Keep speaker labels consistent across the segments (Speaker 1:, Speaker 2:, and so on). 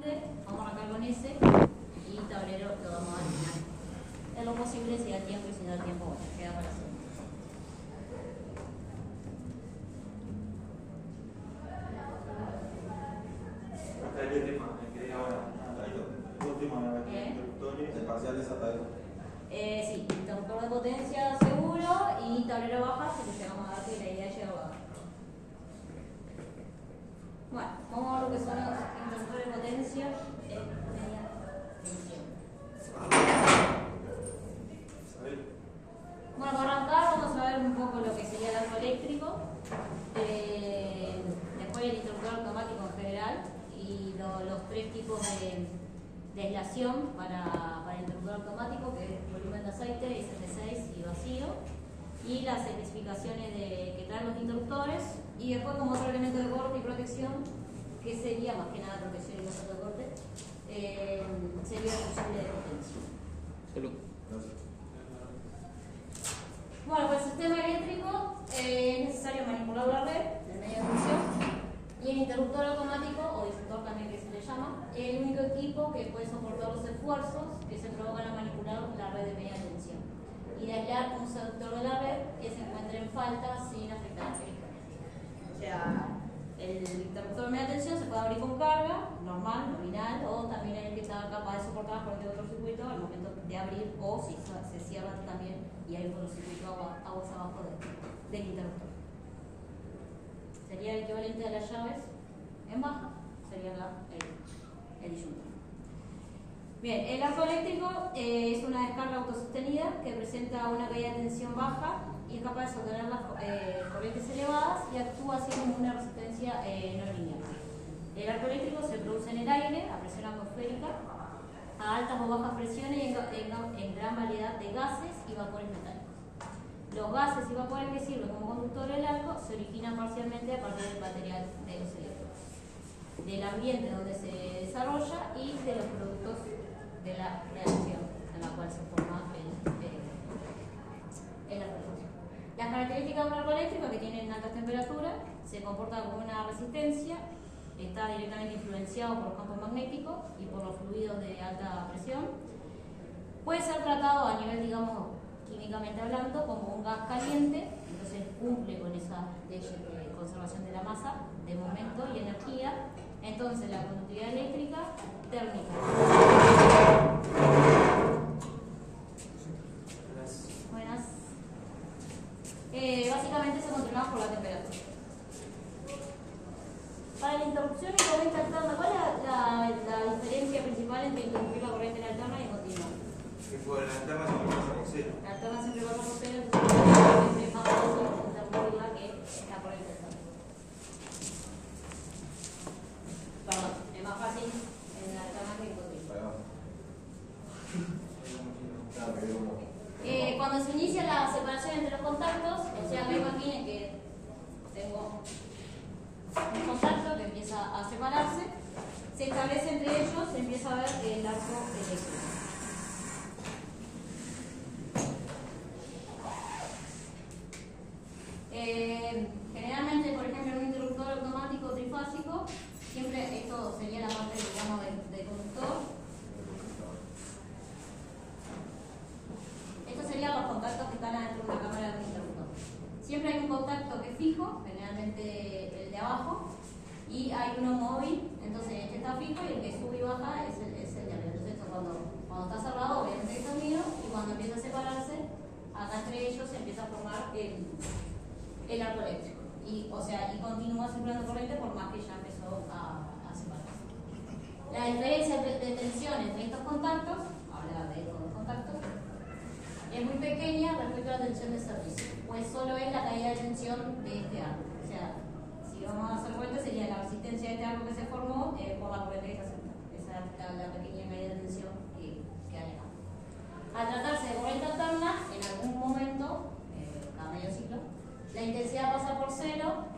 Speaker 1: delante, vamos a arrancar con ese y tablero lo vamos a dar al final. Es lo posible, si da tiempo, y si no da tiempo, bueno, queda para hacer.
Speaker 2: Hasta el tema, me quedé ahora. El último, interruptores.
Speaker 3: El parcial de Zapata.
Speaker 1: Sí, interruptor de potencia seguro y tablero baja, si le llegamos a dar, que la idea es llegar a baja. Bueno, vamos a ver lo que son los interruptores de potencia en media tensión. Bueno, para arrancar vamos a ver un poco lo que sería el arco eléctrico, después el interruptor automático en general y los tres tipos de aislación para el interruptor automático, que es volumen de aceite, ICP6 y vacío, y las especificaciones que traen los interruptores, y después como otro elemento de corte y protección, que sería más que nada protección y no solo corte, sería el fusible de potencia.
Speaker 4: Salud.
Speaker 1: Bueno, pues el sistema eléctrico es necesario manipular la red de media tensión, y el interruptor automático, o disjuntor también que se le llama, es el único equipo que puede soportar los esfuerzos que se provocan al manipular la red de media tensión y de aislar un sector de la red que se encuentre en falta sin afectar la periférica. O sea, el interruptor de media tensión se puede abrir con carga, normal, nominal, o también el que está capaz de soportar la corriente de otro circuito al momento de abrir, o si se cierra también y hay otro circuito aguas abajo del interruptor. Sería el equivalente a las llaves en baja, sería el disyuntor. Bien, el arco eléctrico es una descarga autosostenida que presenta una caída de tensión baja y es capaz de sostener las corrientes elevadas y actúa así como una resistencia no lineal. El arco eléctrico se produce en el aire a presión atmosférica, a altas o bajas presiones y en gran variedad de gases y vapores metálicos. Los gases y vapores que sirven como conductores del arco se originan parcialmente a partir del material de los electrodos, del ambiente donde se desarrolla y de los productos de la reacción en la cual se forma el arco eléctrico. Las características de un arco eléctrico, que tienen altas temperaturas, se comporta como una resistencia, está directamente influenciado por los campos magnéticos y por los fluidos de alta presión. Puede ser tratado a nivel, digamos, químicamente hablando, como un gas caliente, entonces cumple con esa ley de conservación de la masa, de momento y energía. Entonces la conductividad eléctrica térmica. Buenas. Básicamente se controla por la temperatura. Para la interrupción y corriente alterna, ¿cuál es la diferencia principal entre interrumpir la corriente alterna y continua?
Speaker 2: Que por la alterna siempre pasa por cero.
Speaker 1: La alterna siempre pasa por cero, entonces es más fácil interrumpirla que la corriente alterna. Perdón, es más fácil en la alterna que en continua. Cuando se inicia la separación entre los contactos, o sea, me imaginen que tengo un contacto que empieza a separarse, se establece entre ellos, se empieza a ver el arco eléctrico. Generalmente, por ejemplo, en un interruptor automático trifásico, siempre esto sería la parte, digamos, del conductor. Estos serían los contactos que están adentro de una cámara de un interruptor. Siempre hay un contacto que es fijo, generalmente el de abajo, y hay uno móvil, entonces este está fijo y el que sube y baja es el de arriba. Entonces esto cuando está cerrado, obviamente está unido, y cuando empieza a separarse, acá entre ellos se empieza a formar el arco eléctrico. Y continúa circulando corriente por más que ya empezó a separarse. La diferencia de tensión entre estos contactos, ahora de estos dos contactos, es muy pequeña respecto a la tensión de servicio, pues solo es la caída de tensión de este arco. O sea, si vamos a hacer cuenta, sería la resistencia de este arco que se formó por la corriente que está aceptada. Esa es la pequeña caída de tensión que hay acá. Al tratarse de corriente alterna, en algún momento, cada medio ciclo, la intensidad pasa por cero,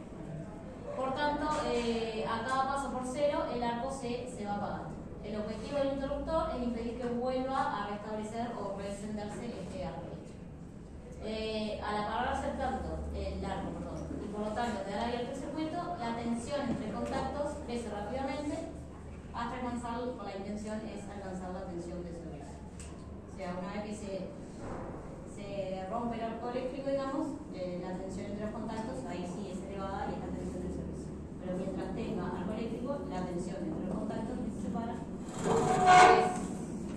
Speaker 1: por tanto, a cada paso por cero, el arco se va apagando. El objetivo del interruptor es impedir que vuelva a restablecer o reencenderse este arco eléctrico. Al apagarse el arco, y por lo tanto quedar abierto el circuito, la tensión entre contactos crece rápidamente hasta alcanzar, la intención es alcanzar la tensión de servicio. O sea, una vez que se rompe el arco eléctrico, digamos, la tensión entre los contactos, ahí sí es elevada y es la tensión del servicio. Pero mientras tenga arco eléctrico, la tensión entre los contactos que se separan es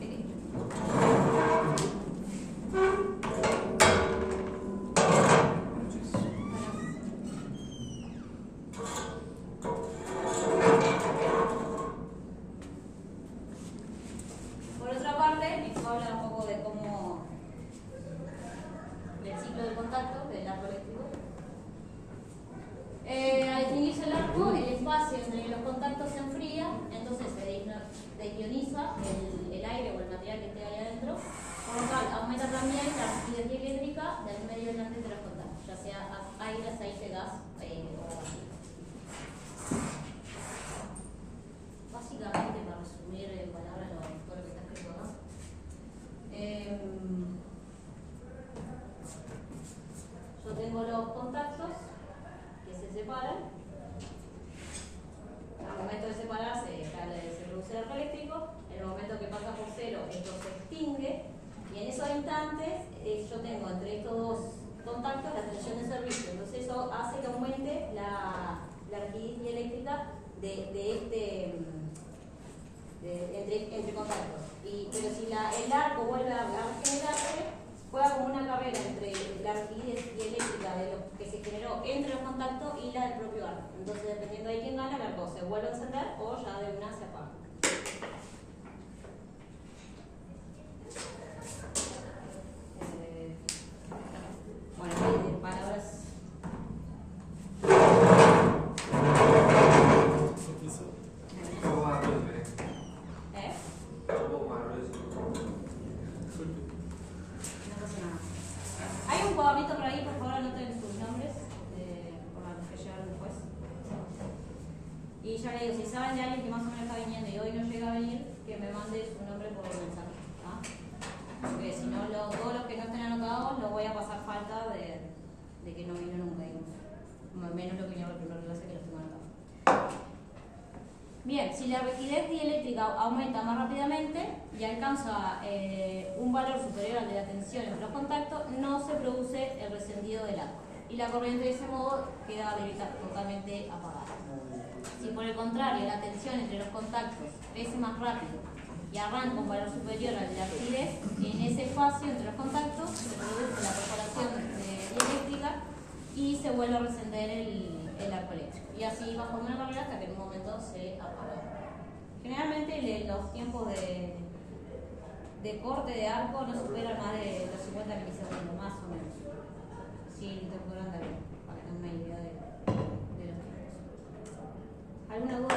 Speaker 1: equilibrio. Por otra parte, esto habla un poco de cómo del ciclo del contacto del arco eléctrico. Al definirse el arco, el espacio entre los contactos se enfría, entonces se desioniza el aire o el material que esté ahí adentro, por lo cual aumenta también la rigidez dieléctrica del medio delante de los contactos, ya sea aire, aceite, gas o vacío. Básicamente, para resumir en palabras todo lo que está escrito acá, yo tengo los contactos que se separan. Al momento de separarse se produce el arco eléctrico. En el momento que pasa por cero, esto se extingue, y en esos instantes yo tengo entre estos dos contactos la tensión de servicio. Entonces eso hace que aumente la rigidez dieléctrica entre contactos. Pero si el arco vuelve a regenerarse, juega como una carrera entre la rigidez dieléctrica de lo que se generó entre los contactos y la del propio arco. Entonces, dependiendo de quién gana, el arco se vuelve a encender o ya de una se apaga. Bueno, de palabras. Hay un cuadernito por ahí, por favor anoten sus nombres, por los que llegaron después. Y ya le digo, si saben de alguien que más o menos está viniendo y hoy no llega a venir, que me mande su nombre por mensaje. ¿Ah? Porque si no, todos los que no estén anotados, los voy a pasar falta de que no vino nunca, digamos. Menos lo que vino por primera clase, que los tengo anotados. Bien, si la rigidez dieléctrica aumenta más rápidamente y alcanza un valor superior al de la tensión entre los contactos, no se produce el rescendido del arco y la corriente de ese modo queda totalmente apagada. Si por el contrario la tensión entre los contactos crece más rápido y arranca un valor superior al de la rigidez, en ese espacio entre los contactos se produce la perforación dieléctrica y se vuelve a rescender el arco eléctrico. Y así va formando una carrera hasta que en un momento se apaga. Generalmente los tiempos de corte de arco no superan más de los 50 milisegundos, más o menos. Sí, te podrán dar para tener una idea de los tiempos. ¿Alguna duda?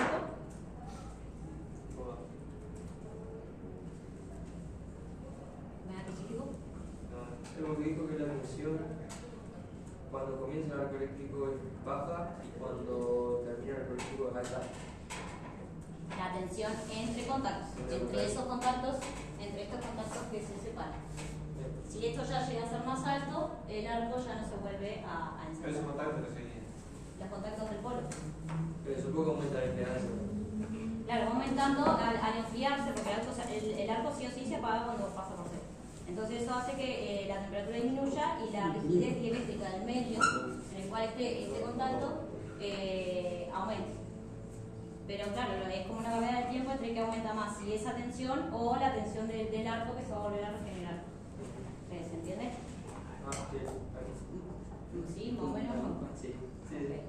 Speaker 1: ¿Me da específico?
Speaker 3: Tengo que dijo que la tensión cuando comienza el arco eléctrico es baja y cuando termina el arco eléctrico es alta.
Speaker 1: La tensión entre contactos, entre estos contactos que se separan. Si esto ya llega a ser más alto, el arco ya no se vuelve a encender.
Speaker 2: Pero esos contactos que serían.
Speaker 1: Los contactos del polo.
Speaker 3: Pero supongo que aumenta la impedancia.
Speaker 1: Claro, va aumentando al enfriarse, porque el arco sí o sí se apaga cuando pasa por cero. Entonces eso hace que la temperatura disminuya y la rigidez dieléctrica del medio en el cual esté este contacto aumente. Pero claro, es como una carrera de tiempo entre que aumenta más, si esa tensión o la tensión del arco que se va a volver a regenerar. ¿Se entiende?
Speaker 3: Ah, sí.
Speaker 1: Sí, más o menos.
Speaker 3: Sí.
Speaker 1: Okay.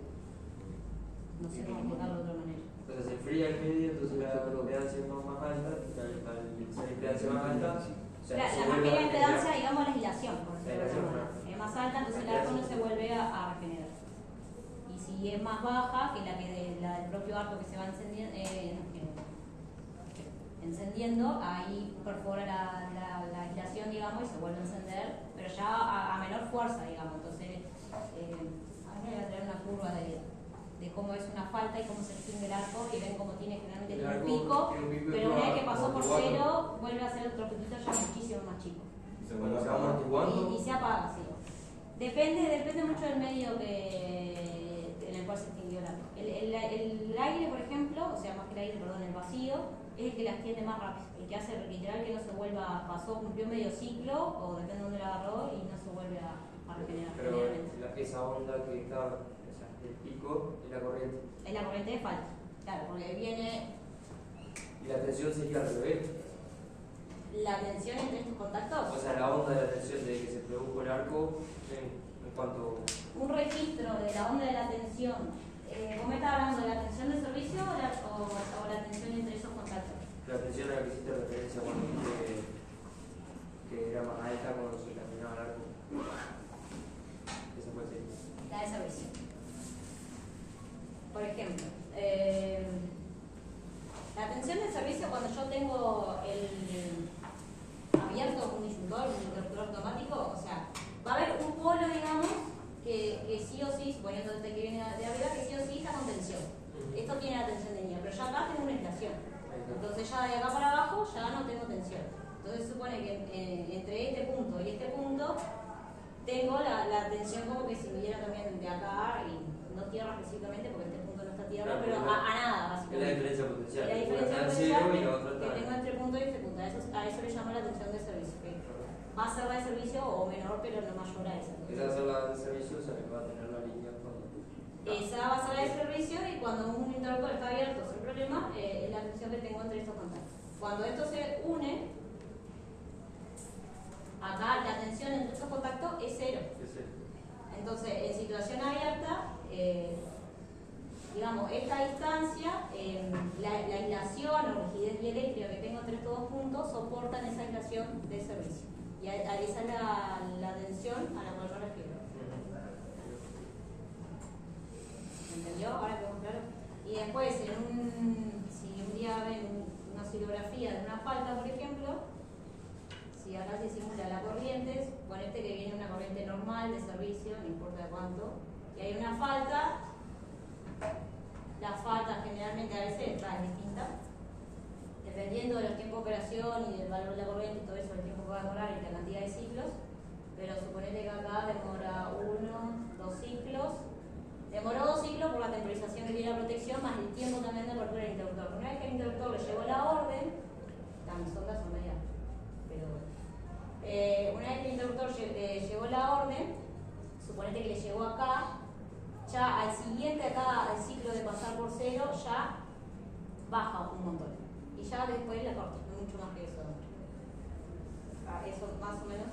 Speaker 1: No sé cómo explicarlo de otra manera.
Speaker 3: Entonces se enfría el medio, entonces la impedancia es más alta, la impedancia más alta. O sea,
Speaker 1: Claro, la más que la impedancia, digamos, la aislación, por decirlo de alguna manera. Es más alta, entonces el arco no se vuelve a regenerar. Y si es más baja, que la del propio arco que se va encendiendo, ahí perfora la aislación, digamos, y se vuelve a encender, pero ya a menor fuerza, digamos. Entonces, a mí me voy a traer una curva de cómo es una falta y cómo se extingue el arco, y ven cómo generalmente tiene un pico, pero una vez que pasó por cero, vuelve a ser otro piquito ya muchísimo más chico.
Speaker 2: Se vuelve a apagar.
Speaker 1: Y se apaga, sí. Depende mucho del medio que en el cual se extinguió el arco. El aire, por ejemplo, o sea, más que el aire, perdón, el vacío, es el que la extiende más rápido, el que hace literal que no se vuelva, cumplió medio ciclo, o depende de dónde la agarró, y no se vuelve a regenerar.
Speaker 3: Pero esa onda que está, o sea, el pico es la corriente.
Speaker 1: Es la corriente de falta, claro, porque viene
Speaker 3: ¿Y la tensión sería al revés?
Speaker 1: la tensión entre estos contactos.
Speaker 3: O sea, la onda de la tensión de que se produjo el arco en cuanto...
Speaker 1: Un registro de la onda de la tensión. ¿Vos me estás hablando de la tensión de servicio o la tensión entre esos contactos?
Speaker 3: La tensión a la que hiciste referencia cuando dijiste que era más alta cuando se terminaba el arco. Esa fue el...
Speaker 1: La de servicio. Por ejemplo, la tensión de servicio cuando yo tengo abierto un disyuntor, un interruptor automático, o sea, va a haber un polo, digamos, que sí o sí, suponiendo que viene de arriba, que sí o sí está con tensión. Esto tiene la tensión de línea, pero yo acá tengo una inflación. Entonces ya de acá para abajo ya no tengo tensión. Entonces se supone que entre este punto y este punto tengo la tensión como que si viniera también de acá, y no tierra específicamente porque este punto no está tierra,
Speaker 3: Claro,
Speaker 1: pero a nada, básicamente.
Speaker 3: Es la diferencia potencial.
Speaker 1: La diferencia
Speaker 3: Una está en
Speaker 1: potencial
Speaker 3: cero y la otra
Speaker 1: que
Speaker 3: está
Speaker 1: tengo entre punto y este punto. A eso le llamo la tensión de servicio. Que va a ser la de servicio o menor, pero no mayor a esa.
Speaker 3: Esa va a ser la de servicio, o sea que va a tener la línea cuando...
Speaker 1: Esa va a ser la de servicio, y cuando un interruptor está abierto sin problema, es la tensión que tengo entre estos contactos. Cuando esto se une, acá la tensión entre estos contactos es cero. Entonces, en situación abierta, digamos, esta distancia, la aislación o rigidez dieléctrica que tengo entre estos dos puntos soportan esa aislación de servicio. Y esa es la tensión a la cual me refiero. ¿Me entendió? Ahora quedó claro. Y después, si un día ven una oscilografía de una falta, por ejemplo, si acá se simula la corriente, ponete que viene una corriente normal de servicio, no importa cuánto, y hay una falta, la falta generalmente a veces es distinta, dependiendo de los tiempos de operación y del valor de la corriente y todo eso, el tiempo que va a demorar y la cantidad de ciclos, pero suponete que acá demora 1, 2 ciclos, demoró 2 ciclos por la temporización que tiene la protección, más el tiempo también de apertura del interruptor. Una vez que el interruptor le llegó la orden, mis ondas son medias, pero una vez que el interruptor llegó la orden, suponete que le llegó acá, ya al siguiente acá, el ciclo de pasar por cero, ya baja un montón. Y ya después la corta, no mucho más que eso. Eso más o menos.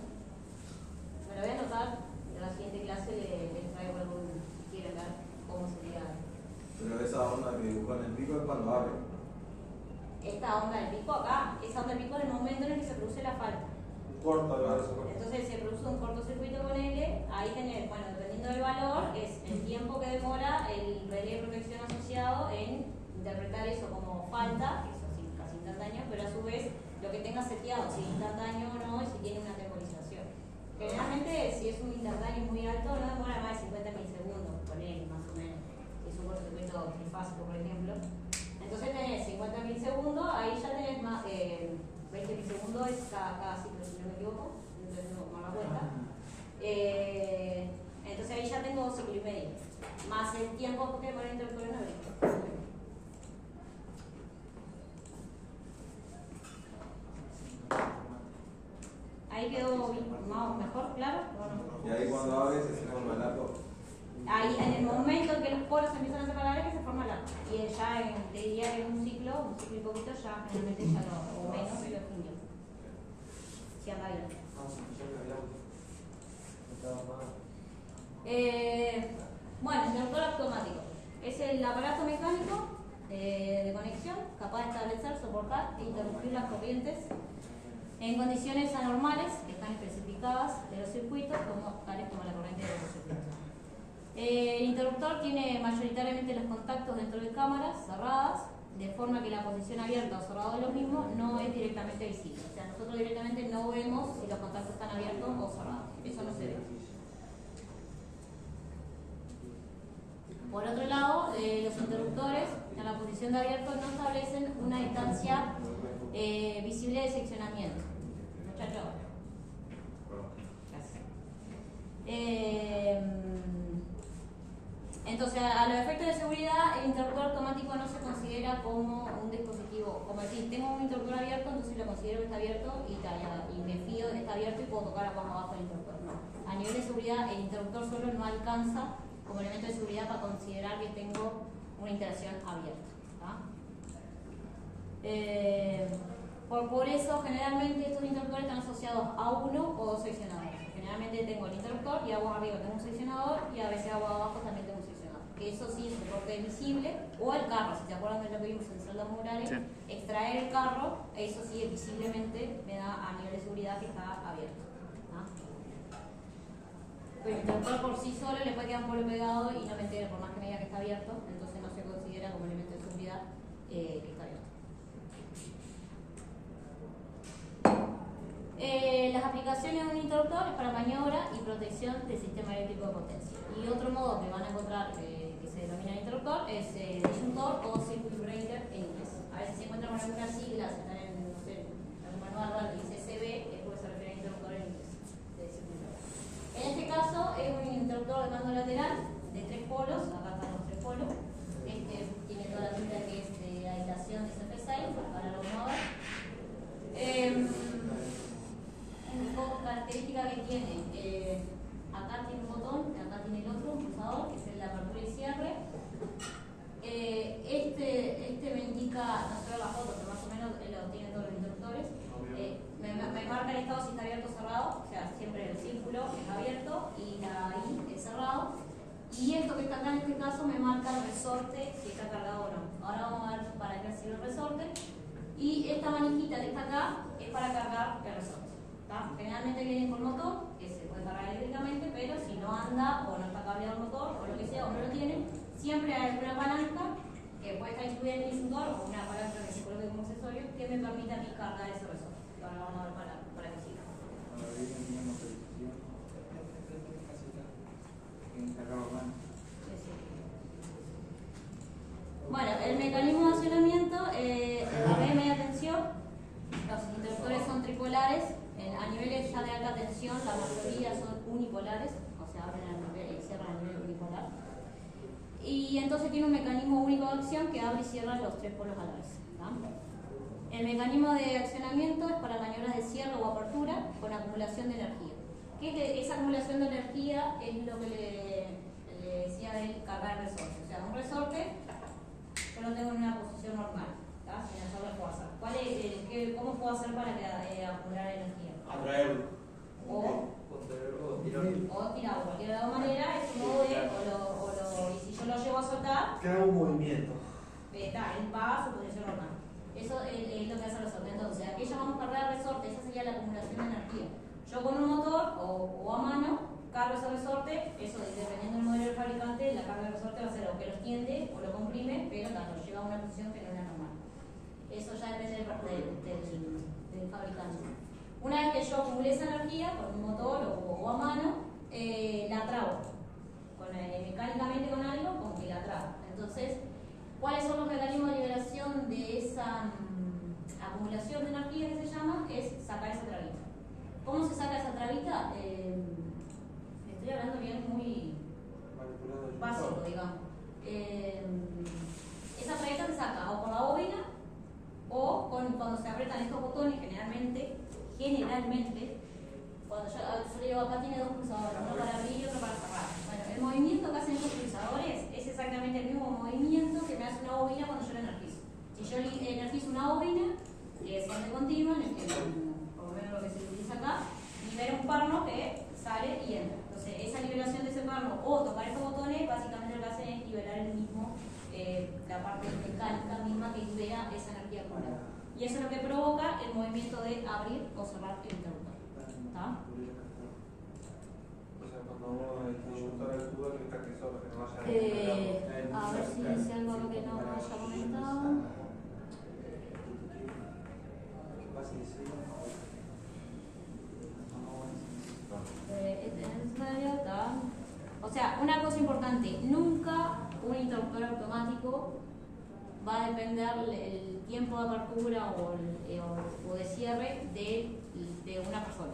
Speaker 1: Me lo voy a anotar, en la siguiente clase les traigo algún, si quieren ver cómo sería.
Speaker 2: Pero esa onda que dibujó en el pico es cuando abre.
Speaker 1: Esta onda del pico acá, esa onda del pico es el momento en el que se produce la falta.
Speaker 2: Corta,
Speaker 1: Entonces se produce un cortocircuito con L, ahí tenés, bueno, dependiendo del valor, es el tiempo que demora el relé de protección asociado en interpretar eso como falta, que eso sí, casi instantáneo, pero a su vez lo que tenga seteado, si es instantáneo o no, y si tiene una temporización. Generalmente, si es un instantáneo muy alto, no demora más de 50 milisegundos, con L más o menos, si es un cortocircuito trifásico, por ejemplo. Entonces tenés 50 milisegundos, ahí ya tenés más, 20 milisegundos es cada ciclo, si no me equivoco, entonces no me la cuenta. Entonces ahí ya tengo 2 ciclos y medio, más el tiempo que demora el interruptor en abrir. Ahí quedó mejor, claro.
Speaker 2: Y ahí cuando abre se forma el arco.
Speaker 1: Ahí, en el momento en que los polos se empiezan a separar, es que se forma el arco. Y ya te diría que en un ciclo y poquito, ya generalmente ya o menos, lo extinguió. Si anda bien. Bueno, el interruptor automático. Es el aparato mecánico de conexión capaz de establecer, soportar e interrumpir las corrientes en condiciones anormales que están especificadas de los circuitos, tales como la corriente de los circuitos. El interruptor tiene mayoritariamente los contactos dentro de cámaras cerradas, de forma que la posición abierta o cerrada de los mismos no es directamente visible. O sea, nosotros directamente no vemos si los contactos están abiertos o cerrados. Eso no se ve. Por otro lado, los interruptores en la posición de abierto no establecen una distancia visible de seccionamiento. Muchachos. Gracias. Entonces, a los efectos de seguridad, el interruptor automático no se considera como un dispositivo. Como decir, tengo un interruptor abierto, entonces lo considero que está abierto y me fío de que está abierto y puedo tocar abajo del interruptor. No. A nivel de seguridad, el interruptor solo no alcanza como elemento de seguridad para considerar que tengo una interacción abierta. Por eso, generalmente, estos interruptores están asociados a uno o dos seccionadores. Generalmente tengo el interruptor y hago arriba tengo un seccionador y a veces hago abajo también tengo un seccionador. Que eso sí es un soporte visible, o el carro, si se acuerdan de lo que vimos en celdas murales, sí. Extraer el carro, eso sí visiblemente me da a nivel de seguridad que está abierto. Pero el interruptor por sí solo le puede quedar un polo pegado y no me entero por más que me diga que está abierto, entonces no se considera como elemento de seguridad que está abierto. Las aplicaciones de un interruptor es para maniobra y protección del sistema eléctrico de potencia. Y otro modo que van a encontrar que se denomina interruptor es disyuntor o circuit breaker en inglés. A veces se encuentran con algunas siglas, están en, no sé, algún manual que dice CB, es porque se refiere a interruptor en inglés. En este caso es un interruptor de mando lateral de 3 polos, acá están los 3 polos. Este tiene toda la pinta que es de aislación de CP6, ahora lo vamos a ver. Una característica que tiene, acá tiene un botón, acá tiene el otro, un pulsador, que es el de apertura y cierre. Este me indica, no se ve la foto, pero más o menos lo tienen todos los interruptores. Me marca el estado si está abierto o cerrado, o sea, siempre el círculo es abierto y la I es cerrado. Y esto que está acá en este caso me marca el resorte si está cargado o no. Ahora vamos a ver para qué sirve el resorte. Y esta manijita que está acá es para cargar el resorte. Generalmente viene con motor, que se puede cargar eléctricamente, pero si no anda o no está cableado el motor o lo que sea, o no lo tiene, siempre hay una palanca que puede estar incluida en el disyuntor o una palanca que se coloque como accesorio que me permite a mí cargar ese resorte. Ahora vamos a ver para que siga. Bueno, el mecanismo de accionamiento, media tensión, los interruptores son tripolares. A niveles ya de alta tensión, la mayoría son unipolares, o sea, abren a nivel y cierran a nivel unipolar. Y entonces tiene un mecanismo único de acción que abre y cierra los 3 polos a la vez. El mecanismo de accionamiento es para maniobras de cierre o apertura con acumulación de energía. Esa acumulación de energía es lo que le decía de cargar el resorte. O sea, un resorte yo lo tengo en una posición normal, sin hacerle fuerza. ¿Cómo puedo hacer para acumular energía?
Speaker 2: Atraerlo.
Speaker 1: O tirarlo. Cualquier de la manera es un modo de, y si yo lo llevo a soltar,
Speaker 2: crea un movimiento.
Speaker 1: Él va a su posición normal. Eso es lo que hace el resorte. Entonces, aquí llamamos cargar el resorte, esa sería la acumulación de energía. Yo con un motor o a mano cargo ese resorte, eso dependiendo del modelo del fabricante, la carga del resorte va a ser o que lo extiende o lo comprime, pero lo lleva a una posición que no es la normal. Eso ya depende del fabricante. Una vez que yo acumulé esa energía con un motor o a mano, la trabo mecánicamente con algo, con que la trabo. Entonces, ¿cuáles son los mecanismos de liberación de esa acumulación de energía que se llama? Es sacar esa trabita. ¿Cómo se saca esa trabita? Estoy hablando bien muy básico, digamos. Esa trabita se saca o con la bobina o cuando se apretan estos botones, generalmente, cuando yo le digo acá tiene 2 pulsadores, uno para abrir y otro para cerrar. Bueno, el movimiento que hacen estos pulsadores es exactamente el mismo movimiento que me hace una bobina cuando yo la energizo. Si yo energizo una bobina, que es siempre continua, por lo menos lo que se utiliza acá, libera un perno que sale y entra. Entonces, esa liberación de ese perno o tocar estos botones, básicamente lo que hacen es liberar el mismo, la parte mecánica misma que libera esa energía acumulada. Y eso es lo que provoca el movimiento de abrir o cerrar el interruptor. ¿Está?
Speaker 2: O sea, cuando uno está ayudando al tubo, que está que solo, que no vaya
Speaker 1: a ver si dice algo que no haya comentado.
Speaker 2: ¿Qué pasa si dice?
Speaker 1: O sea, una cosa importante, nunca un interruptor automático va a depender el tiempo de apertura o de cierre de una persona.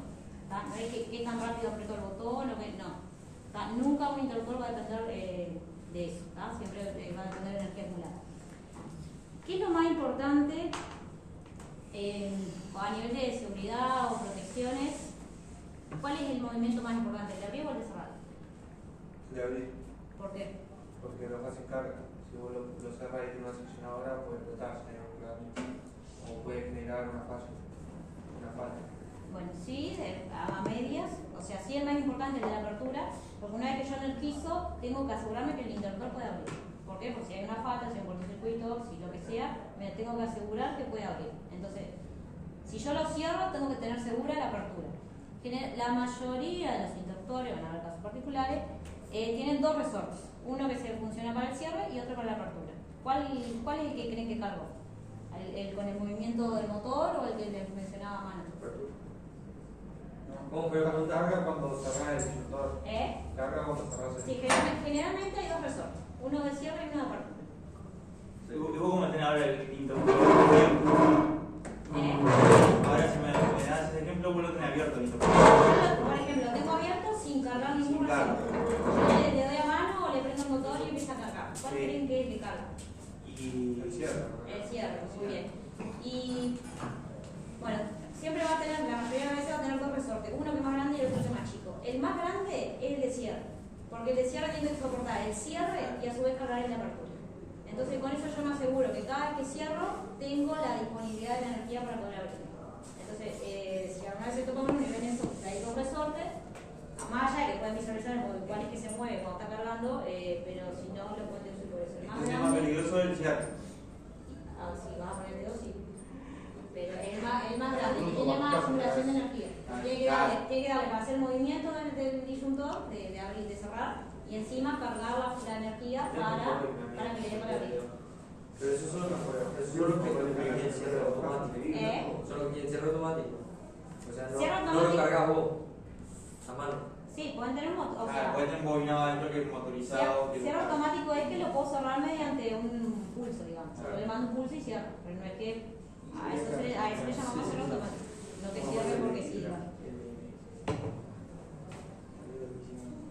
Speaker 1: ¿Tá? No es que tan rápido aprieto el botón o que no. ¿Tá? Nunca un interruptor va a depender de eso, ¿tá? Siempre va a depender de energía acumulada. ¿Qué es lo más importante a nivel de seguridad o protecciones? ¿Cuál es el movimiento más importante, el de abrir o el de cerrar?
Speaker 2: De abrir.
Speaker 1: ¿Por qué?
Speaker 2: Porque lo hace carga. Si vos lo cerrás y tiene una seccionadora, puede explotar, o puede generar una falla.
Speaker 1: Bueno, sí, a medias, o sea, sí es más importante el de la apertura, porque una vez que yo energizo, tengo que asegurarme que el interruptor puede abrir. ¿Por qué? Porque si hay una falta, si hay un cortocircuito, si lo que sea, me tengo que asegurar que puede abrir. Entonces, si yo lo cierro, tengo que tener segura la apertura. La mayoría de los interruptores, van a haber casos particulares, tienen dos resortes. Uno que se funciona para el cierre y otro para la apertura. ¿Cuál es el que creen que cargó? ¿El con el movimiento del motor o el que les mencionaba a mano?
Speaker 2: ¿Cómo fue la carga cuando cerrás el disyuntor? Carga cuando cerrás el
Speaker 1: Sí, generalmente hay dos resortes. Uno de cierre y uno de apertura.
Speaker 4: ¿Y vos cómo tenés ahora el interruptor? Ahora si me das ese ejemplo, vos lo tenés abierto el interruptor.
Speaker 1: Por ejemplo, lo tengo abierto sin cargar ningún resorte. Yo le doy a mano o le prendo el motor y empieza a cargar. ¿Cuál creen que es el que carga?
Speaker 4: Y
Speaker 2: el cierre.
Speaker 1: El cierre, muy bien. Y bueno, siempre va a tener, la mayoría de las veces va a tener dos resortes, uno que es más grande y el otro que es más chico. El más grande es el de cierre, porque el de cierre tiene que soportar el cierre y a su vez cargar en la apertura. Entonces con eso yo me aseguro que cada vez que cierro tengo la disponibilidad de la energía para poder abrir. Entonces, si alguna vez se toca uno y ven eso, hay dos resortes, más allá de que pueden visualizar cuál es que se mueve cuando está cargando, pero si no lo pueden decir por eso. El más
Speaker 4: es
Speaker 1: grande,
Speaker 4: más peligroso el cierre.
Speaker 1: si vas a poner el dedo, sí. Pero es más grande, que tiene más acumulación de energía. Tiene que darle para hacer el movimiento del disyuntor, de abrir y de cerrar, y encima cargar la energía para que le dé para abrir.
Speaker 3: Pero eso son los que tienen cierre automático. Son los que tienen cierre automático. O sea, no lo cargas vos a mano.
Speaker 1: Sí, pueden tener un motor.
Speaker 4: Pueden tener un bobinado adentro que es motorizado.
Speaker 1: Cierre automático es que lo puedo cerrar mediante un pulso, digamos. Yo le mando un pulso y cierro, pero no es que a eso le llamamos cierre automático. No que cierre porque sí.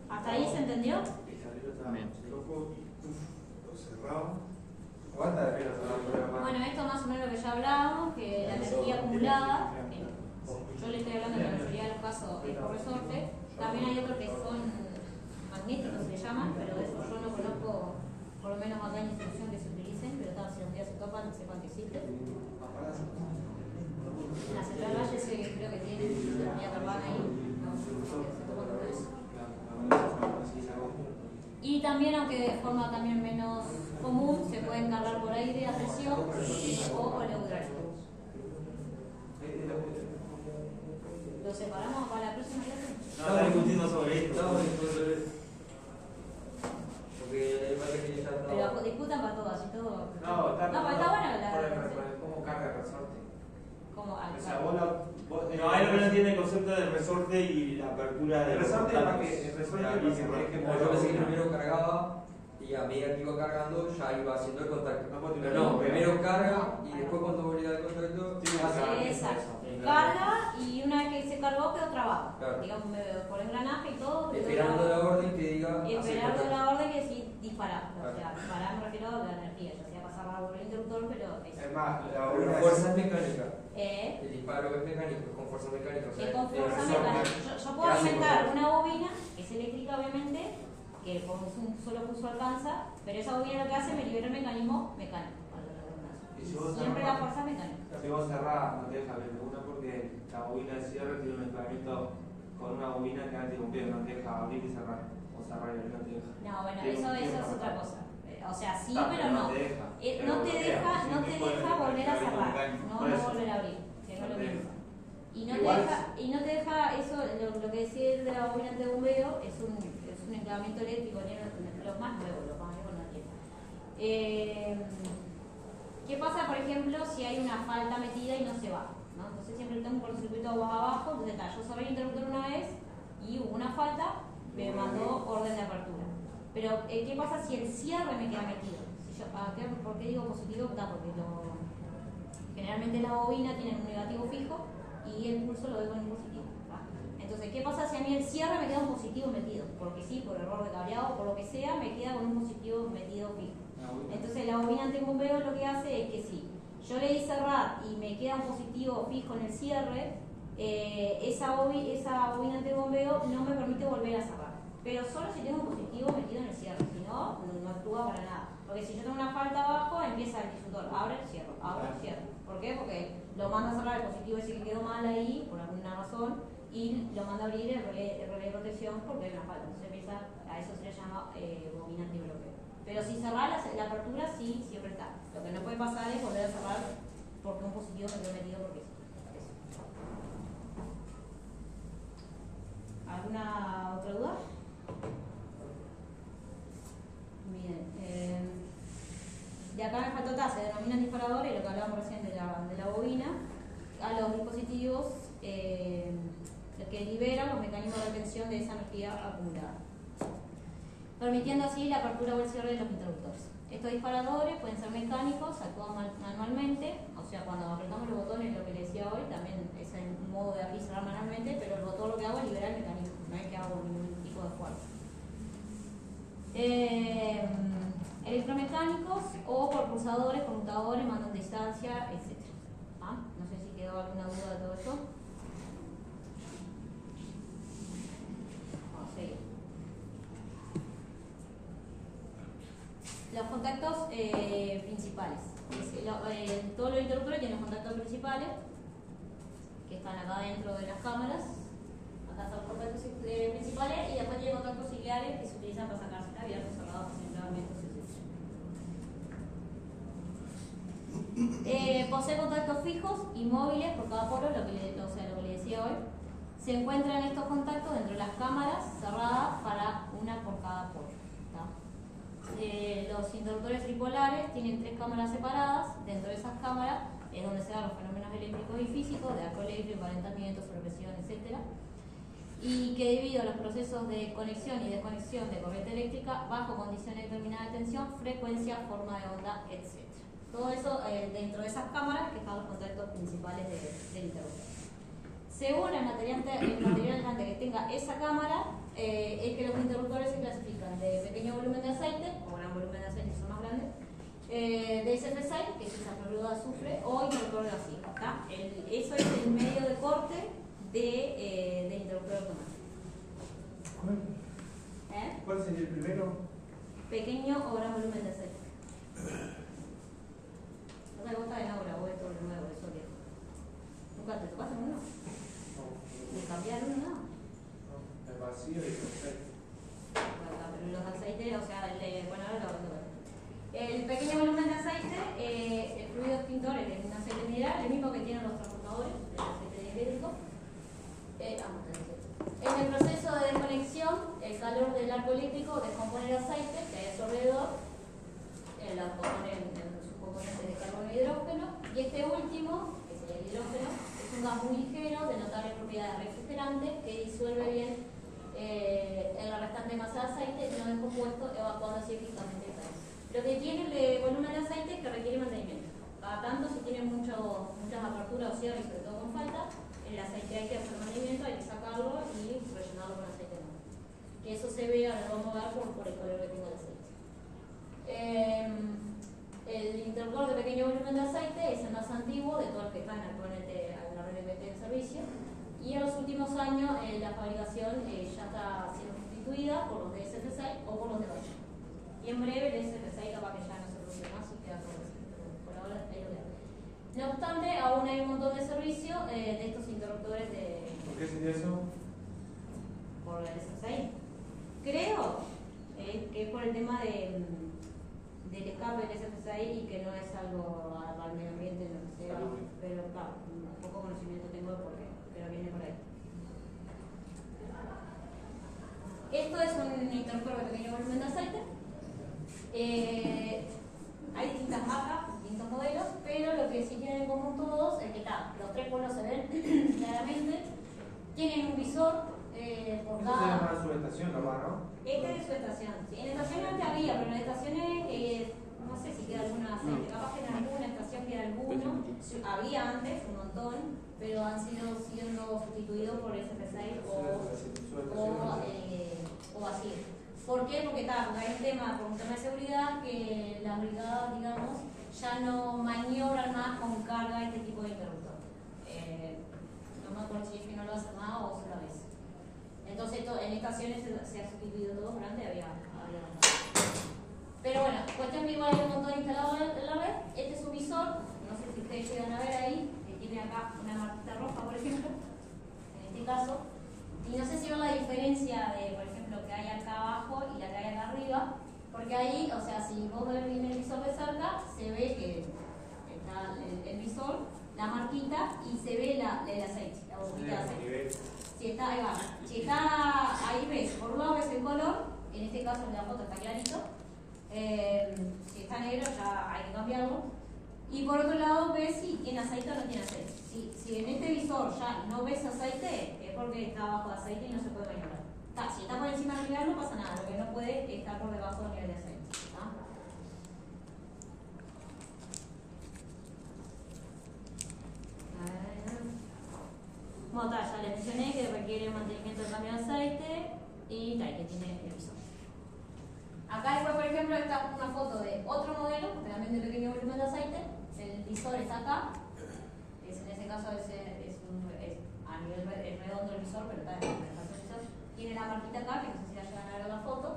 Speaker 1: ¿Hasta ahí se entendió?
Speaker 4: También.
Speaker 1: Bueno, esto más o menos lo que ya hablábamos, que la energía acumulada, yo le estoy hablando en la mayoría de los casos es por resorte. También hay otros que son magnéticos, se llaman, pero de eso yo no conozco, por lo menos acá en instrucción que se utilicen, pero si un día se topan, sepan que existen. En la Central Valle creo que tienen energía carbana ahí, no sé, se topan con eso. Y también, aunque de forma también menos común, se pueden cargar por aire a presión o oleohidráulico. ¿Lo separamos para la próxima clase?
Speaker 4: No, estamos discutiendo sobre esto.
Speaker 3: Estamos discutiendo sobre esto. Porque hay parte que ya está.
Speaker 1: Pero discutan para todas y todo.
Speaker 2: No, está
Speaker 1: bueno hablar.
Speaker 2: ¿Cómo carga el resorte?
Speaker 1: Como
Speaker 2: O sea, vos
Speaker 4: No, ahí lo que no entiende el concepto del resorte y la apertura de
Speaker 2: el
Speaker 4: los
Speaker 2: resorte es para
Speaker 4: contactos.
Speaker 2: que el resorte es para que, por ejemplo,
Speaker 3: Yo pensé que primero cargaba y a medida que iba cargando ya iba haciendo el contacto. Pero no,
Speaker 2: pero
Speaker 3: primero carga y después cuando volvía al contacto hace
Speaker 1: exacto. Carga y una vez que se cargó quedó trabado.
Speaker 3: Claro.
Speaker 1: Digamos, por engranaje y todo.
Speaker 3: esperando la orden que diga.
Speaker 1: Y esperando la orden que sí disparar. O sea, disparar me refiero a la energía, ya sea pasar por el interruptor, pero eso.
Speaker 2: Es más, la
Speaker 3: Pero
Speaker 2: bobina
Speaker 3: la fuerza es mecánica.
Speaker 1: ¿Eh?
Speaker 3: El disparo es mecánico, es con fuerza mecánica. O sea,
Speaker 1: Es con fuerza
Speaker 3: el resorte
Speaker 1: mecánica. Yo puedo alimentar una bobina, que es eléctrica obviamente, que con un solo pulso alcanza, pero esa bobina lo que hace me libera el mecanismo mecánico.
Speaker 2: Y si vos
Speaker 1: Siempre la fuerza mecánica.
Speaker 2: Si vos cerrás, no te deja abrir una porque la bobina de cierre tiene un mezclamiento con una bobina que antirrumpido, no te deja abrir y cerrar. O cerrar y abrir no te deja.
Speaker 1: No, bueno, eso es otra cosa. O sea, sí, pero no.
Speaker 2: No te deja.
Speaker 1: No te deja volver a cerrar, no volver a abrir, que no es lo mismo. Y no te deja eso, lo que decía el de la bobina de bombeo, es un enclavamiento eléctrico, los más nuevos no tienen. ¿Qué pasa, por ejemplo, si hay una falta metida y no se va? ¿No? Entonces siempre tengo un cortocircuito abajo, entonces yo cerré el interruptor una vez y hubo una falta, me mandó orden de apertura. Pero, ¿qué pasa si el cierre me queda metido? ¿Por qué digo positivo? Porque generalmente la bobina tiene un negativo fijo y el pulso lo dejo en positivo. Entonces, ¿qué pasa si a mí el cierre me queda un positivo metido? Porque sí, por error de cableado, por lo que sea, me queda con un positivo metido fijo. Entonces, la bobina antibombeo lo que hace es que si yo le di cerrar y me queda un positivo fijo en el cierre, esa bobina antibombeo no me permite volver a cerrar. Pero solo si tengo un positivo metido en el cierre, si no, no actúa para nada. Porque si yo tengo una falta abajo, empieza el disyuntor, abre, cierro, abre, cierro. ¿Por qué? Porque lo manda a cerrar el positivo ese que quedó mal ahí, por alguna razón, y lo manda a abrir el relé de protección porque hay una falta. Entonces empieza, a eso se le llama bobina antibloqueo. Pero si cerrar la apertura, sí, siempre está. Lo que no puede pasar es volver a cerrar porque un positivo me quedó metido porque eso. ¿Alguna otra duda? Bien. De acá me faltó se denominan disparadores, lo que hablábamos recién de la bobina, a los dispositivos que liberan los mecanismos de retención de esa energía acumulada, permitiendo así la apertura o el cierre de los interruptores. Estos disparadores pueden ser mecánicos, actúan manualmente, o sea, cuando apretamos los botones, lo que les decía hoy, también es el modo de abrir y cerrar manualmente, pero el botón lo que hago es liberar el mecanismo, no es que hago ningún tipo de fuerza. Electromecánicos o por pulsadores, conmutadores, mando en distancia, etc. No sé si quedó alguna duda de todo esto. Vamos a seguir. Los contactos principales. Todos los interruptores tienen los contactos principales, que están acá dentro de las cámaras. Acá están los contactos principales y después tienen contactos ciliares que se utilizan para sacarse abiertos, cerrados, centralmente, etc. Posee contactos fijos y móviles por cada polo, lo que le decía hoy. Se encuentran estos contactos dentro de las cámaras cerradas para una por cada polo. Los interruptores tripolares tienen 3 cámaras separadas. Dentro de esas cámaras es donde se dan los fenómenos eléctricos y físicos, de arco eléctrico, calentamiento, sobrepresión, etc. Y que debido a los procesos de conexión y desconexión de corriente eléctrica bajo condiciones determinadas de tensión, frecuencia, forma de onda, etc. Todo eso dentro de esas cámaras que están los contactos principales del interruptor. Según el material que tenga esa cámara, es que los interruptores se clasifican de pequeño volumen de aceite, o gran volumen de aceite, son más grandes, de SF6, que es hexafluoruro de azufre, o interruptor gasístico. Eso es el medio de corte de interruptor automático.
Speaker 2: ¿Cuál sería el primero?
Speaker 1: Pequeño o gran volumen de aceite. No te gusta de Laura, vos esto es nuevo, eso viejo. ¿Nunca te tocaste uno?
Speaker 2: No.
Speaker 1: ¿De cambiar uno? No.
Speaker 2: El vacío y el aceite.
Speaker 1: Pero los aceites, o sea, bueno, ahora lo vamos a ver. El pequeño volumen de aceite, el fluido extintor es un aceite mineral, el mismo que tienen los transportadores, el aceite dieléctrico. En el proceso de desconexión, el calor del arco eléctrico descompone el aceite que hay a su alrededor, lo compone en sus componentes de carbono e hidrógeno, y este último, que sería el hidrógeno, es un gas muy ligero, de notables propiedades refrigerantes, que disuelve bien en la restante masa de aceite no descompuesto, evacuando cíclicamente el gas. Lo que tiene el volumen de aceite es que requiere mantenimiento. Cada tanto, si tiene muchas aperturas o cierres, sobre todo con falta, el aceite hay que hacer mantenimiento, hay que sacarlo y rellenarlo con aceite nuevo. Que eso se ve, ahora lo vamos a ver por el color que tengo el aceite. El interruptor de pequeño volumen de aceite es el más antiguo de todos los que están actualmente en la red de servicio, y en los últimos años la fabricación ya está siendo sustituida por los de SF6 o por los de Bayer. Y en breve el SF6 capaz que ya no se produce más y queda por eso, pero por ahora ahí lo veo. No obstante, aún hay un montón de servicios de estos interruptores de...
Speaker 2: ¿Por qué sería eso?
Speaker 1: Por el SF6. Creo que es por el tema del escape del SF6 y que no es algo al medio ambiente, no sé, pero claro, poco conocimiento tengo porque, pero viene por ahí. Esto es un interruptor de pequeño volumen de aceite. Hay distintas marcas, distintos modelos, pero lo que sí tienen en común todos es que los 3 polos se ven claramente, tienen un visor por
Speaker 2: Eso se
Speaker 1: cada...
Speaker 2: llama subestación nomás, ¿no?
Speaker 1: Esta es su estación. Sí, en estaciones antes había, pero en estaciones no sé si queda alguna aceite, capaz que en alguna estación queda alguno. Había antes un montón, pero han sido siendo sustituido por SF6 o así. ¿Por qué? Porque hay un tema, por un tema de seguridad, que las brigadas, digamos, ya no maniobran más con carga este tipo de interruptor. No me acuerdo si es que no lo hacen más o sola vez. Entonces en estaciones se ha sustituido todo, pero antes había pero bueno, cuestión que igual hay un montón instalado en la red. Este es un visor, no sé si ustedes llegan a ver ahí, que tiene acá una marquita roja, por ejemplo, en este caso. Y no sé si ven la diferencia de, por ejemplo, que hay acá abajo y la que hay acá arriba, porque ahí, o sea, si vos ves bien el visor de cerca, se ve que está el visor, la marquita, y se ve el aceite, la bombita de aceite. Si está, ahí va. Si está, ahí ves, por un lado ves el color, en este caso en la foto está clarito. Si está negro ya hay que cambiarlo. Y por otro lado ves si tiene aceite o no tiene aceite. Si en este visor ya no ves aceite, es porque está abajo de aceite y no se puede maniobrar. Si está por encima del nivel no pasa nada, lo que no puede es estar por debajo del nivel de aceite. Bueno, ya les mencioné que requiere mantenimiento del cambio de aceite y que tiene el visor. Acá después, por ejemplo, está una foto de otro modelo, también de pequeño volumen de aceite. El visor está acá. En ese caso es a nivel redondo el visor, pero está en el caso del visor. Tiene la marquita acá, que no sé si la llegan a ver la foto.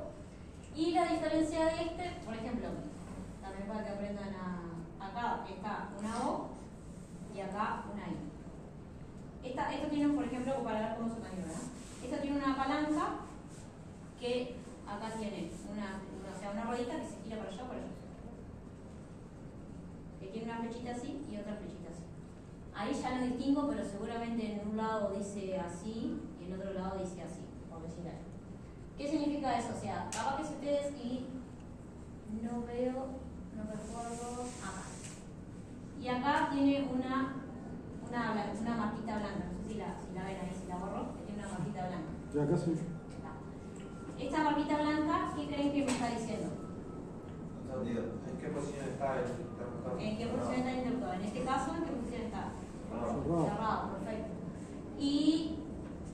Speaker 1: Y la diferencia de este, por ejemplo, también para que aprendan acá está una O y acá una I. Esto tiene, por ejemplo, para ver cómo se maniobra, ¿no? Esto tiene una palanca que acá tiene una ruedita que se gira para allá o para allá. Que tiene una flechita así y otra flechita así. Ahí ya no distingo, pero seguramente en un lado dice así y en otro lado dice así, por decir algo. ¿Qué significa eso? O sea, capaz que si ustedes y no veo, no recuerdo, acá. Y acá tiene una marquita blanca, no sé si la ven ahí, si la borro, que tiene una marquita blanca.
Speaker 5: Ya acá sí.
Speaker 1: Esta marquita blanca, ¿qué creen que me está diciendo?
Speaker 2: ¿En qué posición está el interruptor?
Speaker 1: ¿En qué posición está el interruptor? En este caso, ¿en qué posición está?
Speaker 5: Cerrado.
Speaker 1: Cerrado, perfecto. Y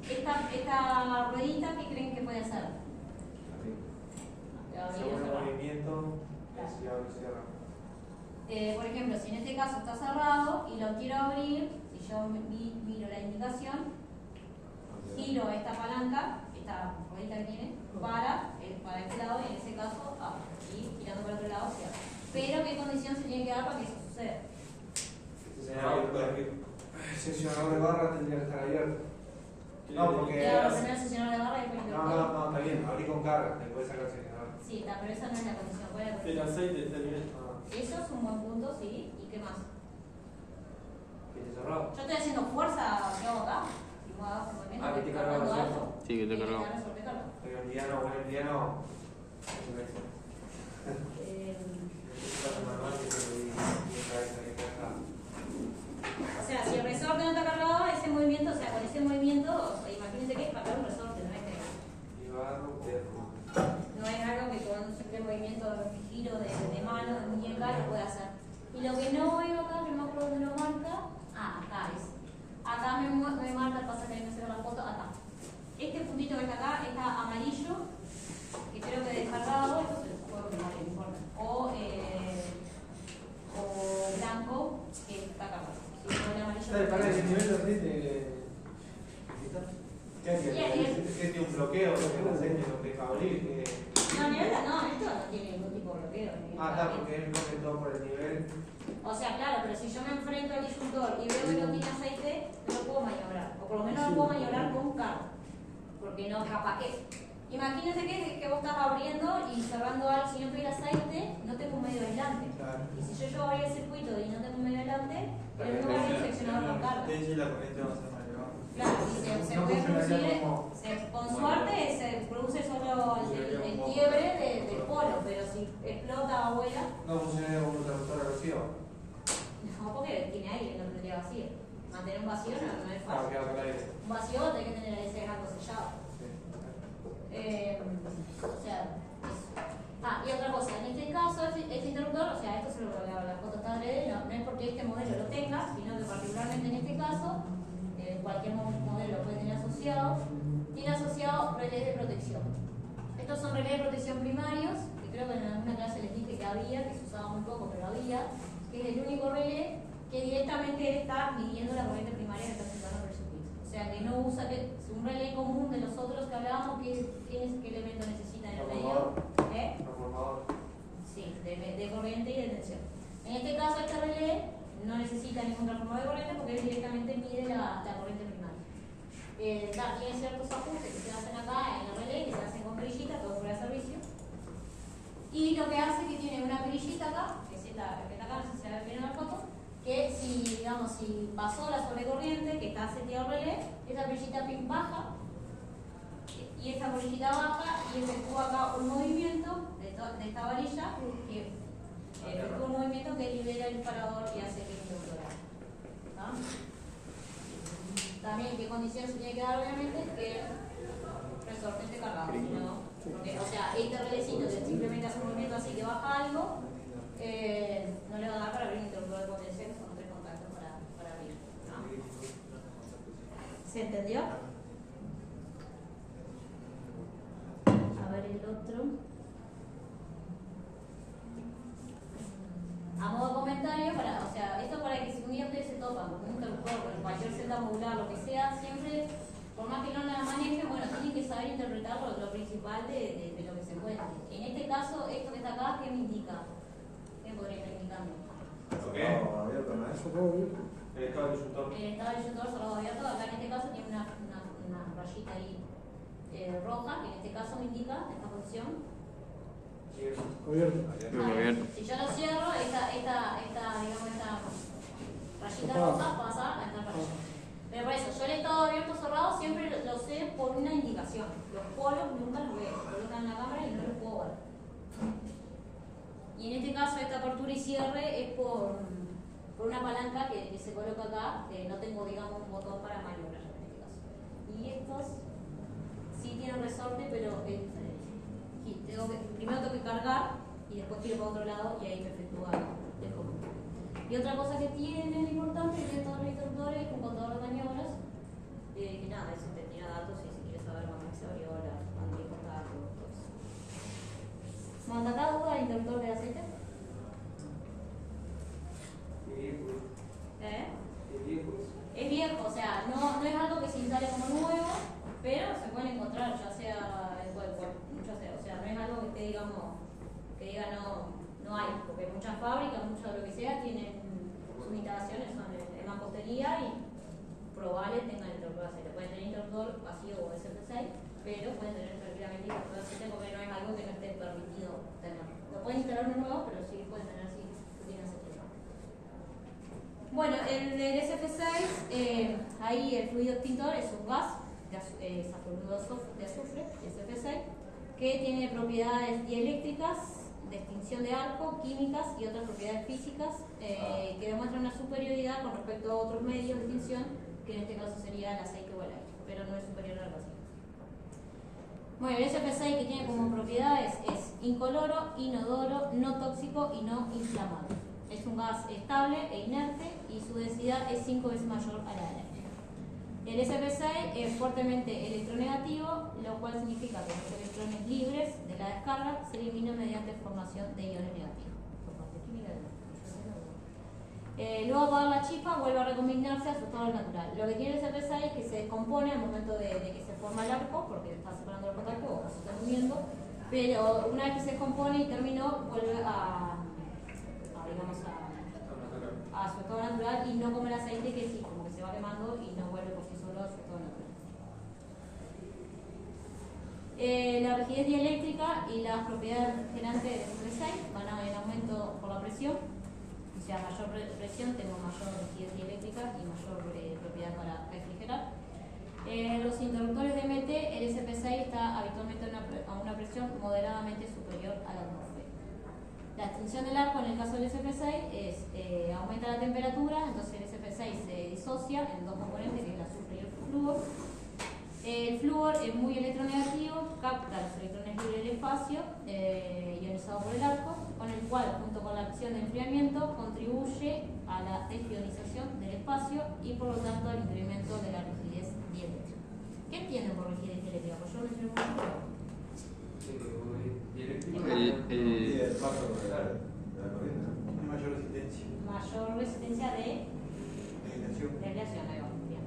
Speaker 1: esta ruedita, ¿qué creen que puede hacer?
Speaker 2: Según el movimiento, si abre y cierra.
Speaker 1: Por ejemplo, si en este caso está cerrado y lo quiero abrir, si yo miro la indicación, giro esta palanca, esta ruedita que tiene, para este lado y en ese caso abre. Y girando para otro lado cierra. Pero ¿qué condición se tiene que dar para que eso suceda?
Speaker 2: El sesionador de barra tendría que estar abierto. No, porque.
Speaker 1: Claro, primero el sesionador de barra y después el interruptor.
Speaker 2: No, está bien, abrí con carga, después sacar el sesionador.
Speaker 1: Sí, está, pero esa no es la condición. ¿Cuál es la
Speaker 4: El
Speaker 1: condición?
Speaker 4: aceite está bien.
Speaker 1: Eso es un buen punto, sí. ¿Y qué más?
Speaker 3: Que esté cerrado.
Speaker 1: Yo estoy haciendo fuerza, ¿qué hago acá? Si vos hagas un movimiento,
Speaker 3: Que te
Speaker 1: estoy
Speaker 3: cargaba,
Speaker 1: cargando
Speaker 3: ¿cierto?
Speaker 1: alto.
Speaker 6: Sí, que te cargaba.
Speaker 2: Pero el piano,
Speaker 1: O sea, si el resorte no está cargado, ese movimiento, o sea, con ese movimiento, imagínense que es para un resorte, no es que no es algo que con un simple movimiento de giro de mano, de muñeca, lo puede hacer. Y lo que no veo acá, que no me acuerdo dónde lo marca, acá es. Acá me marca, pasa que no se ve la foto, acá. Este puntito que está acá está amarillo, que creo que descargado, esto se lo puedo poner, no importa. O blanco, que está acá. Si pone amarillo.
Speaker 2: Para el nivel de aceite. ¿Qué tiene un bloqueo? ¿Qué el aceite lo deja abrir?
Speaker 1: No, esto no tiene ningún tipo de bloqueo.
Speaker 2: Está, porque él coge todo por el nivel.
Speaker 1: O sea, claro, pero si yo me enfrento al disyuntor y veo que no tiene aceite, no lo puedo maniobrar. O por lo menos lo puedo maniobrar con carga. Porque no, capaz que. Imagínense que vos estás abriendo y cerrando algo, si no tuviera aceite, no tengo un medio aislante.
Speaker 2: Claro.
Speaker 1: Y si yo abrí el circuito y no tengo un medio aislante, el único que hay es seccionador con carga.
Speaker 4: Y la corriente va a ser mayor.
Speaker 1: Claro, y se
Speaker 2: No
Speaker 1: puede
Speaker 2: funcionaría
Speaker 1: producir, con suerte se produce solo el quiebre del polo, pero si explota o vuela,
Speaker 2: No funcionaría como un interruptor agresivo.
Speaker 1: no, porque tiene aire, no tendría vacío. Mantener un vacío no es
Speaker 2: Claro,
Speaker 1: fácil.
Speaker 2: queda con aire.
Speaker 1: Un vacío tenés que tener ese algo sellado. O sea, eso. Y otra cosa, en este caso, este interruptor, o sea, esto se lo la foto está adrede, no es porque este modelo lo tenga, sino que particularmente en este caso, cualquier modelo tiene asociado relés de protección. Estos son relés de protección primarios, que creo que en alguna clase les dije que había, que se usaba muy poco, pero había, que es el único relé que directamente está midiendo la corriente primaria que está afectando por el circuito. O sea, que no usa un relé común de los otros que hablábamos, ¿qué elemento necesita en el medio?
Speaker 2: Transformador.
Speaker 1: Sí, de corriente y de tensión. En este caso, este relé no necesita ningún transformador de corriente porque él directamente mide la corriente primaria. Tiene ciertos ajustes que se hacen acá en el relé, que se hacen con perillita, todo fuera de servicio. Y lo que hace es que tiene una perillita acá, que es esta que está acá, no sé si se ve bien en la foto, que si pasó la sobrecorriente, que está seteado el relé, esta perillita pin baja, y esta perillita baja y efectúa acá un movimiento de esta varilla, que efectúa un movimiento que libera el disparador y hace que se controle. También, ¿qué condición se tiene que dar? Obviamente, que el resorte esté cargado. Porque, o sea, este relecito que simplemente hace un movimiento así que baja algo, no le va a dar para abrir un interruptor de potencia, que son 3 contactos para abrir. ¿Se entendió? A ver el otro. A modo de comentario, o sea, esto para que si un día ustedes se topan con un interruptor, con cualquier celda modular, lo que sea, siempre, por más que no la manejen, bueno, tienen que saber interpretar lo principal de lo que se encuentre. En este caso, esto que está acá, ¿qué me indica? ¿Qué podría estar indicando?
Speaker 2: ¿Qué?
Speaker 5: Abierto, ¿no? Eso todo abierto.
Speaker 2: El estado del disyuntor.
Speaker 1: El estado del disyuntor cerrado abierto, acá en este caso tiene una rayita ahí roja, que en este caso me indica esta posición.
Speaker 5: Abierto.
Speaker 1: Si yo lo cierro, esta rayita roja pasa a estar para allá. Pero por eso, yo el estado abierto o cerrado siempre lo sé por una indicación. Los polos nunca los veo, colocan en la cámara y no los puedo ver. Y en este caso, esta apertura y cierre es por una palanca que se coloca acá, que no tengo, digamos, un botón para maniobrar en este caso. Y estos sí tienen resorte, pero es diferente. Primero tengo que cargar y después tiro para otro lado y ahí me efectúa el comando. Y otra cosa que tienen importante es que todos los interruptores es un contador de maniobras, que nada, eso te tira datos y si quieres saber cuándo se abrió cuándo hay contacto, todo eso. ¿Manda acá duda el interruptor de aceite? Es viejo, o sea, no es algo que se instale como nuevo, pero se pueden encontrar, ya sea en cualquier, o sea, no es algo que esté, digamos, que diga no hay, porque muchas fábricas, mucho de lo que sea, tienen sus instalaciones, son en mampostería y probable tengan interruptor de aceite. Pueden tener interruptor vacío o SF6, pero pueden tener tranquilamente interruptor de aceite porque no es algo que no esté permitido tener. Lo pueden instalar uno nuevo, pero sí pueden tener si tienen aceite. Bueno, el del SF6, ahí el fluido extintor es un gas de azufre, SF6, que tiene propiedades dieléctricas, de extinción de arco, químicas y otras propiedades físicas que demuestran una superioridad con respecto a otros medios de extinción, que en este caso sería el aceite o el aire, pero no es superior al vacío. Bueno, el SF6 que tiene como propiedades es incoloro, inodoro, no tóxico y no inflamable. Es un gas estable e inerte y su densidad es 5 veces mayor a la del aire. El SF6 es fuertemente electronegativo, lo cual significa que los electrones libres de la descarga se eliminan mediante formación de iones negativos. Luego de apagar la chispa vuelve a recombinarse a su estado natural. Lo que tiene el SF6 es que se descompone al momento de que se forma el arco, porque está separando el contacto o se está uniendo, pero una vez que se descompone y terminó, vuelve a su estado natural y no como el aceite que sí, como que se va quemando y no vuelve por sí solo a su estado natural. La rigidez dieléctrica y las propiedades refrigerantes del SF6 van en aumento por la presión. O sea, mayor presión tengo mayor rigidez dieléctrica y mayor propiedad para refrigerar. Los interruptores de MT, el SF6 está habitualmente a una presión moderadamente superior a la atmósfera. La extinción del arco en el caso del SF6 es aumenta la temperatura, entonces el SF6 se disocia en dos componentes, que es el azufre y el flúor. El flúor es muy electronegativo, capta los electrones libres del espacio ionizados por el arco, con el cual, junto con la acción de enfriamiento, contribuye a la desionización del espacio y por lo tanto al incremento de la rigidez dieléctrica. ¿Qué entienden por rigidencia eléctrica? Pues yo no entiendo mucho.
Speaker 5: El paso de la corriente.
Speaker 6: Mayor resistencia.
Speaker 1: Mayor resistencia de
Speaker 6: Aislación.
Speaker 1: aislación, ahí va. Bien.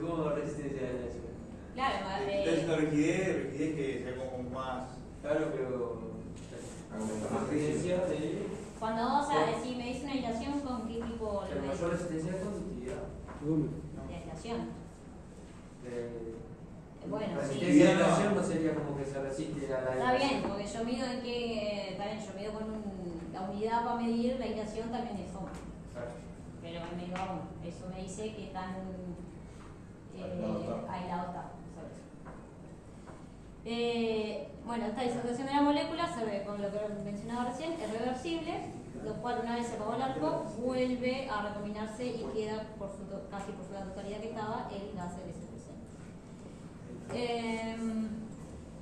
Speaker 3: ¿Cómo resistencia de la ciudad?
Speaker 1: Claro,
Speaker 6: Está diciendo rigidez que sea como más.
Speaker 3: Claro, pero. Resistencia de.
Speaker 1: cuando vos, o sea, si me dice una aislación, ¿con qué tipo
Speaker 3: Pero
Speaker 1: lo
Speaker 3: mayor
Speaker 1: ves?
Speaker 3: resistencia de conductividad.
Speaker 1: De aislación.
Speaker 3: La
Speaker 1: Bueno, sí.
Speaker 3: resistencia de aislación no sería como que se resiste a la
Speaker 1: Está bien, porque yo mido en qué. Está bien, yo mido con la unidad para medir la aislación también es ohm.
Speaker 3: Claro.
Speaker 1: Pero me digo, eso me dice que tan aislado está. Sobre eso. Bueno, esta disociación de la molécula se ve con lo que mencionaba recién, es reversible, lo cual una vez se apagó el arco, vuelve a recombinarse y queda casi por su totalidad que estaba el gas LSPC.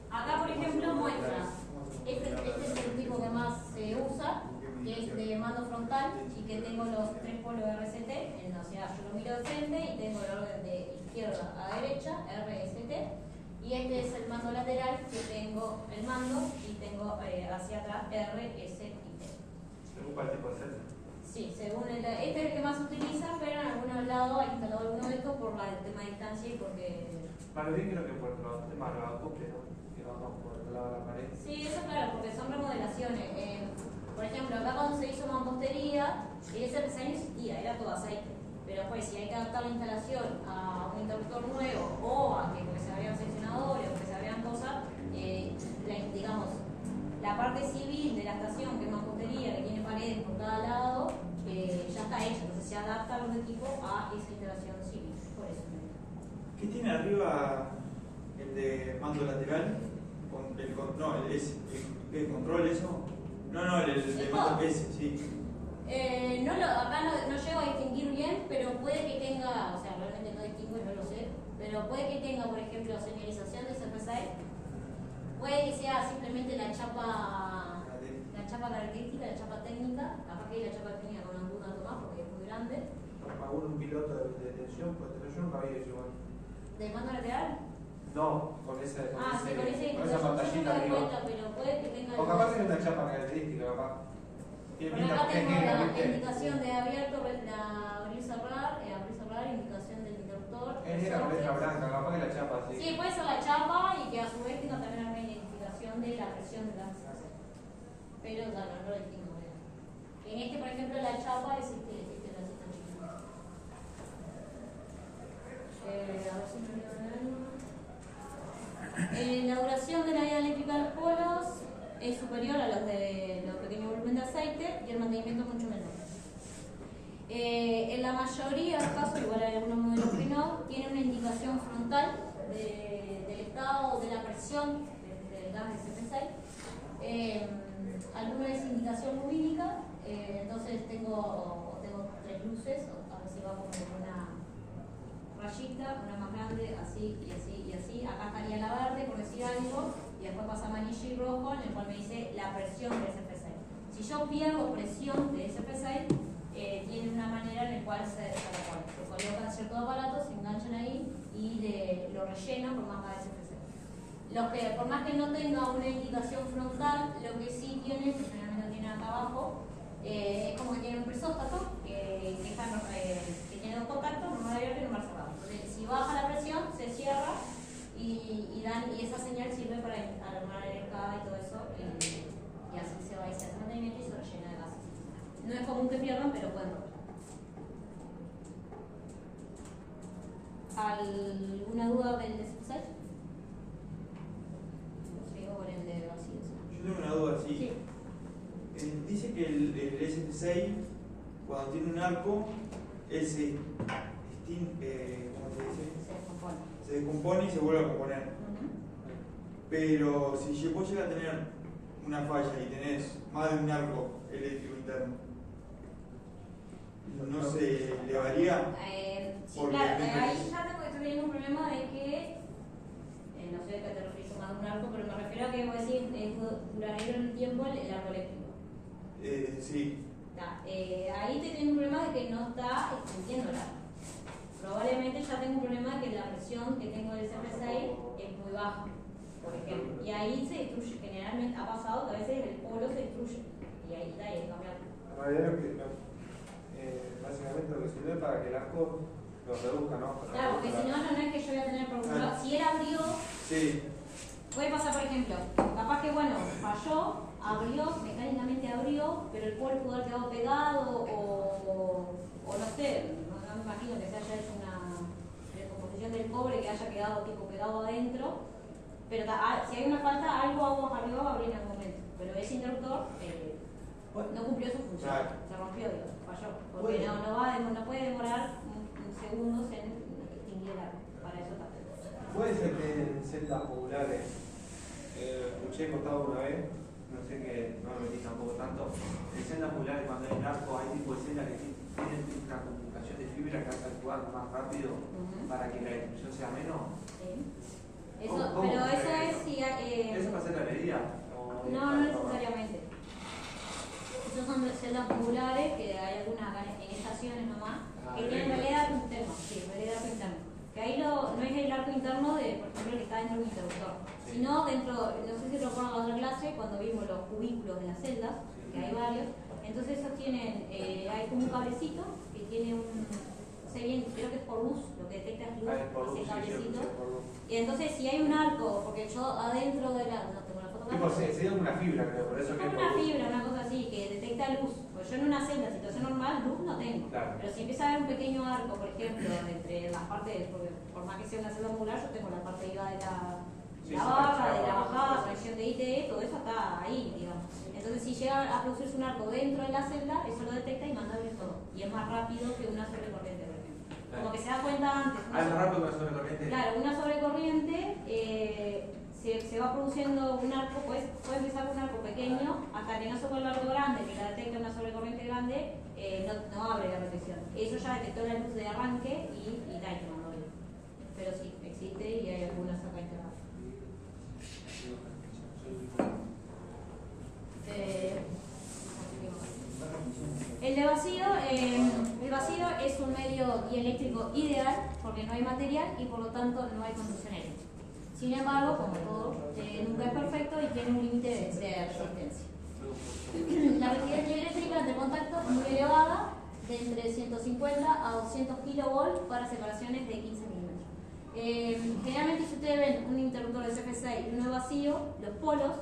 Speaker 1: Acá, por ejemplo, muestra, este es el tipo que más se usa, que es de mando frontal y que tengo los tres polos RST, o sea, yo lo miro de frente y tengo el orden de izquierda a derecha, RST. Y este es el mando lateral, que tengo el mando y tengo hacia atrás R, S y T.
Speaker 2: Según cuál tipo de celda.
Speaker 1: Sí, según este es el que más se utiliza, pero en algunos lados hay instalado alguno de estos por el tema de distancia y porque...
Speaker 2: Más bien creo que por los temas de los acoples, ¿no? Que vamos por el lado de la pared.
Speaker 1: Sí, eso claro, porque son remodelaciones. Por ejemplo, acá cuando se hizo mampostería, ese diseño existía, era todo aceite. Pero pues si hay que adaptar la instalación a un interruptor nuevo o a que porque se abrían seccionadores o que se abrían cosas, digamos, la parte civil de la estación, que es mampostería, que tiene paredes por cada lado, ya está hecha. Entonces se adapta los equipos a esa instalación civil. Por eso.
Speaker 6: ¿Qué tiene arriba el de mando lateral? No, el control, eso. No, el de mando S, sí.
Speaker 1: Acá no llego a distinguir bien, pero puede que tenga, o sea, realmente no distingo y no lo sé, pero puede que tenga, por ejemplo, señalización de CFSI, puede que sea simplemente la chapa característica, la chapa técnica, capaz que hay la chapa técnica con algún dato más porque es muy grande.
Speaker 2: Para un piloto de tensión, pues yo nunca había hecho igual.
Speaker 1: ¿De mando lateral?
Speaker 2: No, con esa
Speaker 1: pantallita
Speaker 2: arriba.
Speaker 1: Pero puede que tenga...
Speaker 2: O capaz es una chapa característica, capaz.
Speaker 1: Por acá tengo la indicación de abierto, abrir cerrar, indicación del interruptor.
Speaker 2: Es la letra blanca, capaz que la chapa, sí.
Speaker 1: Sí, puede ser la chapa y que a su vez tenga también una identificación de la presión de la instalación. Pero claro, no lo distingo bien. En este, por ejemplo, la chapa es la cita. A ver si me olvido de algo. La duración de la vida eléctrica de los polos es superior a los de los pequeños volumen de aceite y el mantenimiento es mucho menor. En la mayoría de los casos, igual hay algunos modelos que no, tiene una indicación frontal del estado de la presión del gas de CP6. Alguna es indicación lumínica, entonces tengo tres luces, a veces va como una rayita, una más grande, así y así y así. Acá estaría la verde, por decir algo, y después pasa amarillo y rojo, en el cual me dice la presión de SP6. Si yo pierdo presión de SP6, tiene una manera en la cual se colocan ciertos aparatos, se enganchan ahí y lo rellenan por más de SP6. Los que, por más que no tenga una indicación frontal, lo que sí tiene, que generalmente tiene acá abajo, es como que tiene un presóstato que tiene dos contactos, uno abierto y uno cerrado. Entonces, si baja la presión, se cierra y esa señal sirve para alarmar el cable y todo eso, y así se va y se hace mantenimiento y se rellena de gases. No es común que pierdan, pero pueden romper. ¿Alguna duda del SP6? Sigo con el de vacíos.
Speaker 6: Yo tengo una duda, sí. Dice que el SP6, cuando tiene un arco, él ¿cómo se dice? Se descompone y se vuelve a componer. Pero si vos llegas a tener una falla y tenés más de un arco eléctrico interno, ¿no se elevaría?
Speaker 1: Sí, claro, ahí ya estoy teniendo un problema de que, no sé a qué te refieres más de un arco, pero me refiero a que vos decís, duraría en el tiempo el arco eléctrico.
Speaker 6: Sí.
Speaker 1: ahí te tengo un problema de que no está extendiendo el arco. Probablemente ya tengo un problema de que la presión que tengo del CP6 es muy baja, por ejemplo. Y ahí se destruye. Generalmente ha pasado que a veces el polo se destruye. Y ahí está, y hay que cambiarlo.
Speaker 2: En realidad básicamente lo que sirve para que el arco lo reduzca, ¿no?
Speaker 1: Claro, porque si no, no es que yo voy a tener problemas. Si él abrió,
Speaker 6: Sí.
Speaker 1: puede pasar, por ejemplo, capaz que, bueno, falló, abrió, mecánicamente abrió, pero el polo pudo haber quedado pegado o no sé, no me imagino que se haya hecho una recomposición del cobre que haya quedado tipo pegado adentro, pero si hay una falta, algo aguas arriba va a abrir en algún momento, pero ese interruptor no cumplió su función,
Speaker 6: Claro.
Speaker 1: se rompió, digo, falló, porque no puede demorar segundos en extinguir el arco, para eso está.
Speaker 2: Puede ser que en celdas modulares, escuché contado una vez, no sé que no me metí tampoco tanto, en celdas modulares cuando hay un arco hay tipo de celdas que tienen una comunicación de fibra que hace actuar más rápido para que la destrucción sea menos.
Speaker 1: Sí.
Speaker 2: ¿Cómo
Speaker 1: Pero eso
Speaker 2: funciona
Speaker 1: es si...
Speaker 2: ¿Eso va a ser la medida?
Speaker 1: No necesariamente. Esos son celdas modulares, que hay algunas acá en estaciones nomás, que tienen relé de arco interno. Sí, relé de arco interno. Que ahí no es el arco interno de, por ejemplo, que está dentro del interruptor, sino dentro, no sé si te recuerdan la otra clase, cuando vimos los cubículos de las celdas, que hay varios, entonces esos tienen, hay como un cablecito que tiene un, no sé bien, creo que es por luz, lo que detecta es luz, ese cablecito. Y entonces si hay un arco, porque yo adentro de la, no tengo la foto acá.
Speaker 2: Sería como una fibra, creo, por eso
Speaker 1: Es
Speaker 2: que
Speaker 1: como una fibra, una cosa así, que detecta luz. Pues yo en una celda, situación normal, luz no tengo.
Speaker 2: Claro.
Speaker 1: Pero si empieza a haber un pequeño arco, por ejemplo, entre las partes, porque por más que sea una celda modular, yo tengo la parte IVA de la barra, de la bajada, conexión de ITE, todo eso está ahí, digamos. Entonces si llega a producirse un arco dentro de la celda, eso lo detecta y manda a abrir todo. Y es más rápido que una sobrecorriente, por ejemplo. Como que se da cuenta antes.
Speaker 2: más rápido que una sobrecorriente.
Speaker 1: Claro, una sobrecorriente se va produciendo un arco, pues puede empezar con un arco pequeño hasta que no se vuelva algo grande, que la detecta una sobrecorriente grande, no abre la protección. Eso ya detectó la luz de arranque y está ahí tomando bien. Pero sí, existe y hay algunas acá integradas. El vacío es un medio dieléctrico ideal porque no hay material y por lo tanto no hay conducción eléctrica. Sin embargo, como todo, nunca es perfecto y tiene un límite de resistencia. La resistencia eléctrica de contacto es muy elevada, de entre 150 a 200 kV para separaciones de 15 milímetros. Generalmente si ustedes ven un interruptor de CF6 y uno de vacío, los polos,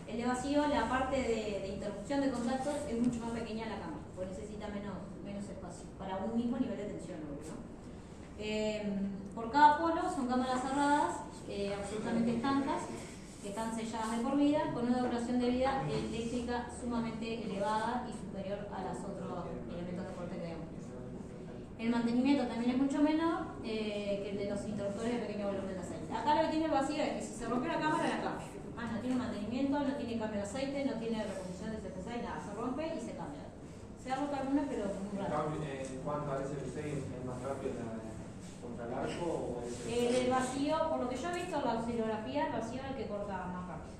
Speaker 1: el de vacío, la parte de interrupción de contactos es mucho más pequeña en la cámara, porque necesita menos espacio para un mismo nivel de tensión, ¿no? Por cada polo son cámaras cerradas, absolutamente estancas, que están selladas de por vida, con una duración de vida eléctrica sumamente elevada y superior a los otros elementos de corte que vemos. El mantenimiento también es mucho menor que el de los interruptores de pequeño volumen de aceite. Acá lo que tiene el vacío es que si se rompió la cámara, la cambia. No tiene mantenimiento, no tiene cambio de aceite, no tiene reposición de CP6, nada, se rompe y se cambia. Se ha roto alguna, pero muy raro.
Speaker 2: En cuanto al CP6, ¿es más rápido contra el arco o
Speaker 1: el vacío, por lo que yo he visto en la oscilografía, el vacío es el que corta más rápido.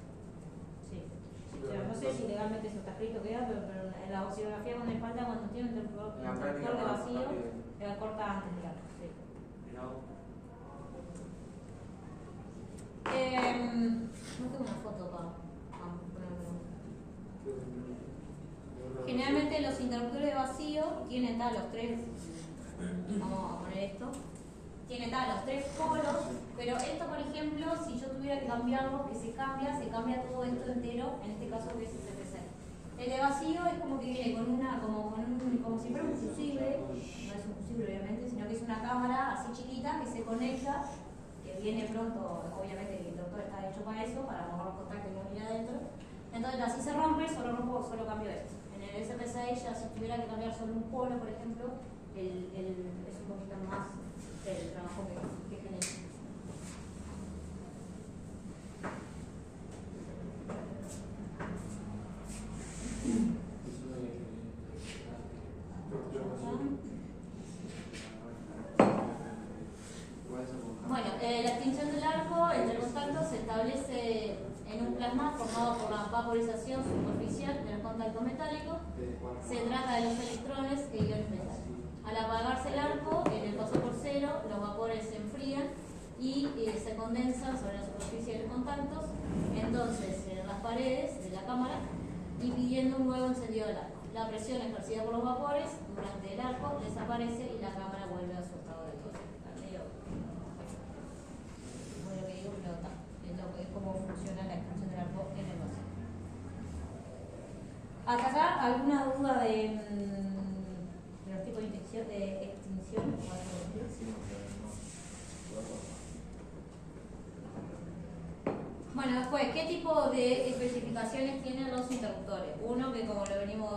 Speaker 1: Sí. O sea, no sé si legalmente eso está escrito que pero en la oscilografía con espalda, cuando tiene un interruptor de vacío, corta antes del arco. Sí. No tengo una foto para ponerlo. Generalmente los interruptores de vacío tienen los tres, vamos a poner esto, tienen los tres polos, pero esto por ejemplo, si yo tuviera que cambiarlo, que se cambia todo esto entero, en este caso que es el CP6. El de vacío es como que viene como si fuera un fusible, no es un fusible obviamente, sino que es una cámara así chiquita que se conecta, que viene pronto, obviamente el interruptor está hecho para eso, para mover los contactos y no viene adentro. Entonces así se rompe, solo cambio esto. En el SP6 ya si tuviera que cambiar solo un polo, por ejemplo, es un poquito más el trabajo que genera. Bueno, la extinción del arco entre contactos se establece en un plasma formado por la vaporización superficial inicial de los contactos metálicos se trata de los electrones que iban en metal. Al apagarse el arco, en el paso por cero, los vapores se enfrían y se condensan sobre la superficie de los contactos, entonces en las paredes de la cámara, impidiendo un nuevo encendido del arco. La presión ejercida por los vapores durante el arco desaparece y la cámara vuelve a su estado de todo. Bueno, lo que digo, pero es como funciona la expansión del arco en el vacío. ¿Acá alguna duda de los tipos de extinción? Bueno, después, ¿qué tipo de especificaciones tienen los interruptores? Uno que, como lo venimos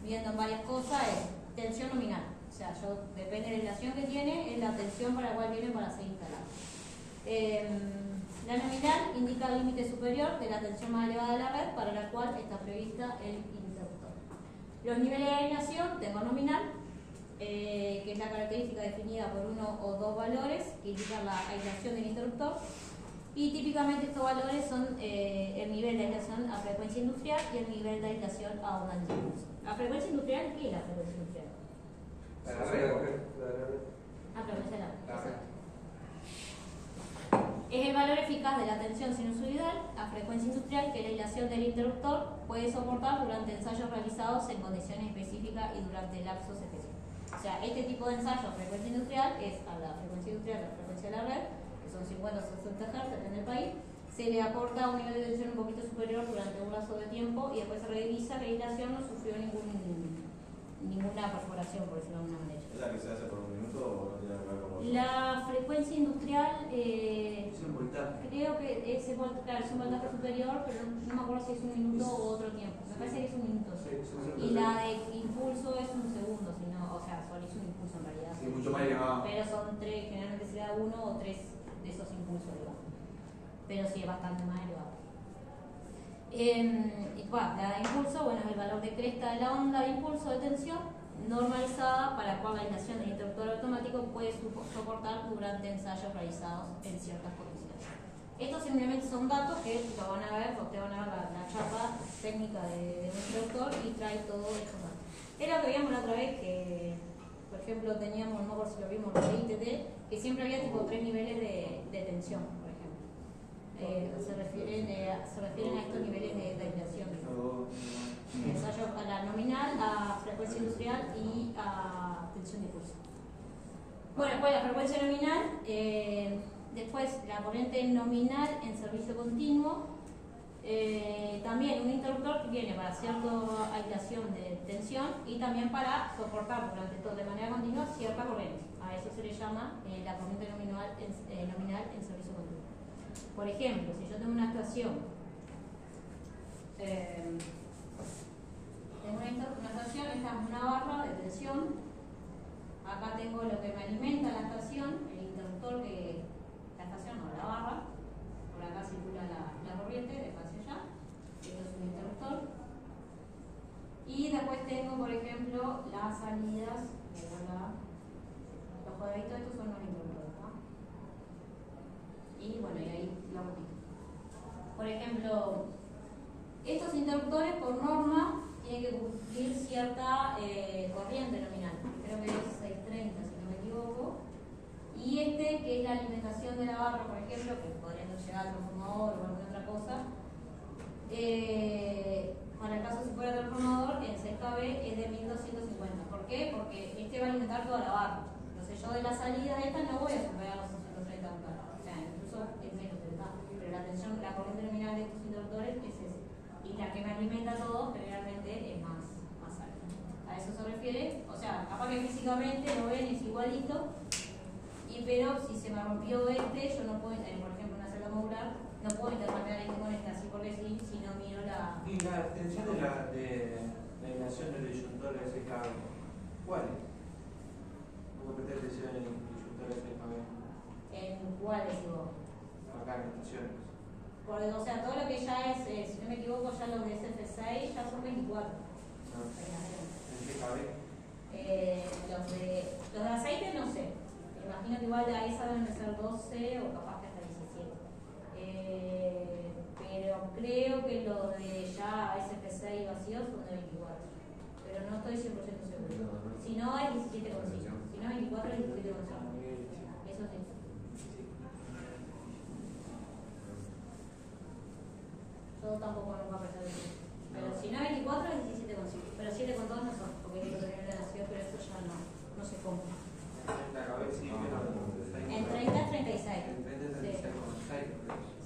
Speaker 1: viendo en varias cosas, es tensión nominal. O sea, depende de la relación que tiene, es la tensión para la cual viene para ser instalado. La nominal indica el límite superior de la tensión más elevada de la red para la cual está prevista el interruptor. Los niveles de aislación, tengo nominal, que es la característica definida por uno o dos valores que indican la aislación del interruptor. Y típicamente estos valores son el nivel de aislación a frecuencia industrial y el nivel de aislación a onda de impulso. ¿La frecuencia industrial qué es la frecuencia industrial?
Speaker 3: La red.
Speaker 1: La frecuencia de la red. Es el valor eficaz de la tensión sinusoidal a frecuencia industrial que la aislación del interruptor puede soportar durante ensayos realizados en condiciones específicas y durante lapsos específicos. O sea, este tipo de ensayo a frecuencia industrial es a la frecuencia industrial, a la frecuencia de la red, son 50 o 60 Hz en el país, se le aporta un nivel de tensión un poquito superior durante un lapso de tiempo y después se revisa que la aislación no sufrió ninguna perforación, por decirlo de alguna manera.
Speaker 5: ¿Es la que se hace por un minuto o no tiene que ver con
Speaker 1: La frecuencia industrial,
Speaker 3: Es un voltaje.
Speaker 1: creo que es un voltaje superior, pero no me acuerdo si es un minuto o otro tiempo. Me parece que es un minuto.
Speaker 3: Sí,
Speaker 1: Y la de impulso es un segundo, o sea, solo es un impulso en realidad.
Speaker 6: Sí, mucho más elevado.
Speaker 1: Pero son tres, generalmente se da uno o tres de esos impulsos elevados. Pero sí es bastante más elevado. La de impulso, bueno, es el valor de cresta de la onda de impulso de tensión normalizada para la cual la aislación del interruptor automático puede soportar durante ensayos realizados en ciertas condiciones. Estos simplemente son datos que lo van a ver, ustedes van a ver la chapa técnica de un interruptor y trae todos estos datos. Era lo que veíamos la otra vez que, por ejemplo, teníamos, no por si lo vimos los de ITT, que siempre había tipo 3 niveles de tensión, por ejemplo. Se refieren a estos niveles de aislación. Ensayo a la nominal, a frecuencia industrial y a tensión de impulso. Bueno, pues la frecuencia nominal, después la corriente nominal en servicio continuo. También un interruptor que viene para cierta aislación de tensión y también para soportar durante todo de manera continua cierta corriente. A eso se le llama la corriente nominal en servicio continuo. Por ejemplo, si yo tengo una estación, esta es una barra de tensión. Acá tengo lo que me alimenta la estación, el interruptor que la estación no, la barra. Por acá circula la corriente de acá hacia allá. Esto es un interruptor. Y después tengo, por ejemplo, las salidas. Los cuadraditos estos son los interruptores, ¿no? Y bueno, y ahí lo repito. Por ejemplo, estos interruptores por norma tienen que cumplir cierta corriente nominal. Creo que es 630 si no me equivoco. Y que es la alimentación de la barra, por ejemplo, que podría no llegar al transformador o alguna otra cosa. Para el caso si fuera transformador, en 6kV es de 1250. ¿Por qué? Porque este va a alimentar toda la barra. Entonces yo de la salida de esta no voy a superar los 230 amperes. O sea, incluso es menos de esta. Pero la corriente nominal de estos interruptores es esa. Y la que me alimenta todo generalmente es más alta. A eso se refiere. O sea, capaz que físicamente lo ven, es igualito. Pero si se me rompió yo no puedo, por ejemplo, una celda modular, no puedo intercambiar con esta así porque si no miro la.
Speaker 2: ¿Y la tensión de la aislación del disyuntor SKB? ¿Cuál es? ¿Cómo prestar tensión en el disyuntor SKB?
Speaker 1: ¿En cuáles digo?
Speaker 2: Acá en estaciones.
Speaker 1: O sea, todo lo que ya es, si no me equivoco, ya los de SF6 ya son 24.
Speaker 2: ¿En SKB?
Speaker 1: Los de aceite no sé. Me imagino que igual de ahí saben de ser 12 o capaz que hasta 17. Pero pero creo que lo de ya SP6 vacíos son de 24. Pero no estoy 100% seguro. Si no, es 17,5. Si no, 24 es 17,5. Eso sí. Yo tampoco lo voy a prestar bien. Pero si no, 24 es 17,5. Pero 7,2 no son, porque hay que tener la nación, pero eso ya no se compra.
Speaker 2: La cabeza sí,
Speaker 1: En 30 es 36.
Speaker 2: En 30 es 36 con 6.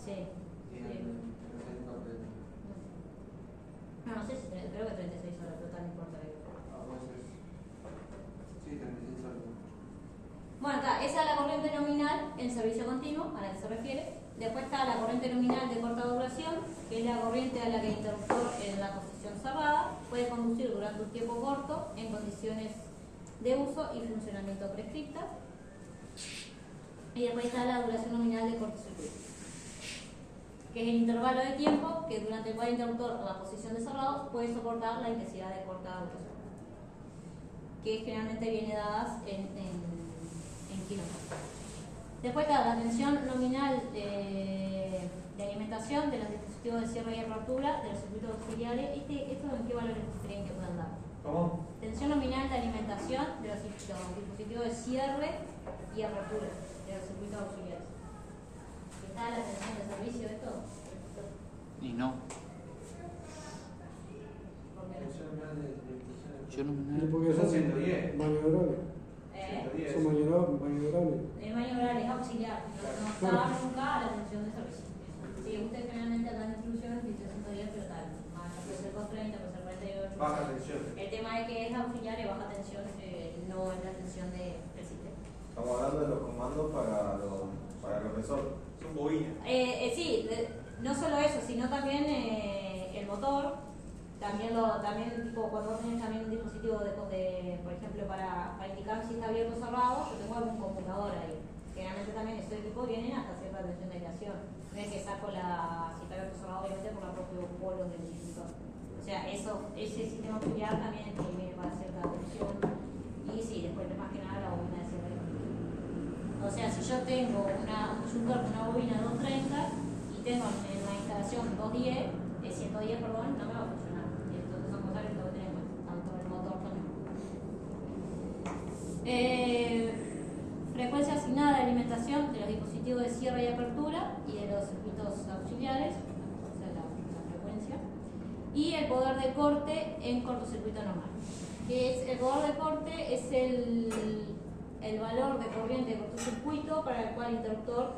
Speaker 1: Sí.
Speaker 2: Y en 36 con 30.
Speaker 1: No sé si creo que 36 horas, pero no importa.
Speaker 2: A veces. Sí, 36 horas.
Speaker 1: Bueno, esa es la corriente nominal en servicio continuo, a la que se refiere. Después está la corriente nominal de corta duración, que es la corriente a la que el interruptor en la posición cerrada puede conducir durante un tiempo corto en condiciones de uso y funcionamiento prescriptas. Y después está la duración nominal de cortocircuito, que es el intervalo de tiempo que durante el cual el interruptor en la posición de cerrado puede soportar la intensidad de corta duración, que generalmente viene dadas en kilómetros. Después está la tensión nominal de alimentación de los dispositivos de cierre y apertura de los circuitos auxiliares. ¿Esto en qué valores creen que puedan dar?
Speaker 2: ¿Cómo?
Speaker 1: Tensión nominal de alimentación de los dispositivos de cierre y apertura de los circuitos auxiliares. ¿Está la tensión de servicio de esto?
Speaker 7: Y no.
Speaker 1: ¿Por qué no?
Speaker 7: Yo no
Speaker 8: Y porque
Speaker 2: Son
Speaker 8: son
Speaker 2: 110.
Speaker 8: maniobrables.
Speaker 2: 110.
Speaker 8: Son maniobrables.
Speaker 1: El maniobral es auxiliar, no está nunca a la tensión de servicio. Sí, usted generalmente dan instrucciones dice 110, pero tal. Puede ser 230, puede ser 48.
Speaker 2: Baja tensión.
Speaker 1: El tema es que es auxiliar y baja tensión, no es la tensión del sistema.
Speaker 5: Estamos hablando de los comandos para el resorte.
Speaker 6: Son bobinas.
Speaker 1: Sí, no solo eso, sino también el motor. También tipo, cuando vos tenés también un dispositivo por ejemplo, para indicar si está abierto o cerrado, yo tengo algún computador ahí. Generalmente también estos equipos vienen hasta cierta tensión de aislación. No es que saco si está abierto o cerrado, obviamente por la propio polo del distribuidor. O sea, ese sistema auxiliar también viene para cierta tensión. Y sí, después más que nada la bobina de cierre. O sea, si yo tengo un disyuntor con una bobina 230 y tengo en la instalación 110, perdón, no me va a funcionar. Entonces son cosas que tengo que tener en cuenta, tanto el motor también. Frecuencia asignada de alimentación de los dispositivos de cierre y apertura y de los circuitos auxiliares, o sea, la frecuencia. Y el poder de corte en cortocircuito normal. El poder de corte es el valor de corriente de cortocircuito para el cual el interruptor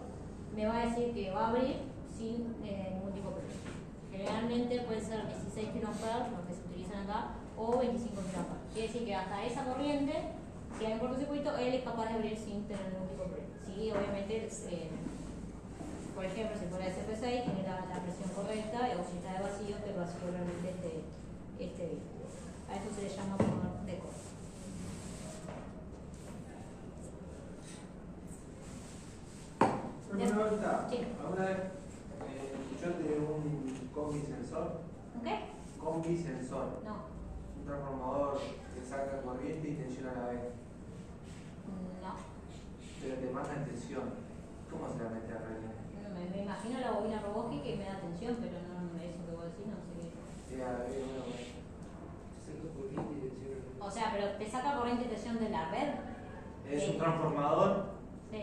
Speaker 1: me va a decir que va a abrir sin ningún tipo de problema. Generalmente puede ser 16 kA, los que se utilizan acá, o 25 kA. Quiere decir que hasta esa corriente, si hay un cortocircuito, él es capaz de abrir sin tener ningún tipo de problema. Sí, obviamente, por ejemplo, si fuera SP6, tiene la presión correcta, o si está de vacío, que el vacío realmente esté bien. A esto se le llama poder de corte.
Speaker 2: Una pregunta.
Speaker 1: Sí.
Speaker 2: ¿Alguna vez escuchaste de un combi sensor?
Speaker 1: ¿Ok?
Speaker 2: Combi sensor.
Speaker 1: No.
Speaker 2: Un transformador que saca corriente y tensión a la vez.
Speaker 1: No.
Speaker 2: Pero te manda tensión. ¿Cómo se la mete a relé?
Speaker 1: Me imagino la bobina robótica y me da tensión, pero no eso que vos decís, no sé qué. O sea, pero te saca corriente y tensión de la red.
Speaker 2: Es un transformador
Speaker 1: Sí.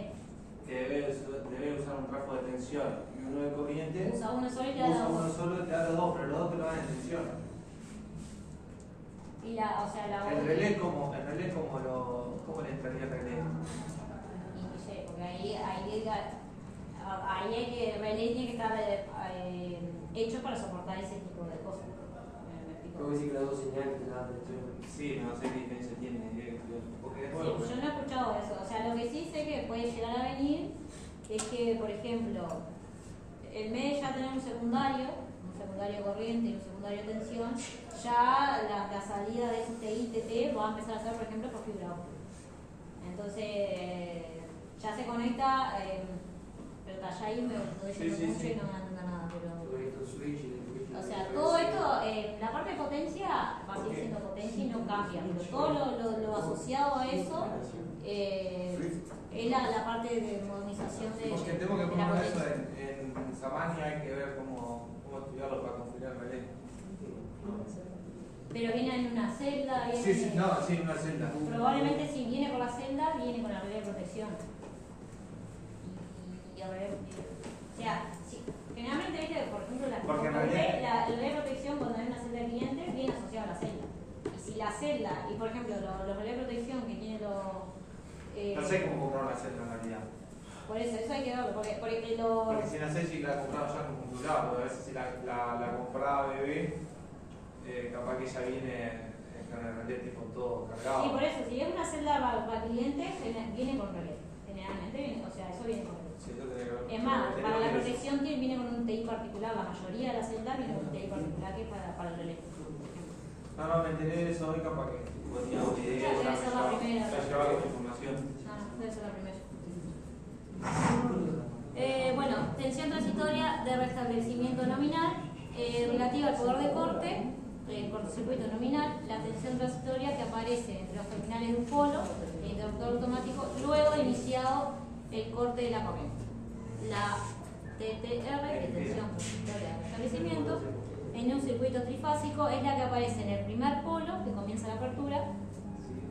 Speaker 2: que debe usar un trafo de tensión y uno de corriente.
Speaker 1: Usa uno solo y te da
Speaker 2: Usa
Speaker 1: dos.
Speaker 2: uno solo y te da los dos, pero los dos te lo dan en tensión.
Speaker 1: Y la
Speaker 2: El relé como le entraría el relé.
Speaker 1: Y no sé, porque ahí hay que, el relé tiene que estar hecho para soportar ese tipo de cosas. ¿Me explico?
Speaker 3: Creo que sí que las dos señales te dan tensión.
Speaker 2: Sí, no sé qué diferencia tiene. Porque
Speaker 1: Sí, yo no he escuchado eso. O sea, lo que sí sé que puede llegar a venir es que, por ejemplo, en vez de ya tener un secundario corriente y un secundario tensión, ya la salida de este ITT va a empezar a ser, por ejemplo, por fibra óptica. Entonces, ya se conecta, pero ya ahí me estoy diciendo mucho y no me anda nada. O sea, todo esto, la parte de potencia va a seguir siendo potencia y no cambia, pero todo lo asociado a eso es la parte de modernización de
Speaker 2: porque tengo que
Speaker 1: la
Speaker 2: poner eso
Speaker 1: potencia.
Speaker 2: en Samania, hay que ver cómo puedo estudiarlo para configurar el relé.
Speaker 1: Pero viene en una celda. Viene
Speaker 2: Sí, en una celda.
Speaker 1: Probablemente si viene por la celda, viene con la relé de protección. Y a ver, o sea, generalmente viste, por ejemplo, el relé de protección cuando hay una celda de clientes viene asociado a la celda. Y si la celda, y por ejemplo, los relés de protección que tiene los...
Speaker 2: no sé cómo comprar una celda en realidad.
Speaker 1: Por eso hay que verlo, porque
Speaker 2: Porque si no sé si la compraba ya configurada, porque a veces si la compraba bebé, capaz que ya viene con el relé tipo todo cargado.
Speaker 1: Sí, por eso, si es una celda para clientes, viene con relé. Generalmente viene, o sea, eso viene con relé.
Speaker 2: Sí, eso tiene que ver.
Speaker 1: Es más, para la protección viene con un TI particular, la mayoría de las celdas viene con un TI particular que es para el relé.
Speaker 2: No, me enteré de eso hoy, capaz que tenía una idea,
Speaker 1: Debe ser la primera.
Speaker 2: ya llevaba con información.
Speaker 1: No, debe ser la primera. Bueno, tensión transitoria de restablecimiento nominal, relativa al poder de corte, cortocircuito nominal, la tensión transitoria que aparece entre los terminales de un polo, el interruptor automático, luego de iniciado el corte de la corriente. La TTR, que es tensión transitoria de restablecimiento, en un circuito trifásico es la que aparece en el primer polo, que comienza la apertura,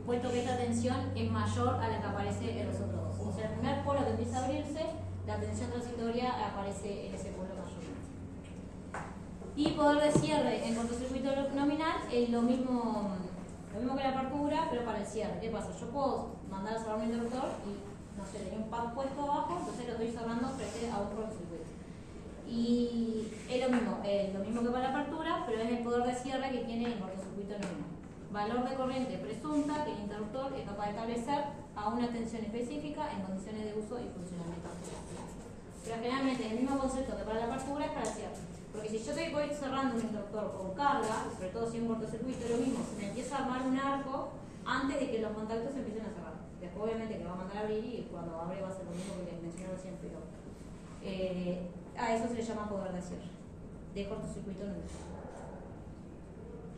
Speaker 1: puesto que esta tensión es mayor a la que aparece en los otros dos. O sea, el primer polo que empieza a abrirse, la tensión transitoria aparece en ese polo mayormente. Y poder de cierre en cortocircuito nominal es lo mismo que la apertura, pero para el cierre. ¿Qué pasa? Yo puedo mandar a cerrar un interruptor y, no sé, tenía un pad puesto abajo, entonces lo estoy cerrando frente a un cortocircuito. Y es lo mismo que para la apertura, pero es el poder de cierre que tiene el cortocircuito nominal. Valor de corriente presunta que el interruptor es capaz de establecer a una tensión específica en condiciones de uso y funcionamiento. Pero generalmente el mismo concepto que para la apertura es para el cierre. Porque si yo voy cerrando un interruptor con carga, sobre todo si es un cortocircuito, es lo mismo, se me empieza a armar un arco antes de que los contactos se empiecen a cerrar. Después obviamente que va a mandar a abrir y cuando abre va a ser lo mismo que les mencioné recién, pero a eso se le llama poder de cierre, de cortocircuito no.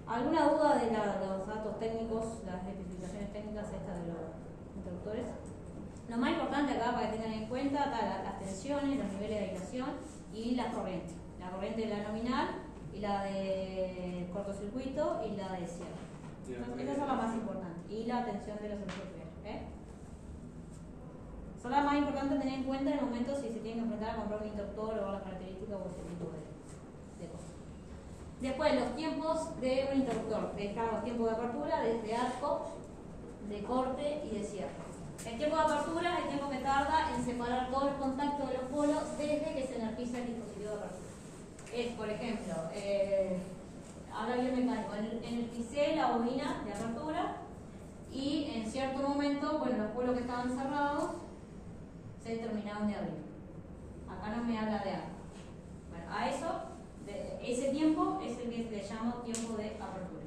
Speaker 1: ¿Alguna duda de los datos técnicos, las especificaciones técnicas estas de los interruptores? Lo más importante acá para que tengan en cuenta están las tensiones, los niveles de aislación y la corriente. La corriente de la nominal y la de cortocircuito y la de cierre. Estas son las más importantes. Y la tensión de los interruptores. Son las más importantes a tener en cuenta en el momento si se tienen que enfrentar a comprar un interruptor o las características o ese tipo de cosas. Después, los tiempos de un interruptor. Dejamos tiempo de apertura, de arco, de corte y de cierre. El tiempo de apertura es el tiempo que tarda en separar todos los contactos de los polos desde que se energiza el dispositivo de apertura. Es, por ejemplo, ahora biomecánico, energicé la bobina de apertura y en cierto momento, bueno, los polos que estaban cerrados se terminaron de abrir. Acá no me habla de arco. Bueno, a eso, ese tiempo es el que le llamo tiempo de apertura.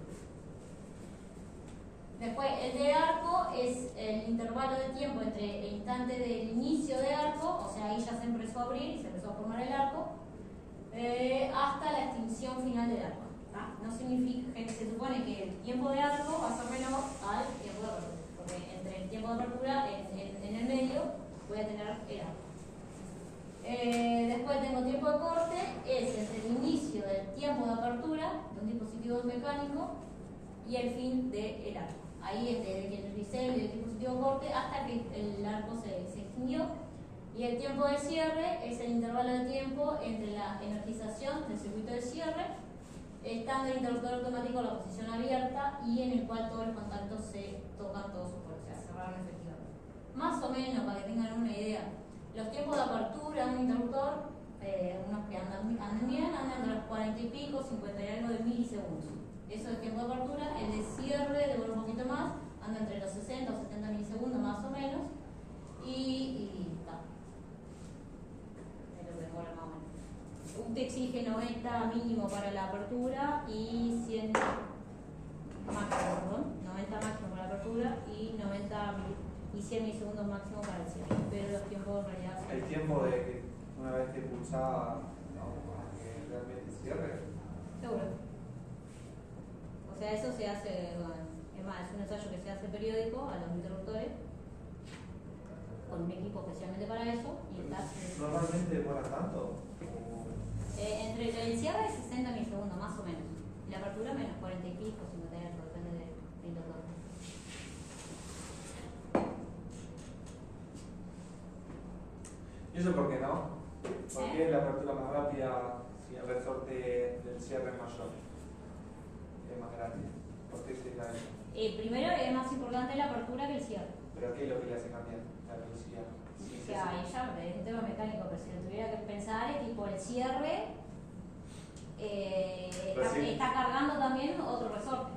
Speaker 1: Después, el de arco es el intervalo de tiempo entre el instante del inicio de arco, o sea, ahí ya se empezó a abrir y se empezó a formar el arco, hasta la extinción final del arco. No significa que se supone que el tiempo de arco va a ser menor al tiempo de apertura, porque entre el tiempo de apertura en el medio voy a tener el arco. Después tengo tiempo de corte, es entre el inicio del tiempo de apertura de un dispositivo mecánico y el fin del arco. Ahí es desde que utilicé el dispositivo de corte hasta que el arco se extinguió. Y el tiempo de cierre es el intervalo de tiempo entre la energización del circuito de cierre, estando el interruptor automático en la posición abierta y en el cual todos los contactos se tocan todos sus polos, o sea, cerraron efectivamente. Más o menos, para que tengan una idea, los tiempos de apertura de un interruptor, unos que andan bien, andan entre los 40 y pico, 50 y algo de milisegundos. Eso es el tiempo de apertura. El de cierre demora un poquito más, anda entre los 60 o 70 milisegundos más o menos. Y está. Es lo que demora más o menos. UTE exige 90 mínimo para la apertura y 100 máximo, perdón. 90 máximo para la apertura y 90 y 100 milisegundos máximo para el cierre. Pero los tiempos en realidad son...
Speaker 2: El tiempo de que una vez que pulsaba que realmente cierre.
Speaker 1: Seguro. O sea, eso se hace, bueno, es más, es un ensayo que se hace periódico a los interruptores con un equipo especialmente para eso y está.
Speaker 2: ¿Normalmente demora tanto?
Speaker 1: Entre el cierre es 60 milisegundos, más o menos. Y la apertura menos 40 y pico, 58, depende del inductor.
Speaker 2: ¿Y eso por qué no? ¿Por qué la apertura más rápida si el resorte del cierre es mayor? Es más grande. ¿Por qué se da eso?
Speaker 1: Primero es más importante la apertura que el cierre.
Speaker 2: ¿Pero qué es lo que le hace cambiar la velocidad?
Speaker 1: O sea, ahí ya es un tema mecánico, pero si lo tuviera que pensar es tipo el cierre está cargando también otro resorte.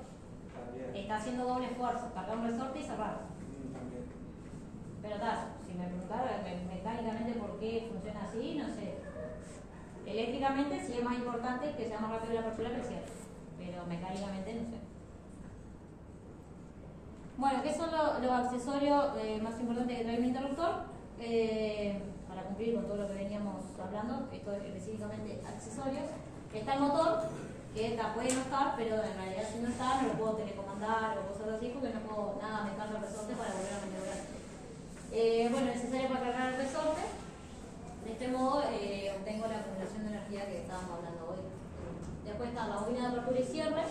Speaker 2: También.
Speaker 1: Está haciendo doble esfuerzo, cargar un resorte y cerrar.
Speaker 2: También.
Speaker 1: Pero si me preguntara mecánicamente por qué funciona así, no sé. Eléctricamente sí es más importante que sea más rápido la apertura que el cierre, pero mecánicamente no sé. Bueno, ¿qué son los accesorios más importantes que trae un interruptor? Para cumplir con todo lo que veníamos hablando, esto es específicamente accesorios. Está el motor, que puede no estar, pero en realidad si no está no lo puedo telecomandar o cosas así porque no puedo nada meterlo al resorte para volver a maniobrar. Bueno, necesario para cargar el resorte. De este modo obtengo la acumulación de energía que estábamos hablando hoy. Después está la bobina de apertura y cierre,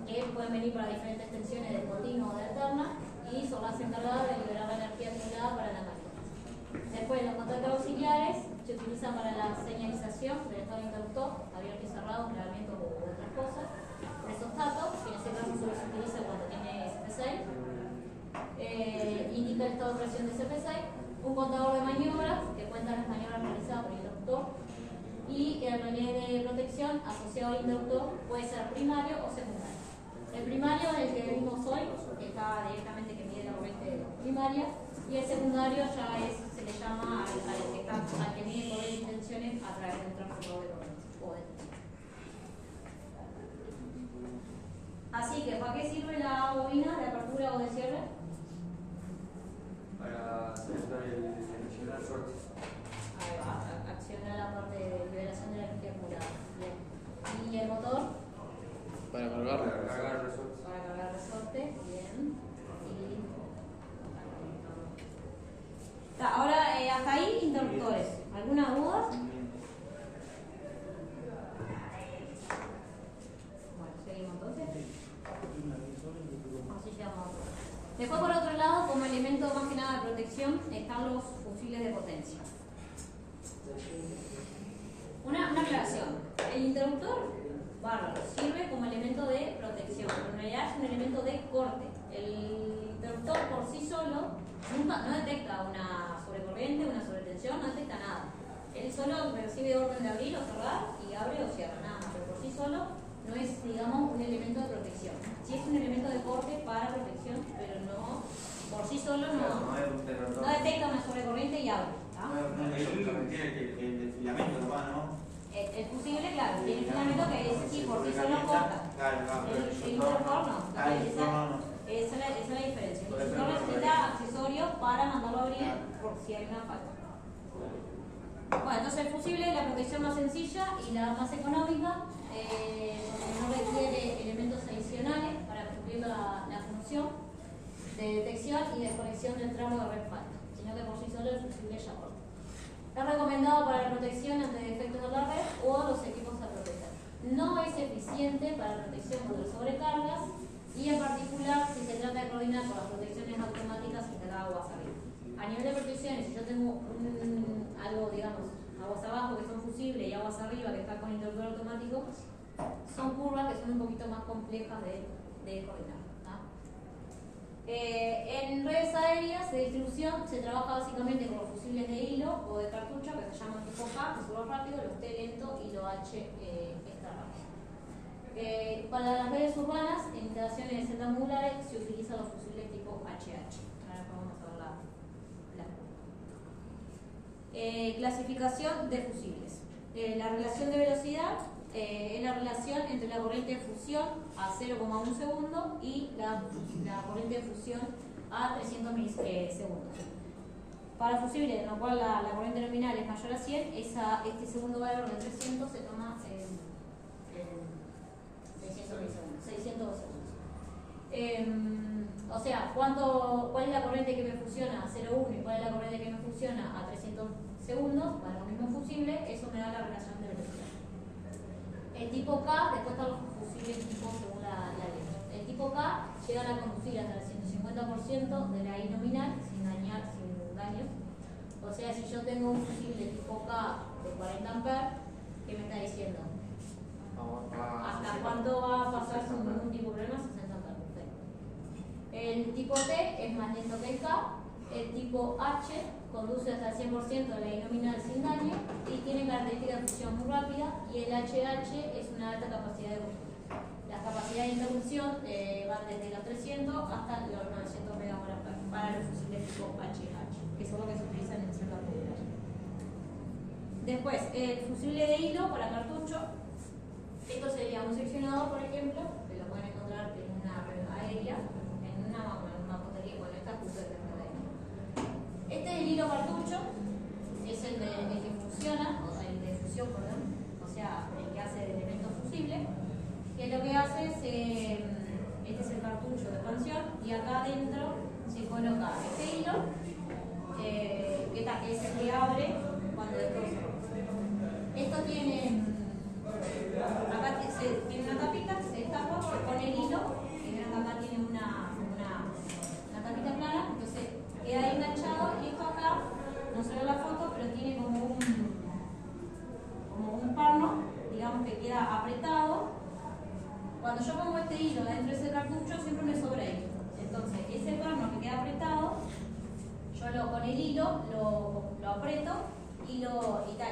Speaker 1: que pueden venir para diferentes tensiones de continua o de alterna y son las encargadas de liberar la energía acumulada para la máquina. Después los contactos auxiliares se utilizan para la señalización del estado interruptor, abierto y cerrado, clavamiento u otras cosas. Presostato, que en este caso solo se utiliza cuando tiene SP6, indica el estado de operación de SP6. Un contador de maniobras, que cuenta las maniobras realizadas por el interruptor. Y el relé de protección asociado al interruptor puede ser primario o secundario. El primario es el que vimos hoy, que está directamente que mide la corriente primaria, y el secundario ya se le llama al que mide corriente y tensiones a través de un transformador de corriente o de tensión. Así que, ¿para qué sirve la bobina de apertura o de cierre?
Speaker 3: Para seleccionar el resorte.
Speaker 1: Ahí va, acciona la parte de liberación de la energía acumulada. Bien. ¿Y el motor?
Speaker 7: Para cargarlo.
Speaker 3: Para cargar el resorte.
Speaker 1: Para cargar resorte, bien. Ahora, hasta ahí, interruptores. ¿Alguna duda? Bueno, seguimos entonces. Así llegamos a todo. Después, por otro lado, como elemento más que nada de protección, están los fusibles de potencia. Una aclaración. El interruptor, bárbaro, sirve como elemento de protección, pero en realidad es un elemento de corte. El interruptor por sí solo no detecta una sobrecorriente, una sobretensión, no detecta nada. Él solo recibe orden de abrir o cerrar y abre o cierra, nada más, pero por sí solo no es, digamos, un elemento de protección. Sí es un elemento de corte para protección, pero no, por sí solo no detecta una sobrecorriente y abre.
Speaker 6: Tiene el filamento nomás, ¿no?
Speaker 1: El fusible, claro, tiene un filamento que es sí, por sí solo corta. El interruptor no. Esa es la diferencia. El interruptor necesita accesorios para mandarlo a abrir por si hay una falta. Bueno, entonces el fusible es la protección más sencilla y la más económica, porque no requiere elementos adicionales para cumplir la función de detección y de conexión del tramo de respaldo, sino que por sí solo el fusible ya corta. Es recomendado para la protección ante defectos de la red o los equipos a proteger. No es eficiente para la protección contra sobrecargas y en particular si se trata de coordinar con las protecciones automáticas instaladas aguas arriba. A nivel de protecciones, si yo tengo algo, digamos, aguas abajo que son fusibles y aguas arriba que está con interruptor automático, son curvas que son un poquito más complejas de coordinar. En redes aéreas de distribución se trabaja básicamente con los fusibles de hilo o de cartucho que se llaman tipo K, que son los rápidos, los T lento y los H extra rápido. Para las redes urbanas, en instalaciones de celdas modulares se utilizan los fusibles tipo HH. Ahora vamos a ver la clasificación de fusibles. La relación de velocidad es la relación entre la corriente de fusión a 0,1 segundo y la corriente de fusión a 300 milisegundos. Para fusibles en lo cual la corriente nominal es mayor a 100, este segundo valor de 300 se toma en 600 milisegundos, 600 segundos. O sea, ¿cuál es la corriente que me fusiona a 0,1 y cuál es la corriente que me fusiona a 300 segundos? Para lo mismo fusible, eso me da la relación de velocidad. El tipo K, después están los fusibles tipo según la ley. El tipo K llegan a conducir hasta el 150% de la I nominal sin daños. O sea, si yo tengo un fusible tipo K de 40 amperes, ¿qué me está diciendo? ¿Hasta cuánto va a pasar sin ningún tipo de problema? 60 amperes. Perfecto. El tipo T es más lento que el K. El tipo H conduce hasta el 100% de la I nominal sin daño y tiene características de fusión muy rápida, y el HH es una alta capacidad de conducción. Las capacidades de interrupción van desde los 300 hasta los 900 MHz para los fusibles tipo HH, que son los que se utilizan en celdas populares. Después, el fusible de hilo para cartucho. Esto sería un seccionador, por ejemplo, que lo pueden encontrar en una red aérea, en una mampostería, bueno, esta justo de la red. Este es el hilo cartucho, es el que funciona, o el de fusión, perdón, o sea, el que hace el elemento fusible, que lo que hace es, este es el cartucho de expansión, y acá adentro se coloca este hilo, que es el que abre cuando esto se rompe. Esto tiene, acá tiene una tapita, se destapa, se pone el hilo, que ven acá tiene una tapita plana, entonces queda ahí enganchado, y esto acá, no se ve la foto, pero tiene como un perno, digamos que queda apretado. Cuando yo pongo este hilo dentro de ese cartucho, siempre me sobra hilo. Entonces, ese perno que queda apretado, yo con el hilo lo aprieto y lo aprieto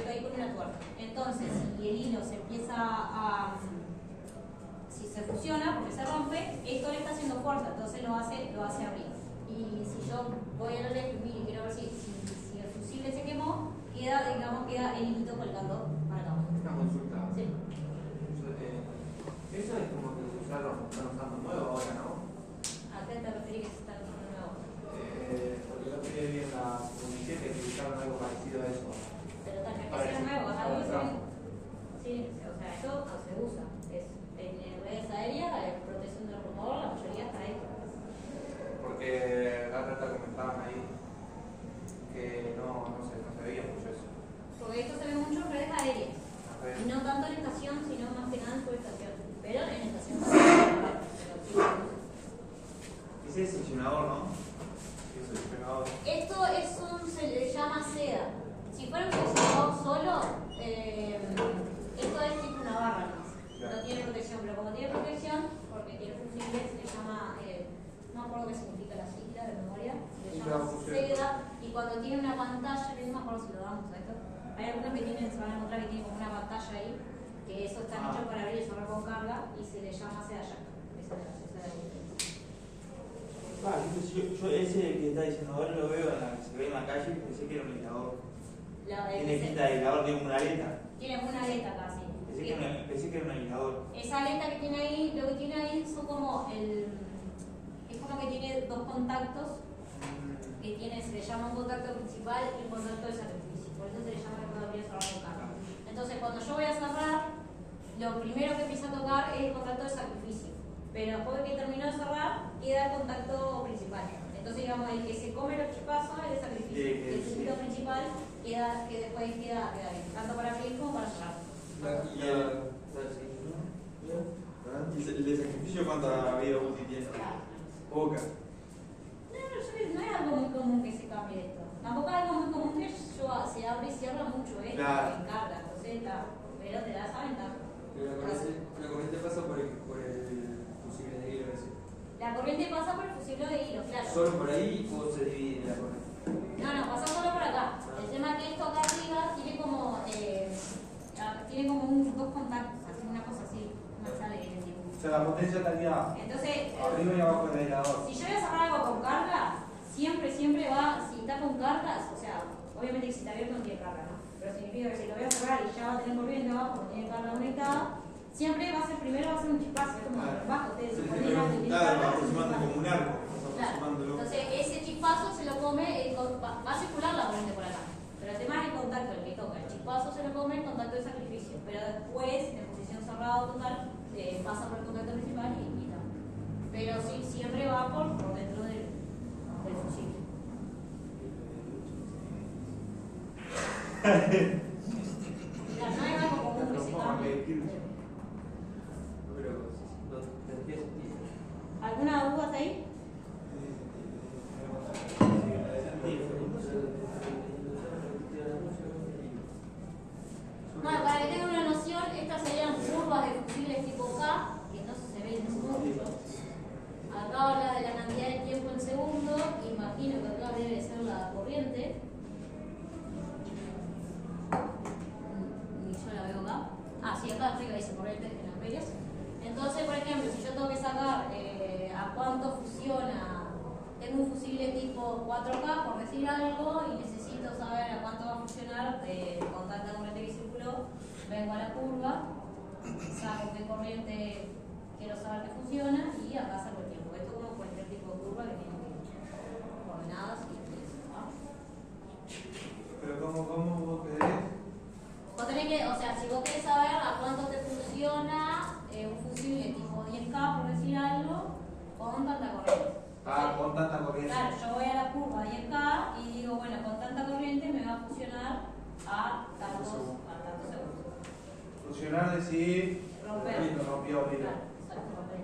Speaker 1: ahí con una tuerca. Entonces, si el hilo se empieza si se fusiona, porque se rompe, esto le está haciendo fuerza, entonces lo hace abrir. Y si yo voy a lo lejos y quiero ver si el fusible se quemó, queda el hilito colgando para acá.
Speaker 2: Una consulta.
Speaker 1: Sí.
Speaker 2: Eso es como que se están usando nuevo ahora, ¿no?
Speaker 1: ¿A qué te referís que se está usando nuevo?
Speaker 2: Porque el otro día vi en la comunicación que utilizaron algo parecido a eso.
Speaker 1: Pero también que sea nuevo, algo que sí, o sea, esto no se usa. Es en redes aéreas, en protección del rumor, la mayoría está ahí.
Speaker 2: Porque la trata comentaban ahí que no se veía mucho eso.
Speaker 1: Porque esto se ve mucho en redes aéreas. Y no tanto en estación, sino más que nada en subestación. Pero en estación también.
Speaker 6: Ese es seccionador, ¿no? Es el seccionador.
Speaker 1: Esto se le llama seda. Si fuera un seccionador solo, esto es tipo una barra más. No tiene protección, pero como tiene protección, porque tiene fusible, se le llama, no me acuerdo qué significa la sigla de memoria, se le llama seda, y cuando tiene una pantalla, no me acuerdo si lo damos a esto, hay algunos que se van a encontrar que tienen como una pantalla ahí, que eso está hecho para abrir y cerrar con carga, y se le llama seda jack. Esa es la
Speaker 6: Yo ese que está diciendo ahora lo veo se ve en la calle, pensé que era un hilador. Tiene pinta de hilador, tiene una aleta.
Speaker 1: Tiene una aleta casi.
Speaker 6: Pensé que era un hilador.
Speaker 1: Esa aleta que tiene ahí, lo que tiene ahí son como es como que tiene dos contactos, que se le llama un contacto principal y un contacto de sacrificio. Por eso se le llama que puedo abrir y cerrar con carga. Entonces, cuando yo voy a cerrar, lo primero que empieza a tocar es el contacto de sacrificio. Pero después de que termino de cerrar, queda el contacto principal. Entonces, digamos, el que se come los chipazos es el sacrificio. El circuito principal que después queda bien, tanto para abrir como para cerrar.
Speaker 6: ¿Y el de sacrificio cuánta vida útil tiene? Poca.
Speaker 1: No es algo muy común que se cambie esto. Tampoco es algo muy común que se abre y cierra mucho esto,
Speaker 6: Claro.
Speaker 1: en carga, pero te da esa ventaja.
Speaker 3: Pero la corriente pasa por el fusible de hilo ese.
Speaker 1: La corriente pasa por el fusible de hilo, claro.
Speaker 3: ¿Solo por ahí o se divide la corriente?
Speaker 1: No, pasa solo por acá. El tema es que esto acá arriba tiene como dos contactos, así, una cosa así, más sale que el tipo.
Speaker 2: O sea, la potencia estaría
Speaker 1: Entonces,
Speaker 2: arriba y abajo del aislador.
Speaker 1: si yo voy a cerrar algo con carga, siempre va, si está con cargas, o sea, obviamente que si está abierto no tiene carga, ¿no? Pero significa que si lo voy a cerrar y ya va a tener corriente abajo, porque tiene carga conectada, siempre va a ser un chispazo, es como bajo, ustedes se ponen
Speaker 6: aproximando como un arco.
Speaker 1: Claro. Entonces ese chispazo se lo come, va a circular la corriente por acá. Pero el tema es el contacto, el que toca. El chispazo se lo come el contacto de sacrificio. Pero después, en posición cerrada total, pasa por el contacto principal y no. Pero sí, siempre va por dentro del fusible. Claro, no es algo común que se cambie. ¿Alguna duda hasta ahí? Bueno, para que tengan una noción, estas serían curvas de fusibles tipo K, que no se ven mucho. Acá habla de la cantidad de tiempo en segundo, imagino que acá debe ser la corriente. Ni yo la veo acá. Ah, sí, acá arriba dice corriente en las medias. Entonces, por ejemplo, si yo tengo que sacar a cuánto fusiona, tengo un fusible tipo 4K, por decir algo, y necesito saber a cuánto va a funcionar con tanta corriente que circuló, vengo a la curva, saco qué corriente quiero saber que funciona y acá saco el tiempo. Esto es como cualquier tipo de curva que tiene coordenadas y eso, ¿no?
Speaker 2: Pero ¿cómo vos querés?
Speaker 1: Vos tenés que, o sea, si vos querés saber a cuánto te funciona un fusible tipo 10K, por decir algo, con tanta corriente.
Speaker 2: Ah, con tanta corriente.
Speaker 1: Claro, yo voy a la curva 10K y digo, bueno, con tanta corriente me va a funcionar a tantos segundos.
Speaker 2: Fusionar, decir.
Speaker 1: Romper.
Speaker 2: Rompió,
Speaker 1: Claro, exacto, romper.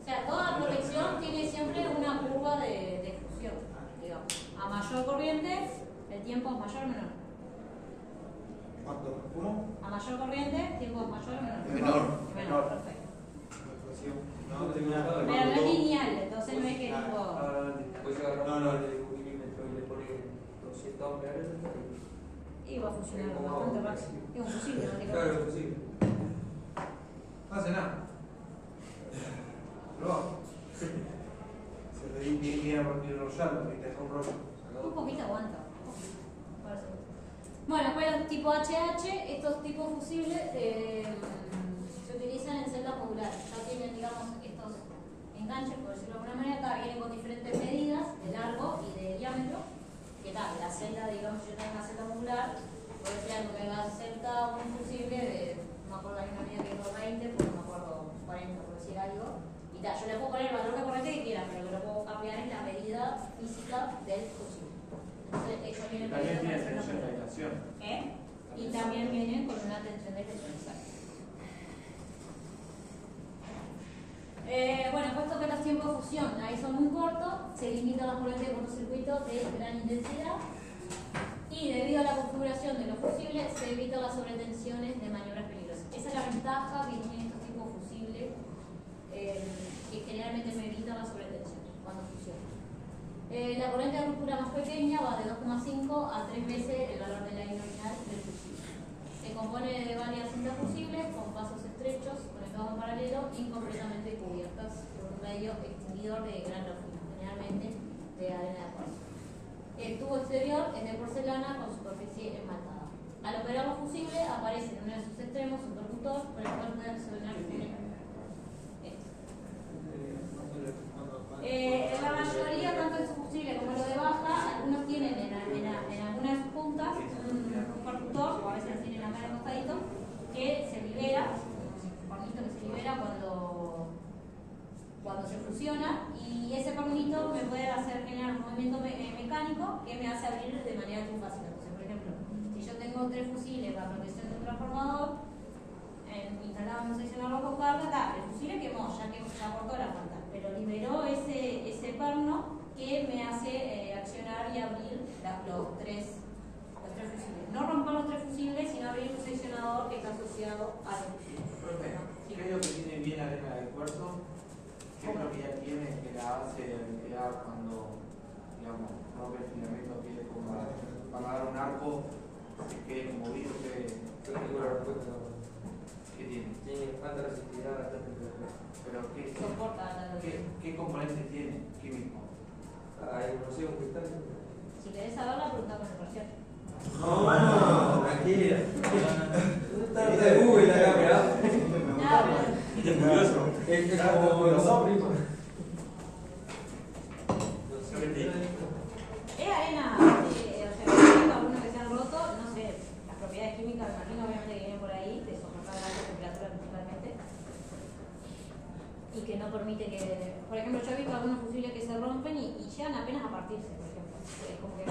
Speaker 1: O sea, toda protección tiene siempre una curva de fusión, digamos. A mayor corriente, el tiempo es mayor o menor.
Speaker 6: ¿Cuánto? ¿Cómo?
Speaker 1: A mayor corriente, tiempo es mayor o menor.
Speaker 7: Menor.
Speaker 1: Menor, perfecto.
Speaker 6: No tengo nada.
Speaker 1: Pero no es lineal, entonces no es que tipo.
Speaker 3: Pues agarrar
Speaker 6: No,
Speaker 3: un milímetro y le pone 200 amperes
Speaker 1: Y va a funcionar bastante rápido. Es un fusible, no te
Speaker 3: Claro, es posible.
Speaker 2: No hace nada. Probá. Se le di que ir a enrollarlo y te dejó un rollo.
Speaker 1: Un poquito aguanta. Bueno, después los tipo HH, estos tipos fusibles se utilizan en celdas modulares. Ya tienen, digamos, estos enganches, por decirlo de alguna manera, acá vienen con diferentes medidas de largo y de diámetro. Que tal, la celda, digamos, yo tengo una celda modular, por decir algo que va a celda un fusible de, no me acuerdo, hay una medida que digo 20, pues no me acuerdo, 40, por decir algo. Y tal, yo le puedo poner el valor de corriente que quiera, pero lo que lo puedo cambiar es la medida física del fusible. Entonces, eso viene
Speaker 2: También tiene tensión de aislación.
Speaker 1: y también viene con una tensión de presión exacta. Bueno, puesto que los tiempos de fusión ahí son muy cortos, se limitan las corrientes de cortocircuito de gran intensidad y debido a la configuración de los fusibles se evitan las sobretensiones de maniobras peligrosas. Esa es la ventaja que tienen estos tipos de fusibles, que generalmente me evitan las sobretensiones cuando fusionan. La corriente de ruptura más pequeña va de 2,5 a 3 veces el valor de la nominal del fusible. Se compone de varias cintas fusibles con pasos estrechos conectados en paralelo y completamente cubiertas por un medio extinguidor de gran longitud, generalmente de arena de cuarzo. El tubo exterior es de porcelana con superficie esmaltada. Al operar los fusibles aparece en uno de sus extremos un percutor por el cual puede resonar la mayoría, tanto en su fusible como en lo de baja, algunos tienen en alguna de sus puntas un percutor, o a veces tienen acá en el costadito, que se libera, un pernito que se libera cuando se fusiona, y ese pernito me puede hacer generar un movimiento mecánico que me hace abrir de manera muy fácil. Entonces, por ejemplo, si yo tengo 3 fusibles para protección de un transformador, instalado en un seccionador con carga, el fusible quemó, ya cortó la pantalla, pero liberó ese perno que me hace accionar y abrir los tres fusibles. No romper los 3 fusibles, sino abrir un seccionador que está asociado al fusible.
Speaker 2: ¿Qué es lo que tiene bien la arena de cuarzo? ¿Qué propiedad tiene que la hace quedar cuando, digamos, rompe el filamento, quede como para dar un arco, que quede como virgen? ¿Qué tiene?
Speaker 3: Tiene alta resistividad a alta temperatura.
Speaker 1: Soporta la
Speaker 2: ¿Qué componentes tiene químico?
Speaker 3: Hay, no sé, un cristal.
Speaker 1: Si querés saberla, pregunta con el parcial.
Speaker 3: No, tranquila. Está de Google la cámara.
Speaker 6: Es curioso.
Speaker 3: Es como los hombres.
Speaker 1: Es arena, o sea, algunos que se han roto, no sé, las propiedades químicas, me imagino, obviamente que vienen por ahí, de soportar alta temperatura principalmente, y que no permite que, por ejemplo, yo he visto algunos fusibles que se rompen y llegan apenas a partirse, por ejemplo. Como que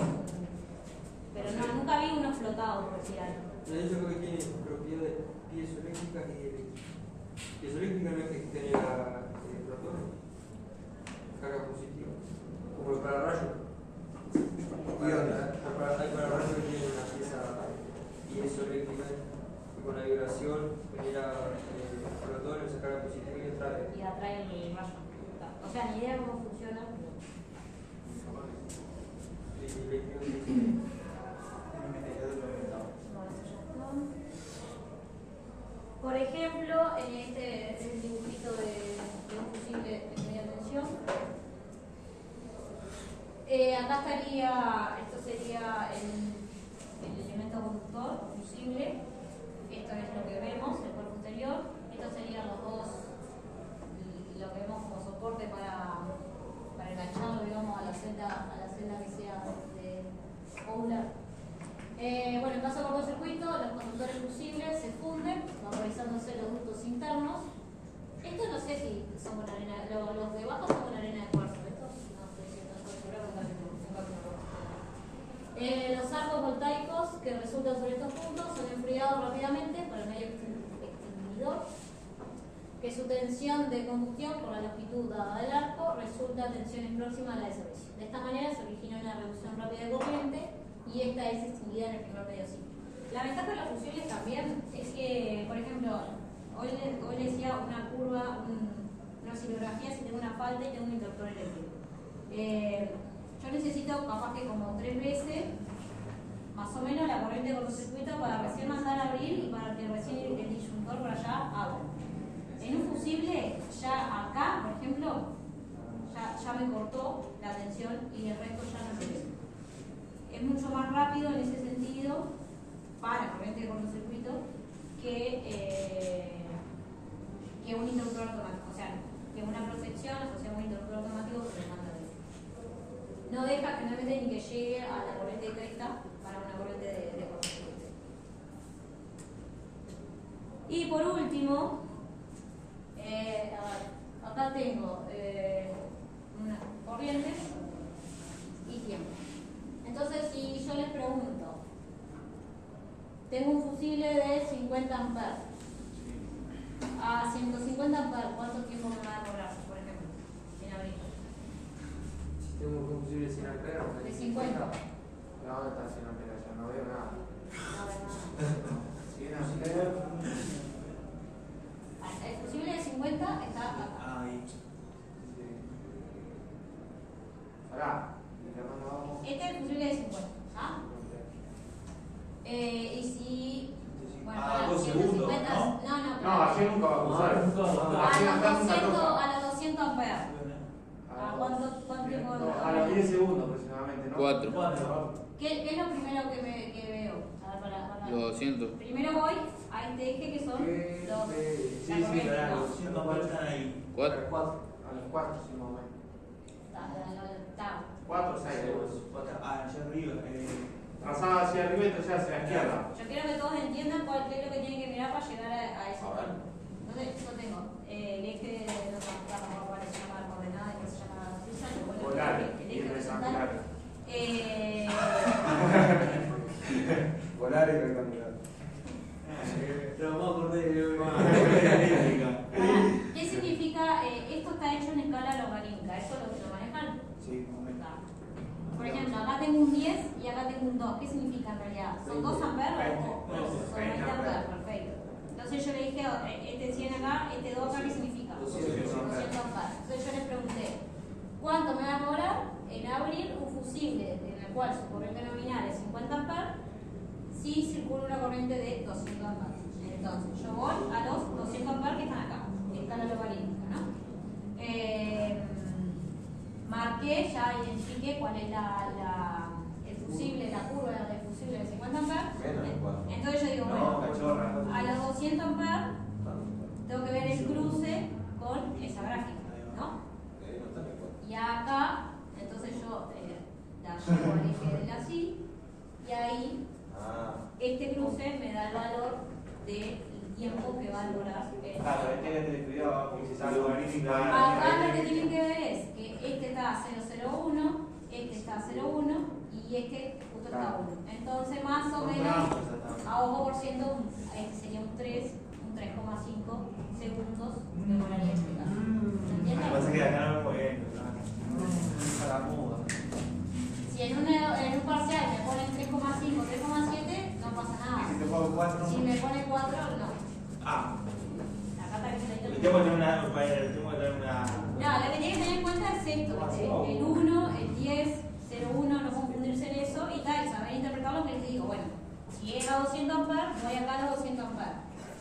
Speaker 1: pero no, nunca vi uno flotado, por decir algo.
Speaker 3: Yo creo que tiene propiedades piezoeléctricas y eléctricas. Piezoeléctrica no es que genera
Speaker 1: y atrae el rayo. O sea, ni idea cómo funciona. Por ejemplo, en este dibujito de un fusible de media tensión, acá estaría, esto sería el elemento conductor, fusible, esto es lo que vemos, el cuerpo exterior, estos serían los dos, lo que vemos como soporte para engancharlo, digamos, a la celda que sea ovular. Bueno, en caso de cortocircuito, los conductores fusibles se funden, vaporizándose los ductos internos. Esto no sé si son con arena, los de abajo son con arena de cuarzo, estos no sé si no estoy segura porque nunca me lo Los arcos voltaicos que resultan sobre estos puntos son enfriados rápidamente por el medio extinguidor, que su tensión de combustión por la longitud dada del arco resulta a tensiones próximas a la de servicio. De esta manera se origina una reducción rápida de corriente y esta es extinguida en el primer medio ciclo. La ventaja de los fusibles también es que, por ejemplo, hoy les decía una curva, una oscilografía si tengo una falta y tengo un interruptor eléctrico. Yo necesito capaz que como 3 veces más o menos la corriente de cortocircuito para recién mandar a abrir y para que recién el disyuntor por allá abra. En un fusible, ya acá, por ejemplo, ya me cortó la tensión y el resto ya no se. Es mucho más rápido en ese sentido para corriente de cortocircuito que un interruptor automático. O sea, que una protección asociada a un interruptor automático que se manda de. No deja generalmente ni que llegue a la corriente de cresta para una corriente de cortocircuito. Y por último, acá tengo unas corrientes y tiempo. Entonces, si yo les pregunto, tengo un fusible de 50 amperes a 150 amperes, ¿cuánto tiempo me va a cobrar, por ejemplo, en abrir?
Speaker 3: Tengo un combustible 100 amperes.
Speaker 1: De 50.
Speaker 3: ¿Dónde está 100 amperes? Yo no veo nada.
Speaker 1: No veo nada.
Speaker 3: 100 amperes.
Speaker 1: El fusible de 50 está acá.
Speaker 6: Ahí.
Speaker 3: Pará.
Speaker 1: Este es el fusible de 50. ¿Ah? Y si. Bueno, para
Speaker 6: 2 segundos, ¿no?
Speaker 3: No, así nunca va a usar.
Speaker 1: A los 200 amperes. ¿A cuánto tiempo?
Speaker 3: A los 10 segundos aproximadamente, ¿no?
Speaker 7: 4.
Speaker 1: ¿Qué es lo primero que veo? A ver, para.
Speaker 7: Los 200.
Speaker 1: Primero voy a este eje que son los.
Speaker 6: Sí, claro, los 200 amperes están ahí.
Speaker 7: 4.
Speaker 3: A los 4, sí, más o menos.
Speaker 1: Está.
Speaker 3: 4 o 6.
Speaker 6: Allá arriba.
Speaker 3: Trazada hacia arriba y trazada hacia la izquierda.
Speaker 1: Yo quiero que todos entiendan cuál es lo que tienen que mirar para llegar a ese
Speaker 3: A ver.
Speaker 1: tiempo. Entonces, yo tengo el eje de los cuales se llama coordenada y que se llama suiza, pero bueno,
Speaker 3: Polares
Speaker 1: el
Speaker 3: y
Speaker 1: eje horizontal.
Speaker 5: Polar y rectangular.
Speaker 6: Pero vamos a acordar de
Speaker 1: ¿Qué significa? Esto está hecho en escala logarítmica, ¿eso lo manejan?
Speaker 6: Sí,
Speaker 1: Por ejemplo, acá tengo un 10 y acá tengo un 2. ¿Qué significa en realidad? ¿Son 2 amperes o son 20 amperes? Perfecto. Entonces yo le dije, este 100 acá, este 2 acá, ¿qué significa? 200 amperes. Entonces yo les pregunté, ¿cuánto me va a cobrar en abrir un fusible en el cual su corriente nominal es 50 amperes si circula una corriente de 200 amperes? Entonces yo voy a los 200 amperes que están acá, en escala logarítmica, ¿no? Marqué, ya identifiqué cuál es el fusible, la curva del fusible de 50 amperes. Entonces yo digo, bueno, a los 200 amperes tengo que ver el cruce con esa gráfica, ¿no? Y acá, entonces yo la llevo al eje de la sí, y ahí este cruce me da el valor del tiempo que va a durar.
Speaker 2: Claro, este que te estudiaba, porque si sale logarítmica.
Speaker 1: Acá lo que tienen que ver es que este está a 0,01, este está a 0,1 y este justo está a 1. Entonces, más o menos, a ojo por ciento, este sería un 3, un 3,5 segundos de demoraría explicar. ¿Entiendes?
Speaker 6: Pasa que acá no me
Speaker 2: A la muda.
Speaker 1: Si en un parcial me ponen 3,5, 3,7, no pasa nada.
Speaker 6: Si te pongo 4.
Speaker 1: Si me ponen 4, no.
Speaker 6: Ah.
Speaker 1: Acá está que se le
Speaker 6: Y te ponen una
Speaker 4: tengo que tener una.
Speaker 1: No, lo que tienes que tener en cuenta es esto, el 1, el 10, 01, no confundirse en eso y tal, y saber interpretar lo que les digo. Bueno, si es a 200 amperes, voy acá a los 200 amperes.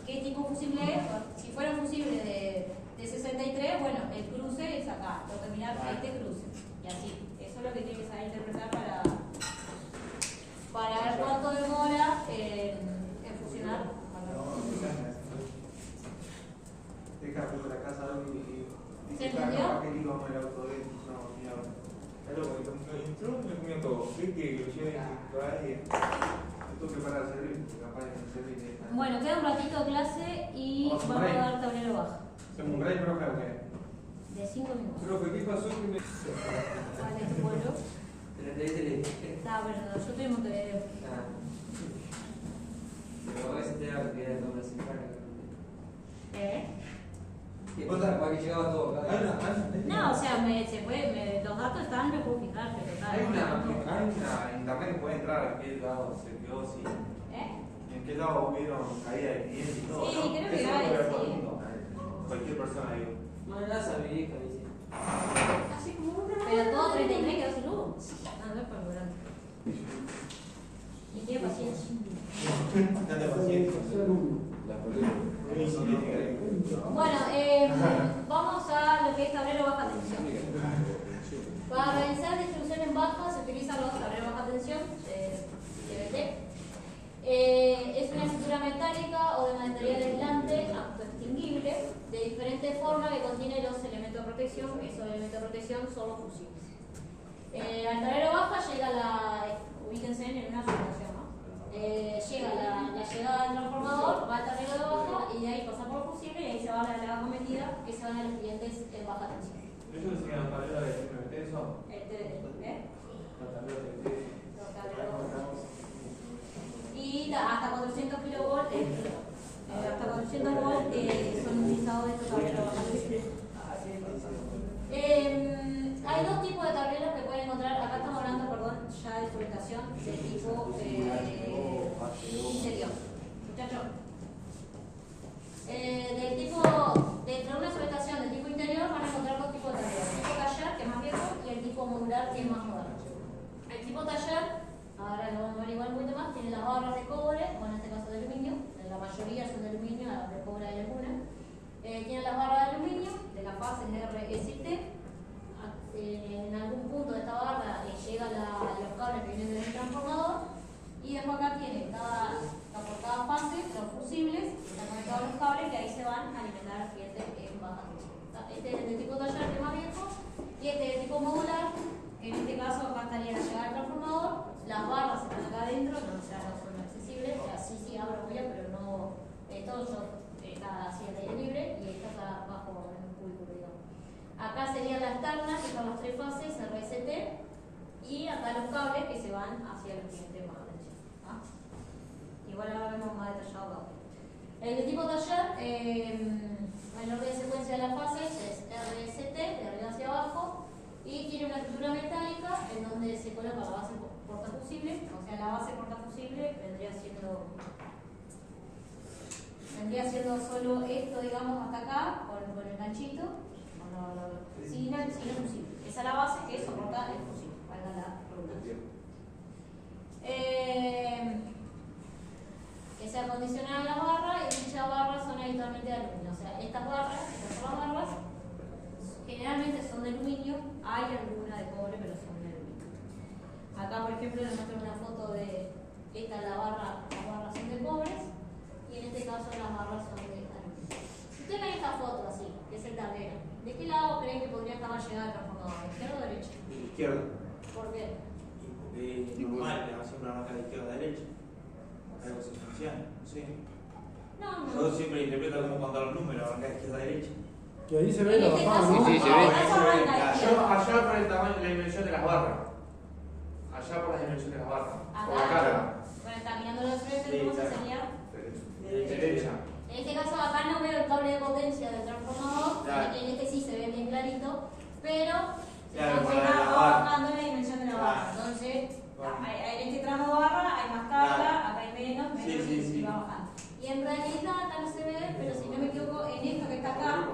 Speaker 1: ¿Qué tipo de fusible es? Si fuera un fusible de 63, bueno, el cruce es acá, tengo que mirar a este cruce. Y así, eso es lo que tiene que saber interpretar para ver cuánto demora en fusionar.
Speaker 2: Deja por la casa y
Speaker 1: ¿Se
Speaker 2: dice
Speaker 1: entendió?
Speaker 2: que íbamos al auto de no, mira.
Speaker 6: Es lo que entró, me comió todo. Vi que lo lleven por ahí.
Speaker 2: Tengo que parar el servicio, porque capaz que el servicio está.
Speaker 1: Bueno, queda un ratito de clase y
Speaker 2: Vamos a
Speaker 1: vamos a
Speaker 2: break.
Speaker 1: dar tablero baja.
Speaker 2: ¿Un break, profe, o qué?
Speaker 1: De 5 minutos.
Speaker 6: Profe, ¿qué pasó? Que me...
Speaker 1: ¿Cuál es tu pueblo? Está, pero yo tuvimos que.
Speaker 3: Pero a veces te da que era doble central. Y para que llegaba todo acá.
Speaker 1: No, o sea, los datos están, me puedo fijar, pero tal.
Speaker 2: Hay una internet que puede entrar a qué lado se quedó, si. ¿En qué lado hubieron caída de clientes y todo?
Speaker 1: Sí,
Speaker 2: ¿no?
Speaker 1: creo que
Speaker 2: Eso lo
Speaker 1: hay,
Speaker 2: puede ver todo
Speaker 1: sí.
Speaker 2: el mundo. Cualquier persona, digo.
Speaker 3: Bueno, la sabía, dice.
Speaker 1: Así como una. Pero todo 39 quedó sin luz. No, no es para lograr. Y tiene paciencia.
Speaker 6: Date paciencia.
Speaker 1: Bueno, vamos a lo que es tablero baja tensión. Para realizar distribución en baja se utilizan los tableros baja tensión, TBT. Es una estructura metálica o de material aislante autoextinguible de diferentes formas que contiene los elementos de protección. Esos elementos de protección son los fusibles. Al tablero baja llega ubíquense en una situación, ¿no? Llega la llegada del transformador, va al tablero de baja y de ahí pasa por el fusible y ahí se va a la cometida que se van a los clientes en baja tensión.
Speaker 2: ¿Eso que serían los tableros de TBT eso? Los tableros de TBT.
Speaker 1: Los tableros. Y hasta 400 kilovolts, hasta 400 volts son utilizados estos tableros baja tensión. Hay dos tipos de tableros que pueden encontrar. Acá estamos hablando, perdón, ya de subestación de tipo interior. Muchachos, dentro de una subestación de tipo interior van a encontrar dos tipos de tableros: el tipo taller, que es más viejo, y el tipo modular, que es más moderno. El tipo taller, ahora lo vamos a ver igual un poquito más, tiene las barras de cobre, o en este caso de aluminio, la mayoría son de aluminio, las de cobre hay algunas. Tiene las barras de aluminio, de las fases RST. En algún punto de esta barra llegan los cables que vienen del transformador y después acá tiene por cada fase los fusibles, están conectados los cables que ahí se van a alimentar al cliente en baja tensión. Este es de tipo taller, que es más viejo, y este es de tipo modular, que en este caso acá estaría la llegada del transformador, las barras están acá adentro, no son accesibles, o sea, sí abro muy bien, pero no, todo está así al aire libre y esta está bajo en un cubículo, digamos. Acá serían las ternas, que son las tres fases, RST, y acá los cables que se van hacia el cliente de baja tensión. Igual ahora vemos más detallado acá. El de tipo taller, el orden de secuencia de las fases es RST, de arriba hacia abajo, y tiene una estructura metálica en donde se coloca la base portafusible, o sea, la base portafusible vendría siendo solo esto, digamos, hasta acá, con el ganchito. Sin el fusible. Esa es la base que soporta el fusible, valga la redundancia. Que se acondicionan las barras y dichas barras son habitualmente de aluminio. O sea, estas son las barras, generalmente son de aluminio, hay alguna de cobre, pero son de aluminio. Acá, por ejemplo, les muestro una foto de esta, las barras son de cobre y en este caso las barras son de aluminio. Si ustedes ven esta foto así, que es el tablero, ¿de qué lado creen que podría estar la llegada del transformador? ¿De izquierda o derecha?
Speaker 4: De la izquierda.
Speaker 1: ¿Por qué?
Speaker 4: Porque es normal, le va a hacer una arranca de izquierda a derecha. Algo sustancial, sí.
Speaker 1: No.
Speaker 4: Yo siempre interpreto como cuando los números, arranca de izquierda a derecha.
Speaker 7: Que ahí se ve
Speaker 1: En
Speaker 7: la
Speaker 1: este
Speaker 7: bajada,
Speaker 1: caso,
Speaker 7: ¿no?
Speaker 1: no,
Speaker 7: Sí, se
Speaker 1: no,
Speaker 7: ve.
Speaker 1: eso arranca de izquierda.
Speaker 2: Allá por el tamaño, la dimensión de las barras. Allá por la dimensión de las barras. Por la
Speaker 1: Acá,
Speaker 2: carga.
Speaker 1: bueno, está mirando de frente,
Speaker 4: Sí,
Speaker 1: entonces
Speaker 4: claro.
Speaker 1: sería.
Speaker 2: Derecha.
Speaker 1: En este caso, acá no veo el cable de potencia del transformador,
Speaker 4: Claro.
Speaker 1: en este sí se ve bien clarito, pero
Speaker 4: Claro, por
Speaker 1: se
Speaker 4: la
Speaker 1: va
Speaker 4: barra.
Speaker 1: bajando la dimensión de la barra.
Speaker 4: Claro.
Speaker 1: Entonces,
Speaker 4: Bueno.
Speaker 1: en este tramo barra hay más carga,
Speaker 4: Claro.
Speaker 1: acá hay menos,
Speaker 4: Sí.
Speaker 1: y va bajando. Y en realidad acá no se ve, pero si no me equivoco, en esto que está acá,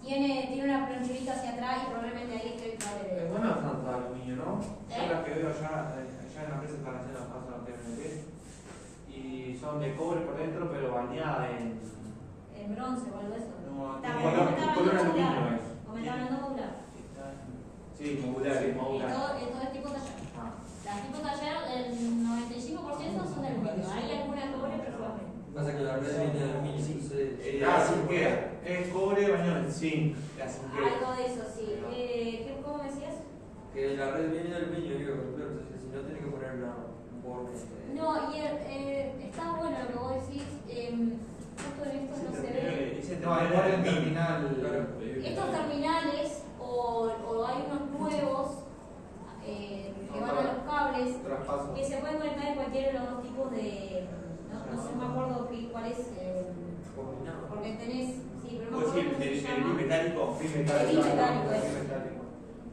Speaker 1: tiene una planchurita hacia atrás y probablemente ahí esté el cable de...
Speaker 2: Bueno, no es tanto aluminio, ¿no? Yo las que veo allá en la empresa están haciendo las cosas de TMP y son de cobre por dentro, pero bañada en
Speaker 1: bronce o algo de eso.
Speaker 2: no,
Speaker 1: Color
Speaker 2: aluminio es.
Speaker 1: Como está hablando modular.
Speaker 2: Sí, modular, sí, modular.
Speaker 1: Esto es tipo taller.
Speaker 2: Ah.
Speaker 1: Las tipo taller, el 95% son de aluminio. Hay alguna cobre, pero va menos.
Speaker 3: Pasa que la red viene de aluminio, sí,
Speaker 2: La zinquera, es cobre bañado en zinc, la zinquera.
Speaker 1: Algo de eso, sí. ¿Cómo me decías?
Speaker 3: que la red viene de aluminio, digo, pero entonces si no tiene que poner un borde.
Speaker 1: No, y está bueno lo que vos decís. Justo en esto no se ve.
Speaker 2: No, es el terminal.
Speaker 1: Estos terminales o hay unos nuevos que van a los cables
Speaker 2: Traspaso.
Speaker 1: que se pueden conectar en cualquiera de los dos tipos de... No sé, me acuerdo cuál es... porque tenés... Sí, pero no me
Speaker 6: Puedo
Speaker 1: acuerdo
Speaker 6: decir,
Speaker 1: cómo se
Speaker 6: el
Speaker 1: llama.
Speaker 6: bimetálico.
Speaker 1: Bimetálico,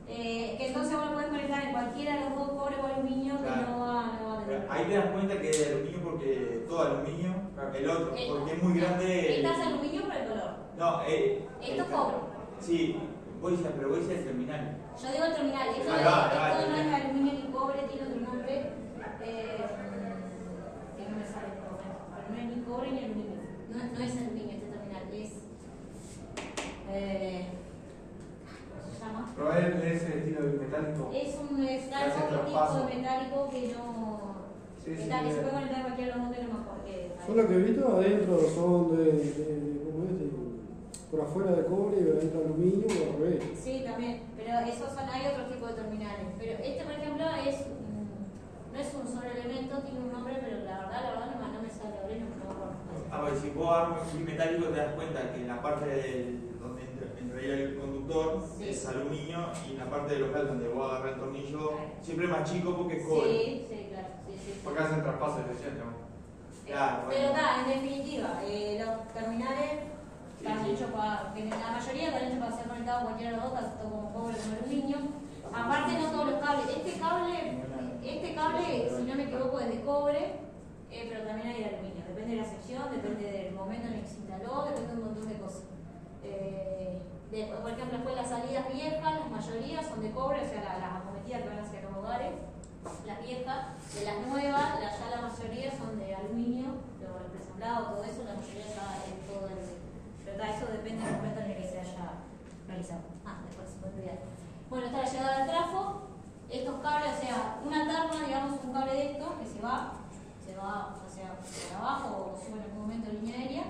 Speaker 1: que entonces vos lo puedes conectar en cualquiera de los dos, cobre o aluminio, que
Speaker 6: Claro.
Speaker 1: no va a tener.
Speaker 6: Ahí te das cuenta que es de aluminio porque todo aluminio, el otro, porque es muy grande.
Speaker 1: Esta es aluminio por el color.
Speaker 6: No,
Speaker 1: Esto es cobre.
Speaker 6: Sí, pero vos dices el terminal.
Speaker 1: Yo digo el terminal, esto,
Speaker 6: Ahí va,
Speaker 1: esto no
Speaker 6: ahí
Speaker 1: es
Speaker 6: va.
Speaker 1: aluminio ni cobre, tiene otro nombre. Que no me sale por lo menos. Pero no es ni cobre ni aluminio. No es aluminio este terminal, es. ¿Cómo se llama?
Speaker 2: Pero es ese estilo de metálico.
Speaker 1: Es un
Speaker 2: hace
Speaker 1: algo
Speaker 2: traspaso.
Speaker 1: tipo de metálico que no.
Speaker 2: Sí,
Speaker 1: que
Speaker 2: sí,
Speaker 1: tal, que se
Speaker 2: bien.
Speaker 1: puede conectar en cualquiera de los dos, que no mejor que.
Speaker 8: Yo lo que he visto adentro son ¿cómo es? Por afuera de cobre y adentro aluminio o al revés.
Speaker 1: Sí, también, pero esos hay otros tipos de terminales. Pero este, por ejemplo, no es un solo elemento, tiene un nombre, pero la verdad no me sale ahora y no me acuerdo.
Speaker 6: A ver, si vos armas un bimetálico te das cuenta que en la parte donde entraría el conductor
Speaker 1: Sí.
Speaker 6: es aluminio y en la parte del local donde vos agarras el tornillo siempre es más chico porque es cobre.
Speaker 1: Sí, claro. Sí.
Speaker 2: Porque hacen traspaso especial, ¿no?
Speaker 6: Claro,
Speaker 1: Pero
Speaker 6: bueno.
Speaker 1: en definitiva, los terminales están hechos para, la mayoría están hechos para ser conectados a cualquiera de los dos, tanto como cobre como aluminio. Aparte no todos los cables. Este cable, si no me equivoco, es de cobre, pero también hay de aluminio. Depende de la sección, depende del momento en el que se instaló, depende de un montón de cosas. Por ejemplo, después las salidas viejas, la mayoría son de cobre, o sea, las acometidas que van hacia los hogares, las viejas. De las nuevas, ya la mayoría son de aluminio, los presemblados, todo eso, la mayoría ya es todo de aluminio. Pero eso depende del momento en el que se haya realizado. Después se puede olvidar. Bueno, está la llegada del trafo. Estos cables, o sea, una terna, digamos, un cable de esto que se va hacia por abajo o sube en algún momento en línea aérea.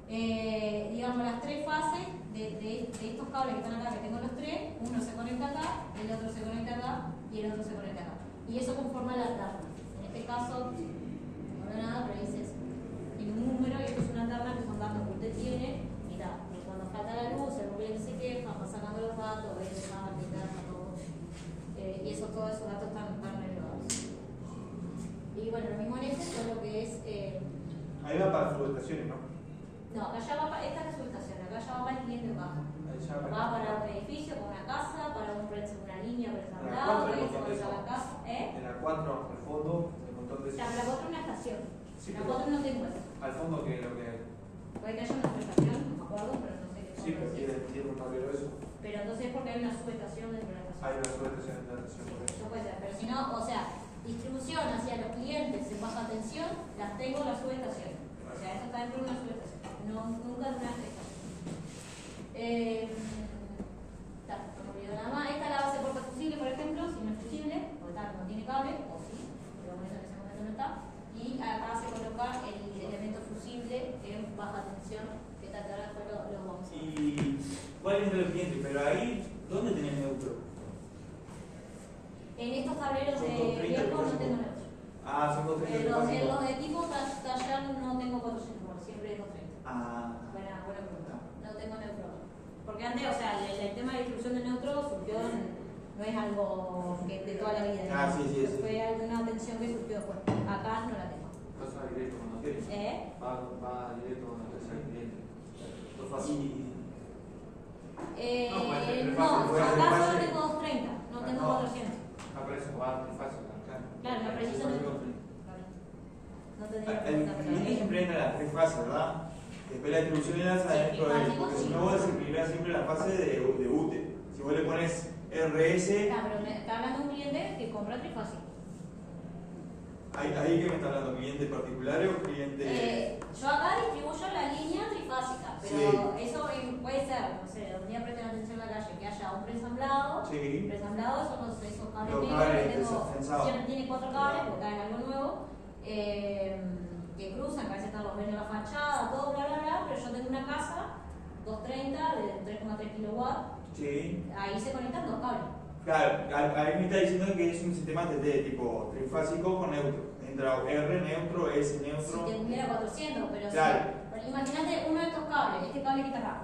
Speaker 1: Digamos, las tres fases de estos cables que están acá, que tengo los tres, uno se conecta acá, el otro se conecta acá y el otro se conecta acá. Y eso conforma la terna. En este caso, no veo nada, pero dice eso. Tiene un número y esto es una terna que son datos que usted tiene. Y cuando falta la luz, el cliente se queja, va sacando los datos, ve el chat, terna, todo. Y todos esos datos están relevados. Y bueno, lo mismo en este, todo lo que es.
Speaker 2: Ahí va para subestaciones, ¿no?
Speaker 1: No, acá ya va para. Esta es la subestación, acá ya va para el cliente en baja.
Speaker 2: Ahí ya
Speaker 1: Va para un edificio, para una casa, para una línea
Speaker 2: En
Speaker 1: presamblada,
Speaker 2: la 4 hay un
Speaker 1: para
Speaker 2: montón de
Speaker 1: irse a la
Speaker 2: eso.
Speaker 1: casa.
Speaker 2: En la 4, al fondo, hay un montón de eso.
Speaker 1: La 4 es una estación.
Speaker 2: Sí,
Speaker 1: La
Speaker 2: pero
Speaker 1: 4 no tengo eso.
Speaker 2: al fondo, ¿qué es lo que hay?
Speaker 1: Puede que haya una subestación, no me acuerdo, pero no sé qué.
Speaker 2: Sí, pero tiene un tablero eso.
Speaker 1: Pero entonces es porque hay una subestación dentro de la estación.
Speaker 2: Hay una subestación en la estación por eso.
Speaker 1: Eso puede ser, pero si no, o sea, distribución hacia los clientes en baja tensión, las tengo en la subestación. O sea, esto está dentro de una subestación, nunca en una estación. No me olvido nada más. Esta es la base puerta fusible, por ejemplo, si no es fusible, porque no tiene cable, o sí, pero en ese momento no está. Y acá se coloca el elemento fusible en baja tensión, que tal que ahora después lo vamos a ver.
Speaker 6: ¿Y cuál es el cliente? Pero ahí, ¿dónde tenés neutro?
Speaker 1: En estos tableros
Speaker 6: Son
Speaker 1: de
Speaker 6: 230
Speaker 1: viejo no
Speaker 6: por
Speaker 1: tengo neutro.
Speaker 6: Ah, son 230
Speaker 1: En los de tipo taller no tengo 400, siempre es 230. Buena pregunta. No tengo neutro. Porque antes, o sea, el tema de distribución de neutro surgió, no es algo que de toda la vida.
Speaker 6: Sí.
Speaker 1: Fue alguna tensión que surgió después. Acá no la tengo.
Speaker 2: Pasa directo cuando quieres. Va directo cuando te sale el cliente. Esto es fácil. No, pues, es fácil,
Speaker 1: No,
Speaker 2: puede ser
Speaker 1: acá solo
Speaker 2: fácil.
Speaker 1: tengo 230, no tengo 400.
Speaker 2: No, pero eso va es fácil.
Speaker 1: Claro, la precisión no. No tendría que
Speaker 6: El cliente siempre entra en las tres fases, ¿verdad? Después la distribución de enlace adentro de él, porque si no vos desequilibrás siempre la fase de UTE. Si vos le pones RS.
Speaker 1: Pero me está hablando un cliente que compra trifásico.
Speaker 6: ¿Ahí que me está hablando? ¿Clientes particulares o clientes...?
Speaker 1: Yo acá distribuyo la línea trifásica, pero eso puede ser, no sé, un día presten atención en la calle, que haya un preensamblado.
Speaker 6: Sí.
Speaker 1: Preensamblados son esos cables
Speaker 6: Los
Speaker 1: negros
Speaker 6: cables
Speaker 1: que tengo,
Speaker 6: pensados.
Speaker 1: siempre tiene 4 cables porque caen algo nuevo, que cruzan, que a veces están los ven en la fachada, todo bla bla bla, pero yo tengo una casa 230 de 3,3 kilowatts,
Speaker 6: Sí.
Speaker 1: ahí se conectan 2 cables.
Speaker 6: Claro, ahí me está diciendo que es un sistema TT tipo trifásico con neutro. Entra R neutro, S neutro.
Speaker 1: Si tuviera 400, pero
Speaker 6: Claro.
Speaker 1: pero imagínate uno de estos cables, este cable que está acá,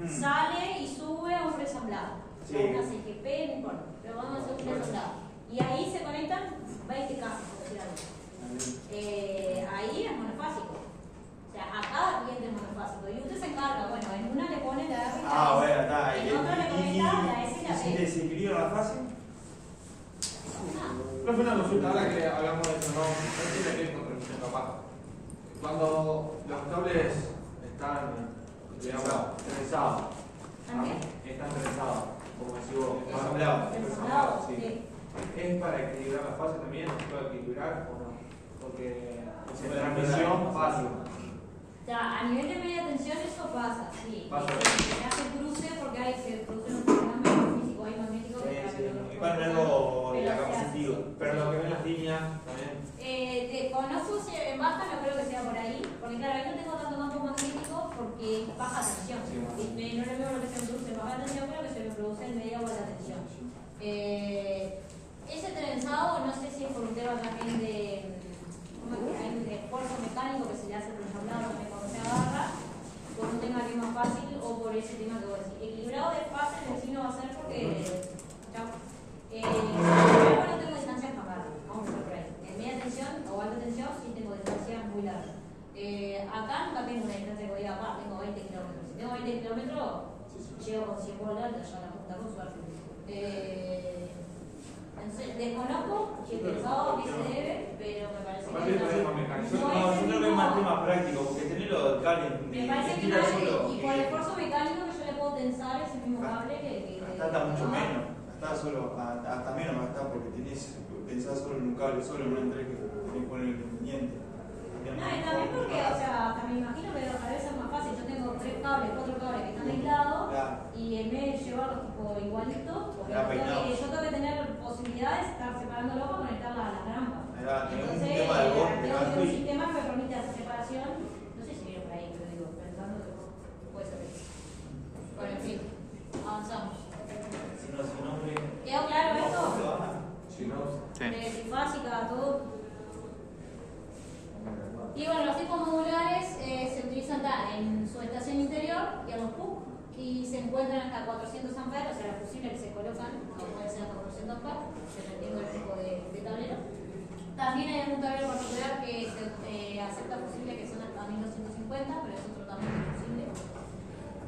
Speaker 1: sale y sube a un preensamblado.
Speaker 6: Sí.
Speaker 1: A una CGP, no importa, pero vamos a hacer un preensamblado. Y ahí se conectan 20 casas, por decir algo. Ahí es monofásico. O sea, a cada cliente es monofásico. Y usted se encarga, bueno, en una le pone la R y la S.
Speaker 6: Bueno, está.
Speaker 1: En otra le conecta la S y la
Speaker 6: si
Speaker 1: B.
Speaker 6: desequilibra la fase?
Speaker 2: Profe, una consulta, ahora que hablamos de eso, no sé qué es contradicción capaz. Cuando los cables están, digamos, trenzados, están trenzados, como decimos,
Speaker 6: Ensamblados.
Speaker 1: Preensamblados,
Speaker 2: sí.
Speaker 1: sí.
Speaker 2: ¿Es para equilibrar la fase también? ¿Se puede equilibrar o no? Porque
Speaker 6: Se
Speaker 2: en
Speaker 6: puede
Speaker 2: transmisión
Speaker 6: equilibrar.
Speaker 2: fácil.
Speaker 1: O sea, a nivel de media tensión eso pasa, sí.
Speaker 2: Pasa.
Speaker 1: Se hace cruce porque ahí se producen un fenómeno físico ahí magnético.
Speaker 6: Y para verlo la capacitiva.
Speaker 2: Pero lo que ven las líneas también.
Speaker 1: Conozco si en baja, no creo que sea por ahí, porque claro, ahí no tengo tanto campo magnético porque es baja tensión. No le veo lo que se me produce en baja tensión, pero que se me produce en media o alta tensión. Ese trenzado, no sé si es por un tema también de esfuerzo mecánico que se le hace preensamblado también cuando se agarra, por un tema que es más fácil o por ese tema que vos decís. Equilibrado de fase en sí no va a ser porque. Chao. Pero no tengo distancias para agarrar, vamos a ver por ahí. En media tensión o alta tensión sí tengo distancias muy largas. Acá nunca tengo una distancia que voy a acá, tengo 20 kilómetros. Si tengo 20 kilómetros, llego con 100 voltios ya la punta con suerte. Entonces, desconozco si el pensado que se debe, pero me parece que.
Speaker 2: Aparte de tema mecánico.
Speaker 6: No, yo creo que es más tema práctico, porque tener los cables
Speaker 1: Me parece que
Speaker 6: tira
Speaker 1: más,
Speaker 6: solo.
Speaker 1: y por el esfuerzo mecánico que yo le puedo tensar ese mismo cable que
Speaker 6: Hasta mucho menos. Hasta menos va a estar porque pensás solo en un cable, solo en un entre que tenés que poner independiente.
Speaker 1: No, y también porque, o sea, hasta me imagino que a veces es más fácil. Yo tengo 3 cables, 4 cables que están aislados y en vez de llevarlos tipo igualitos, porque yo tengo que tener posibilidades de estar separándolo para conectar las rampas. Entonces, tengo un sistema que me permite hacer separación. No sé si viene por ahí, pero digo, pensando que puede ser eso. Bueno, en fin, avanzamos. ¿Quedó claro esto?
Speaker 2: Si no,
Speaker 1: De trifásica, todo. Y bueno, los tipos modulares se utilizan en su estación interior y en los PUC y se encuentran hasta 400 amperes, o sea, los fusibles que se colocan pueden ser hasta 400 amperes, dependiendo del tipo de tablero. También hay un tablero particular que se acepta fusibles que son hasta 1250, pero es otro tamaño de fusible.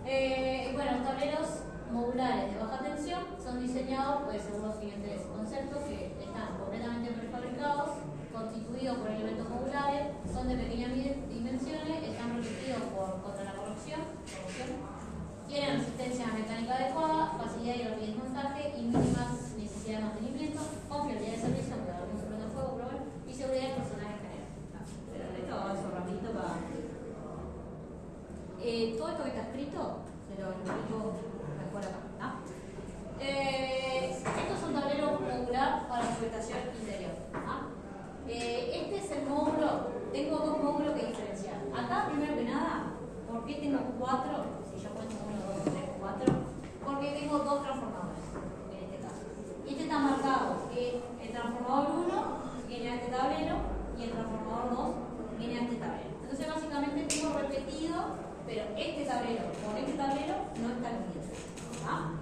Speaker 1: Y bueno, los tableros modulares de baja tensión son diseñados pues, según los siguientes conceptos que están completamente prefabricados, constituidos por elementos modulares, son de pequeñas dimensiones, están protegidos contra la corrosión, tienen resistencia mecánica adecuada, facilidad y rapidez de montaje y mínimas necesidades de mantenimiento, confiabilidad de servicio, aunque algunos se prende fuego, pero bueno, y seguridad del personal en general. Pero esto avanzo rapidito para. Todo esto que está escrito, se lo explico mejor acá. ¿Ah? Estos son tableros modular para su estación interior. ¿Ah? Este es el módulo, tengo 2 módulos que diferenciar. Acá, primero que nada, ¿por qué tengo 4? Si yo cuento 1, 2, 3, 4. Porque tengo 2 transformadores, en este caso. Y este está marcado que el transformador 1 viene a este tablero y el transformador 2 viene a este tablero. Entonces, básicamente tengo repetido, pero este tablero con este tablero no están unidos. ¿Ah?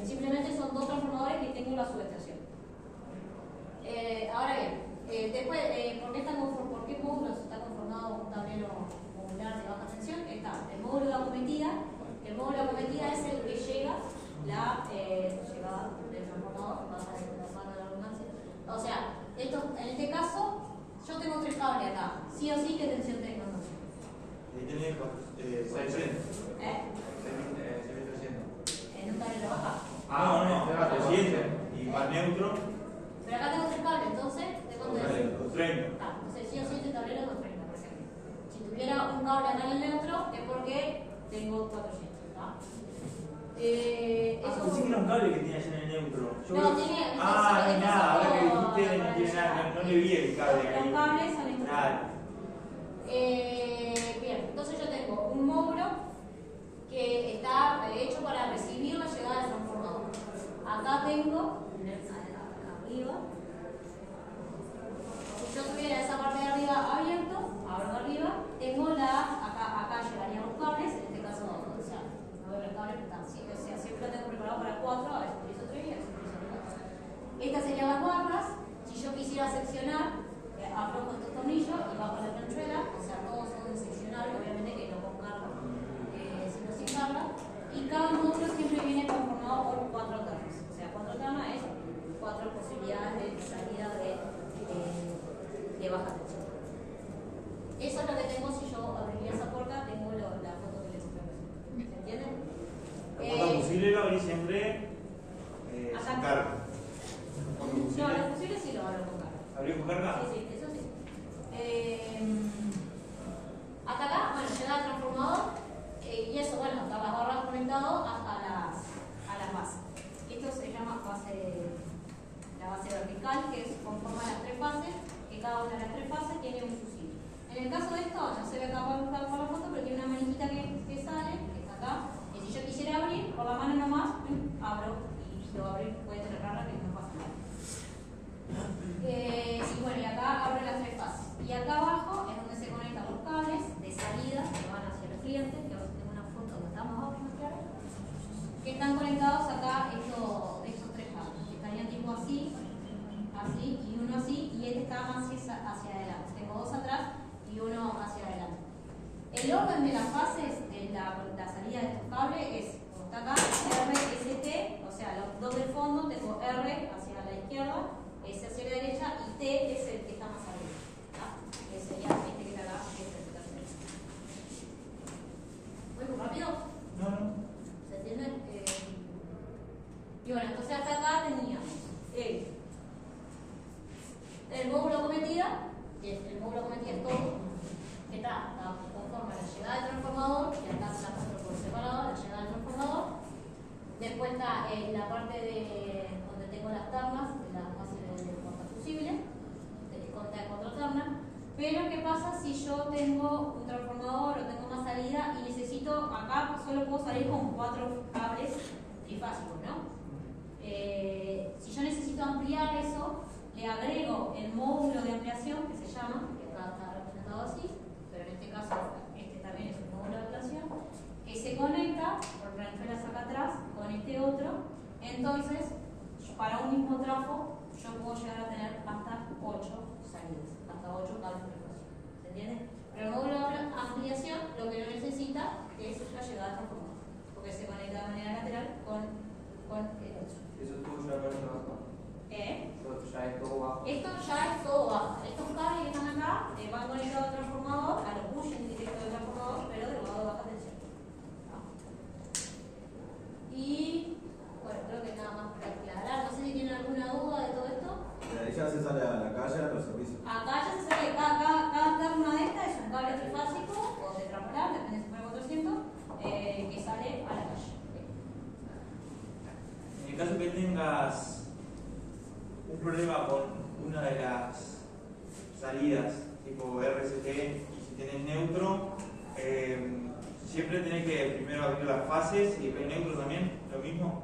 Speaker 1: Simplemente son 2 transformadores que tengo en la subestación. Ahora bien, después, ¿por qué módulos está conformado un tablero modular de baja tensión? Está el módulo de acometida. El módulo de acometida es el que llega la llegada del transformador, pasa de la mano de la redundancia. O sea, en este caso, yo tengo 3 cables acá. Sí o sí, ¿qué tensión tengo?
Speaker 6: tiene 600.
Speaker 1: ¿Eh?
Speaker 2: 6300.
Speaker 1: En un cable de baja.
Speaker 6: No, 300. Y más neutro,
Speaker 1: Pero acá tengo 3 cables, entonces, ¿de cuánto es?
Speaker 6: 230.
Speaker 1: Entonces, sí o sí este tablero es 230, por ejemplo. Si tuviera un cable acá en el neutro, es porque tengo 400. Eso
Speaker 6: Pensé que era un cable que tenía allá en el neutro.
Speaker 1: No, tiene.
Speaker 6: Ah, no hay nada, ahora que dijiste, no
Speaker 1: para
Speaker 6: tiene nada,
Speaker 1: llegar.
Speaker 6: no le vi el cable
Speaker 1: Los
Speaker 6: ahí.
Speaker 1: cables son estos.
Speaker 6: Claro.
Speaker 1: Bien, entonces yo tengo un módulo que está hecho para recibir la llegada del transformador. Acá tengo, acá arriba, si yo tuviera esa parte de arriba abierto, abro arriba, tengo acá llegarían los cables, en este caso, o sea, no veo los cables, pero están, o sea, siempre lo tengo preparado para 4, a veces utilizo 3 y a veces utilizo 4. Estas serían las barras. Si yo quisiera seccionar, aflojo estos tornillos y bajo la planchuela, o sea, todos son seccionables, obviamente que no con carga, sino sin carga. Y cada módulo siempre viene conformado por 4 ternas. O sea, 4 ternas es 4 posibilidades de salida de baja tensión. Eso es lo que tengo si yo abriría esa puerta, tengo la foto que les mostré recién. ¿Se entiende?
Speaker 6: La puerta fusible lo abrí siempre sin carga.
Speaker 1: No, los fusibles sí lo abro con carga.
Speaker 6: ¿Abrió con carga?
Speaker 1: Sí, sí, eso sí. Hasta acá, bueno, llega el transformador y eso, bueno, hasta las barras conectado hasta a las bases. Esto se llama la base vertical, que conforma las 3 fases, que cada una de las 3 fases tiene un fusible. En el caso de esto, no se ve acá por la foto, pero tiene una manijita que sale, que está acá, y si yo quisiera abrir, por la mano nomás, abro y lo abro y puede cerrarla, que no pasa nada. Y bueno, y acá abro las 3 fases. Y acá abajo es donde se conectan los cables de salida que van hacia los clientes, que ahora tengo una foto donde estamos abajo, ¿no? Claro, que están conectados acá estos 3 cables, que estarían tipo así, así y uno así, y este está más hacia adelante. Tengo 2 atrás y uno hacia adelante. El orden de las fases de la salida de estos cables es, como está acá, RST, o sea, los 2 del fondo, tengo R hacia la izquierda, S hacia la derecha y T es el que está más arriba. ¿Tá? Que sería este que está acá, que es el tercero. ¿Muy rápido?
Speaker 6: No.
Speaker 1: ¿Se entiende? Y bueno, entonces hasta acá teníamos el módulo cometida, que el módulo cometida es todo, que está conforme a la llegada del transformador, que acá se la muestro por separado, la llegada del transformador. Después está la parte de donde tengo las ternas, la base del portafusible, que consta de 4 ternas. Pero ¿qué pasa si yo tengo un transformador o tengo más salida y necesito, acá solo puedo salir con 4 cables trifásicos, ¿no? Si yo necesito ampliar eso, le agrego el módulo de ampliación, que se llama, que acá está representado así, pero en este caso este también es un módulo de ampliación, que se conecta por ranchuelas acá atrás con este otro. Entonces, para un mismo trafo, yo puedo llegar a tener hasta 8 salidas, hasta 8 cables de reflexión. ¿Se entiende? Pero el módulo de ampliación lo que no necesita es la llegada al transformador, porque se conecta de manera lateral con el otro.
Speaker 3: Eso tuvo ya para abajo. Esto ya es todo bajo.
Speaker 1: Esto ya es todo bajo. Estos cables que están acá van conectados al transformador, a los bushings directos del transformador, pero del lado de baja tensión. ¿No? Y bueno, creo que nada más para aclarar. No sé si tienen alguna duda de todo esto.
Speaker 5: De ahí ya se sale a la calle a los servicios.
Speaker 1: Acá ya se sabe que cada terna de esta es un cable trifásico o tetrapolar, depende si fuera 400, que sale a la calle.
Speaker 6: En el caso que tengas un problema con una de las salidas, tipo RCT, y si tenés neutro, siempre tenés que primero abrir las fases y después neutro también, lo mismo.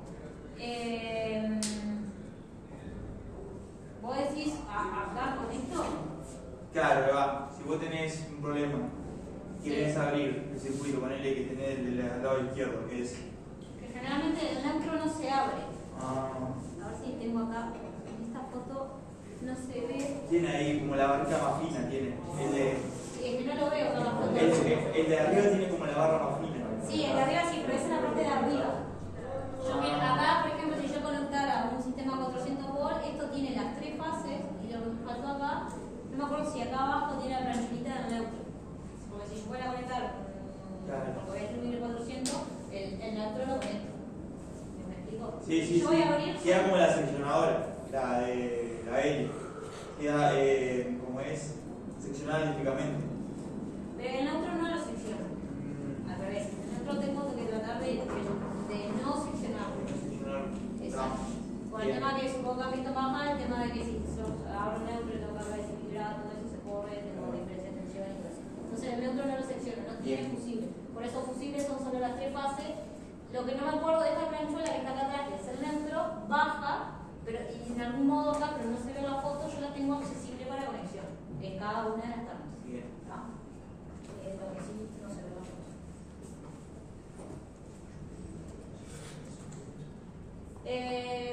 Speaker 1: ¿Vos decís acá con esto?
Speaker 6: Claro, ahí va. Si vos tenés un problema, querés abrir el circuito, ponele que tenés el lado izquierdo, que es.
Speaker 1: Que generalmente el neutro no se abre.
Speaker 6: Ah,
Speaker 1: A ver si tengo acá, en esta foto no se ve.
Speaker 6: tiene ahí como la barrita más fina, tiene.
Speaker 1: Sí, es que no lo veo acá en la foto.
Speaker 6: El de arriba tiene como la barra más fina.
Speaker 1: Sí, el de arriba sí, pero esa es la parte de arriba. Yo, mira, acá, por ejemplo, si yo conectara un sistema 400 volt, esto tiene las 3 fases, y lo que me faltó acá, no me acuerdo si acá abajo tiene la branchita del neutro. Porque si yo fuera a conectar
Speaker 6: Claro.
Speaker 1: porque voy a escribir 400, el neutro lo conecto. ¿Me explico?
Speaker 6: Sí,
Speaker 1: Yo voy a abrir.
Speaker 6: queda como la seccionadora, la de la L. Queda, como es, seccionada eléctricamente.
Speaker 1: Pero el neutro no lo secciona. Al revés. El neutro tengo que tratar de no seccionarlo. Exacto. Por el tema que es un poco baja, el tema de que si yo abro un neutro y tengo que desequilibrar, todo eso se corre, tengo diferencia de tensión y todo eso. Entonces el neutro no lo secciona, no tiene fusible. Por eso fusibles son solo las 3 fases. Lo que no me acuerdo de esta planchuela que está acá atrás, que es el neutro, baja, pero y en algún modo acá, pero no se ve en la foto, yo la tengo accesible para conexión en cada una de las termas.
Speaker 6: Bien.
Speaker 1: ¿No? Lo que sí no se ve en la foto.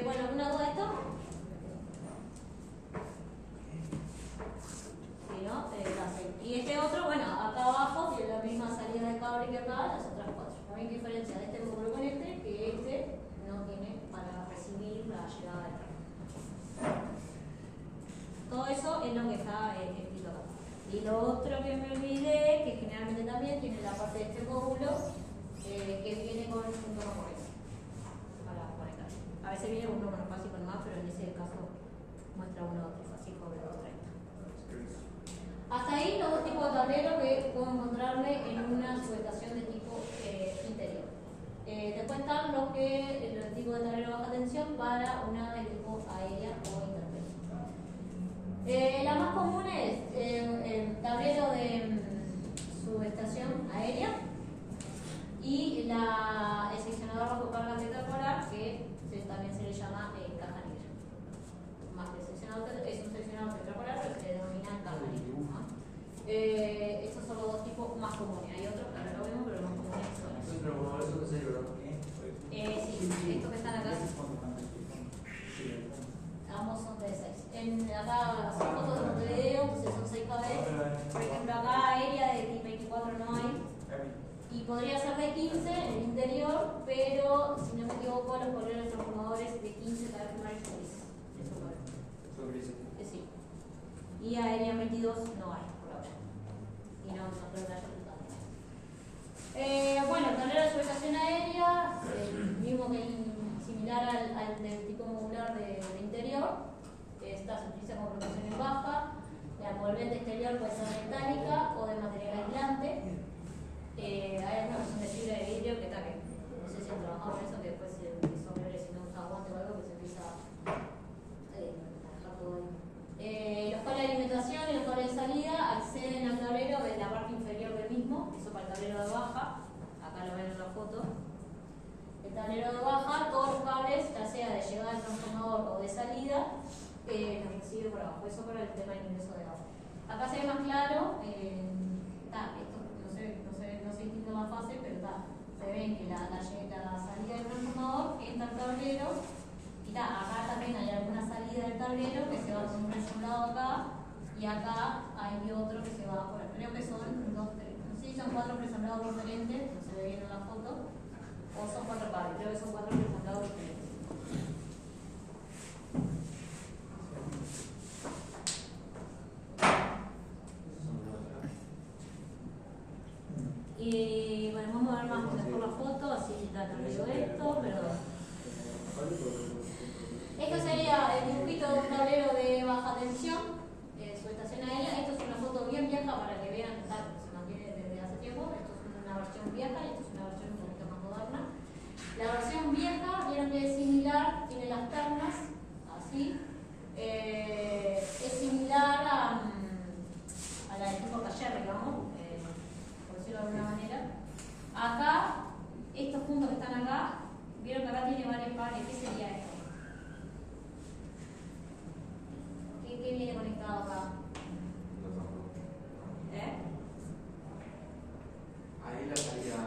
Speaker 1: Bueno, ¿alguna duda de esto? Sí, ¿no? Y este otro, bueno, acá abajo tiene la misma salida de cable que acá, las otras 4. La única diferencia de este módulo con este, que este no tiene para recibir la llegada de carga. Todo eso es lo que está escrito acá. Y lo otro que me olvidé, que generalmente también tiene la parte de este módulo, que viene con un tono corriente para conectar. A veces viene un tono básico nomás, pero en ese caso muestra uno trifásico de 230. Hasta ahí los dos tipos de tableros que puedo encontrarme en una subestación de tipo interior. Después están los tipos de tablero de baja tensión para una de tipo aérea o intermedia. La más común es el tablero de subestación aérea y el seccionador bajo carga tetrapolar, que también se le llama caja negra. Más que seccionador, es un seccionador tetrapolar, pero se le denomina caja negra, ¿no? Estos son los dos tipos más comunes. Hay otros que ahora lo vemos, pero los más comunes son esos.
Speaker 3: Pero como eso no sé, ¿verdad?
Speaker 1: Sí, estos que están acá. Ambos son de 6. Acá son fotos de Montevideo, entonces son 6 KB. Por ejemplo, acá aérea de tipo 24 no hay. Y podría ser de 15 en el interior, pero si no me equivoco, los colores transformadores de 15 cada vez más gris.
Speaker 3: Son grises.
Speaker 1: Sí. Y aérea 22 no hay por ahora. Y no creo que haya resultado. Bueno, el tablero de subestación aérea, mismo que similar al del tipo modular de interior. Esta se utiliza como protección en baja. La envolvente exterior puede ser metálica o de material aislante. Hay alguna versión de fibra de vidrio que está que no sé si han trabajado con eso, que después sobre si no usa aguante o algo que se empieza a dejar todo ahí. Los cables de alimentación y los cables de salida acceden al tablero de la parte inferior del mismo, eso para el tablero de baja, acá lo ven en la foto. El tablero de baja, todos los cables, ya sea de llegada al transformador o de salida, los recibe por abajo, eso para el tema de ingreso de agua. Acá se ve más claro, esto no se distingue la fase, pero se ven que la salida del transformador entra al tablero, y acá también hay alguna salida del tablero que se va por un lado acá, y acá hay otro que se va por, creo que son 2, 3, no sé si son 4 presemblados diferentes, no se ve bien en la foto, o son 4 cables, creo que son 4 presemblados diferentes. Y bueno, vamos a ver más mejor la foto, así ya no digo esto, pero... Esto sería el dibujito de un tablero de baja tensión, subestación aérea. Esto es una foto bien vieja para que vean que se mantiene desde hace tiempo. Esto es una versión vieja y esto es una versión un poquito más moderna. La versión vieja, vieron que es similar, tiene las ternas, así. Es similar a la del tipo taller, digamos. De alguna manera. Acá, estos puntos que están acá, vieron que acá tiene varios cables. ¿Qué sería esto? ¿Qué viene conectado acá?
Speaker 3: Ahí la salida.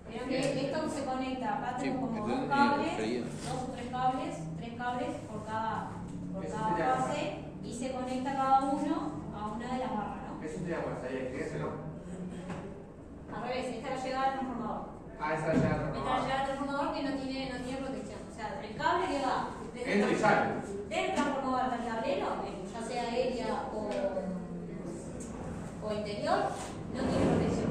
Speaker 1: Vieron que esto se conecta. Acá tengo como 2 cables, 2 o 3 cables por cada fase, y se conecta cada uno a una de las barras.
Speaker 3: Eso sería para salida expresa, ¿no?
Speaker 1: Al revés, esta es la llegada del transformador.
Speaker 3: Esa es la llegada del
Speaker 1: transformador. Esta es la llegada del transformador que no tiene protección. O sea, el cable que va
Speaker 3: entra y sale
Speaker 1: del transformador hasta el tablero, ya sea aérea o interior, no tiene protección.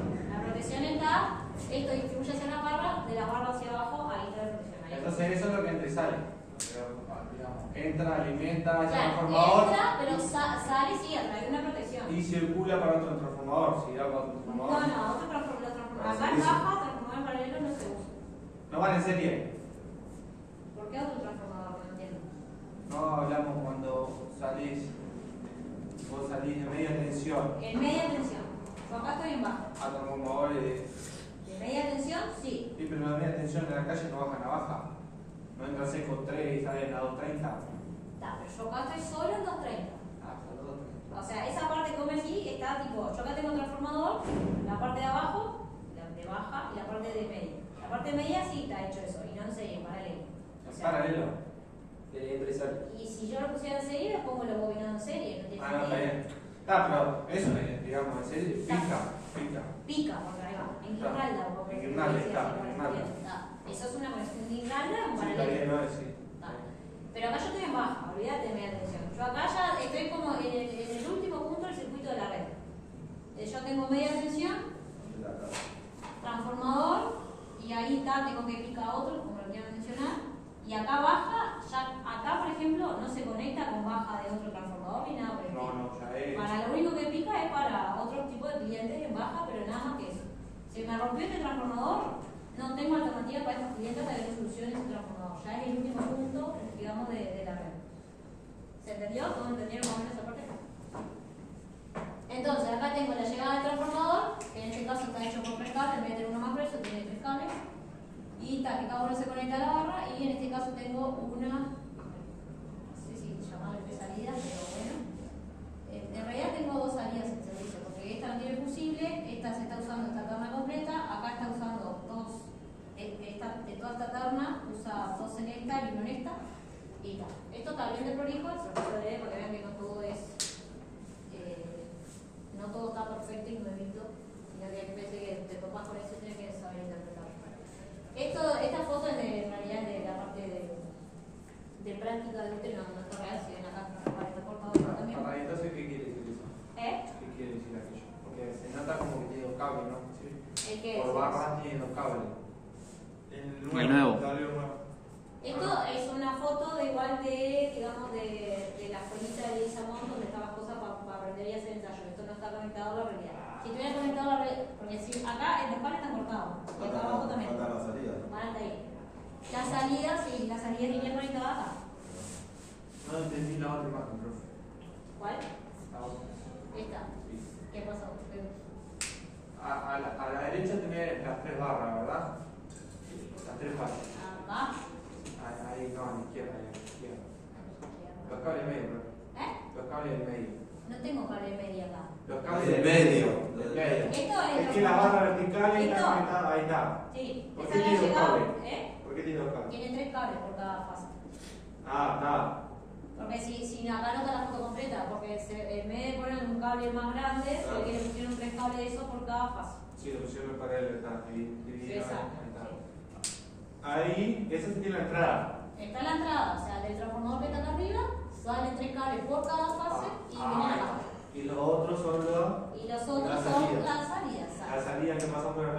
Speaker 1: presión está, esto distribuye hacia las barras, de las barras hacia abajo, ahí está la presión. Ahí.
Speaker 2: Entonces eso es lo que entra y sale. Digamos, entra, alimenta, hacia el
Speaker 1: Claro,
Speaker 2: transformador.
Speaker 1: entra, pero sale sí a través de una protección.
Speaker 2: Y circula para otro transformador, si irá para otro
Speaker 1: No,
Speaker 2: transformador.
Speaker 1: no, otro transformador.
Speaker 5: Para
Speaker 1: Acá en
Speaker 5: servicio.
Speaker 1: baja, transformador en paralelo no se usa.
Speaker 2: No van en serie.
Speaker 1: ¿Por qué otro transformador? No entiendo.
Speaker 2: No hablamos cuando salís, vos salís de media tensión
Speaker 1: En media tensión. Yo acá estoy en baja.
Speaker 2: a transformadores.
Speaker 1: De media tensión, sí.
Speaker 2: Sí, pero la media tensión en la calle no bajan a baja. No entra seco 3 y sale en la 230.
Speaker 1: Está, pero yo acá estoy solo en 230.
Speaker 2: Ah, solo 230.
Speaker 1: O sea, esa parte que me sí está tipo, yo acá tengo un transformador, la parte de abajo, la de baja y la parte de media. La parte de media sí está hecho eso, y no en serie, en paralelo. O
Speaker 2: ¿Es
Speaker 1: sea,
Speaker 2: paralelo?
Speaker 3: Tiene que empezar.
Speaker 1: y si yo lo pusiera en serie, lo pongo lo bobinado en serie, no tiene
Speaker 2: Ah, no, está
Speaker 1: sentido.
Speaker 2: bien. Ah, pero eso, digamos, en serie, pica.
Speaker 1: Pica, porque ahí va, en
Speaker 2: Claro.
Speaker 1: guirnalda, porque
Speaker 2: En guirnalda,
Speaker 1: sí,
Speaker 2: está,
Speaker 1: sí,
Speaker 2: en
Speaker 1: bueno,
Speaker 2: guirnalda.
Speaker 1: está. Eso es una conexión de guirnalda en
Speaker 2: Sí, está
Speaker 1: paralelo.
Speaker 2: bien, ¿no? Sí.
Speaker 1: Está. Pero acá yo estoy en baja, olvídate de media tensión. Yo acá ya estoy como en el último punto del circuito de la red. Yo tengo media tensión, transformador, y ahí está, tengo que picar otro, como lo quiero mencionar. Y acá baja, ya acá por ejemplo no se conecta con baja de otro transformador ni nada por el
Speaker 2: No,
Speaker 1: estilo.
Speaker 2: no, ya es.
Speaker 1: Para lo único que pica es para otro tipo de clientes en baja, pero nada más que eso. Si me rompió este transformador, no tengo alternativa para estos clientes para que yo solucione ese transformador. Ya es el último punto, digamos, de la red. ¿Se entendió? ¿Todos entendieron más o menos esa parte? Entonces, acá tengo la llegada del transformador, que en este caso está hecho por 3 cables, en vez de tener uno más grueso, tiene 3 cables. Y está, que cada uno se conecta a la barra, y en este caso tengo una, no sé si llamarle 3 salidas, pero bueno. En realidad tengo 2 salidas en servicio, porque esta no tiene fusible, esta se está usando esta terna completa, acá está usando de toda esta terna, usa 2 en esta y 1 en esta, y está. Esto está bien de prolijo, se lo leer porque vean que no todo es, no todo está perfecto y nuevito, sino que hay veces que te topas con eso y tienes que saber interpretarlo. Esta foto es en realidad de la parte de práctica de usted, no está real, si ven acá está cortado también.
Speaker 2: Para, entonces, ¿qué quiere decir eso?
Speaker 1: ¿Qué
Speaker 2: quiere decir aquello? Porque se nota como que tiene 2 cables, ¿no? Sí.
Speaker 1: ¿El qué
Speaker 2: Por
Speaker 1: es?
Speaker 2: barras tiene 2 cables.
Speaker 6: El
Speaker 7: El nuevo.
Speaker 6: tablero nuevo.
Speaker 1: Esto es una foto de igual de, digamos, de la escuelita de Lisamón donde estaban cosas para aprender y hacer ensayo. Esto no está conectado a la realidad. Si estuviera conectado a la realidad, porque si acá los cables están cortados, y acá abajo también.
Speaker 5: Falta la salida.
Speaker 1: Van hasta ahí. La salida, sí, la salida iría conectada acá.
Speaker 2: No entendí la otra imagen, profe.
Speaker 1: ¿Cuál?
Speaker 2: La otra.
Speaker 1: Esta.
Speaker 2: Sí.
Speaker 1: ¿Qué pasó?
Speaker 2: A la derecha tenés las 3 barras, ¿verdad? Las 3 barras.
Speaker 1: Acá.
Speaker 2: Ahí, no, a la izquierda, ahí, a la izquierda. Los cables medio, profe.
Speaker 1: ¿Eh?
Speaker 2: Los cables del medio.
Speaker 1: No tengo cable media acá.
Speaker 2: Los cables
Speaker 5: Del medio.
Speaker 2: Del medio.
Speaker 1: Esto es.
Speaker 2: Es que la barra vertical está
Speaker 1: Esto.
Speaker 2: conectada, ahí está.
Speaker 1: Sí.
Speaker 2: ¿Por
Speaker 1: Esa
Speaker 2: qué
Speaker 1: es la
Speaker 2: tiene 2
Speaker 1: llegada.
Speaker 2: cables?
Speaker 1: ¿Eh?
Speaker 2: ¿Por qué tiene 2 cables?
Speaker 1: Tiene 3 cables por cada fase.
Speaker 2: Ah, está.
Speaker 1: Porque si acá no está la foto completa, porque en vez de poner un cable más grande, se ve que le pusieron 3 cables de esos por cada fase.
Speaker 2: Sí, lo pusieron para él, está dividido.
Speaker 1: Exacto.
Speaker 2: Ahí está.
Speaker 1: Sí.
Speaker 2: Ahí, esa sí tiene la entrada.
Speaker 1: Está la entrada, o sea, del transformador que está acá arriba, salen 3 cables por cada fase y vienen acá.
Speaker 2: Y los otros son los.
Speaker 1: Y los otros
Speaker 2: las
Speaker 1: son
Speaker 2: salidas.
Speaker 1: las salidas.
Speaker 2: La salida que pasan por el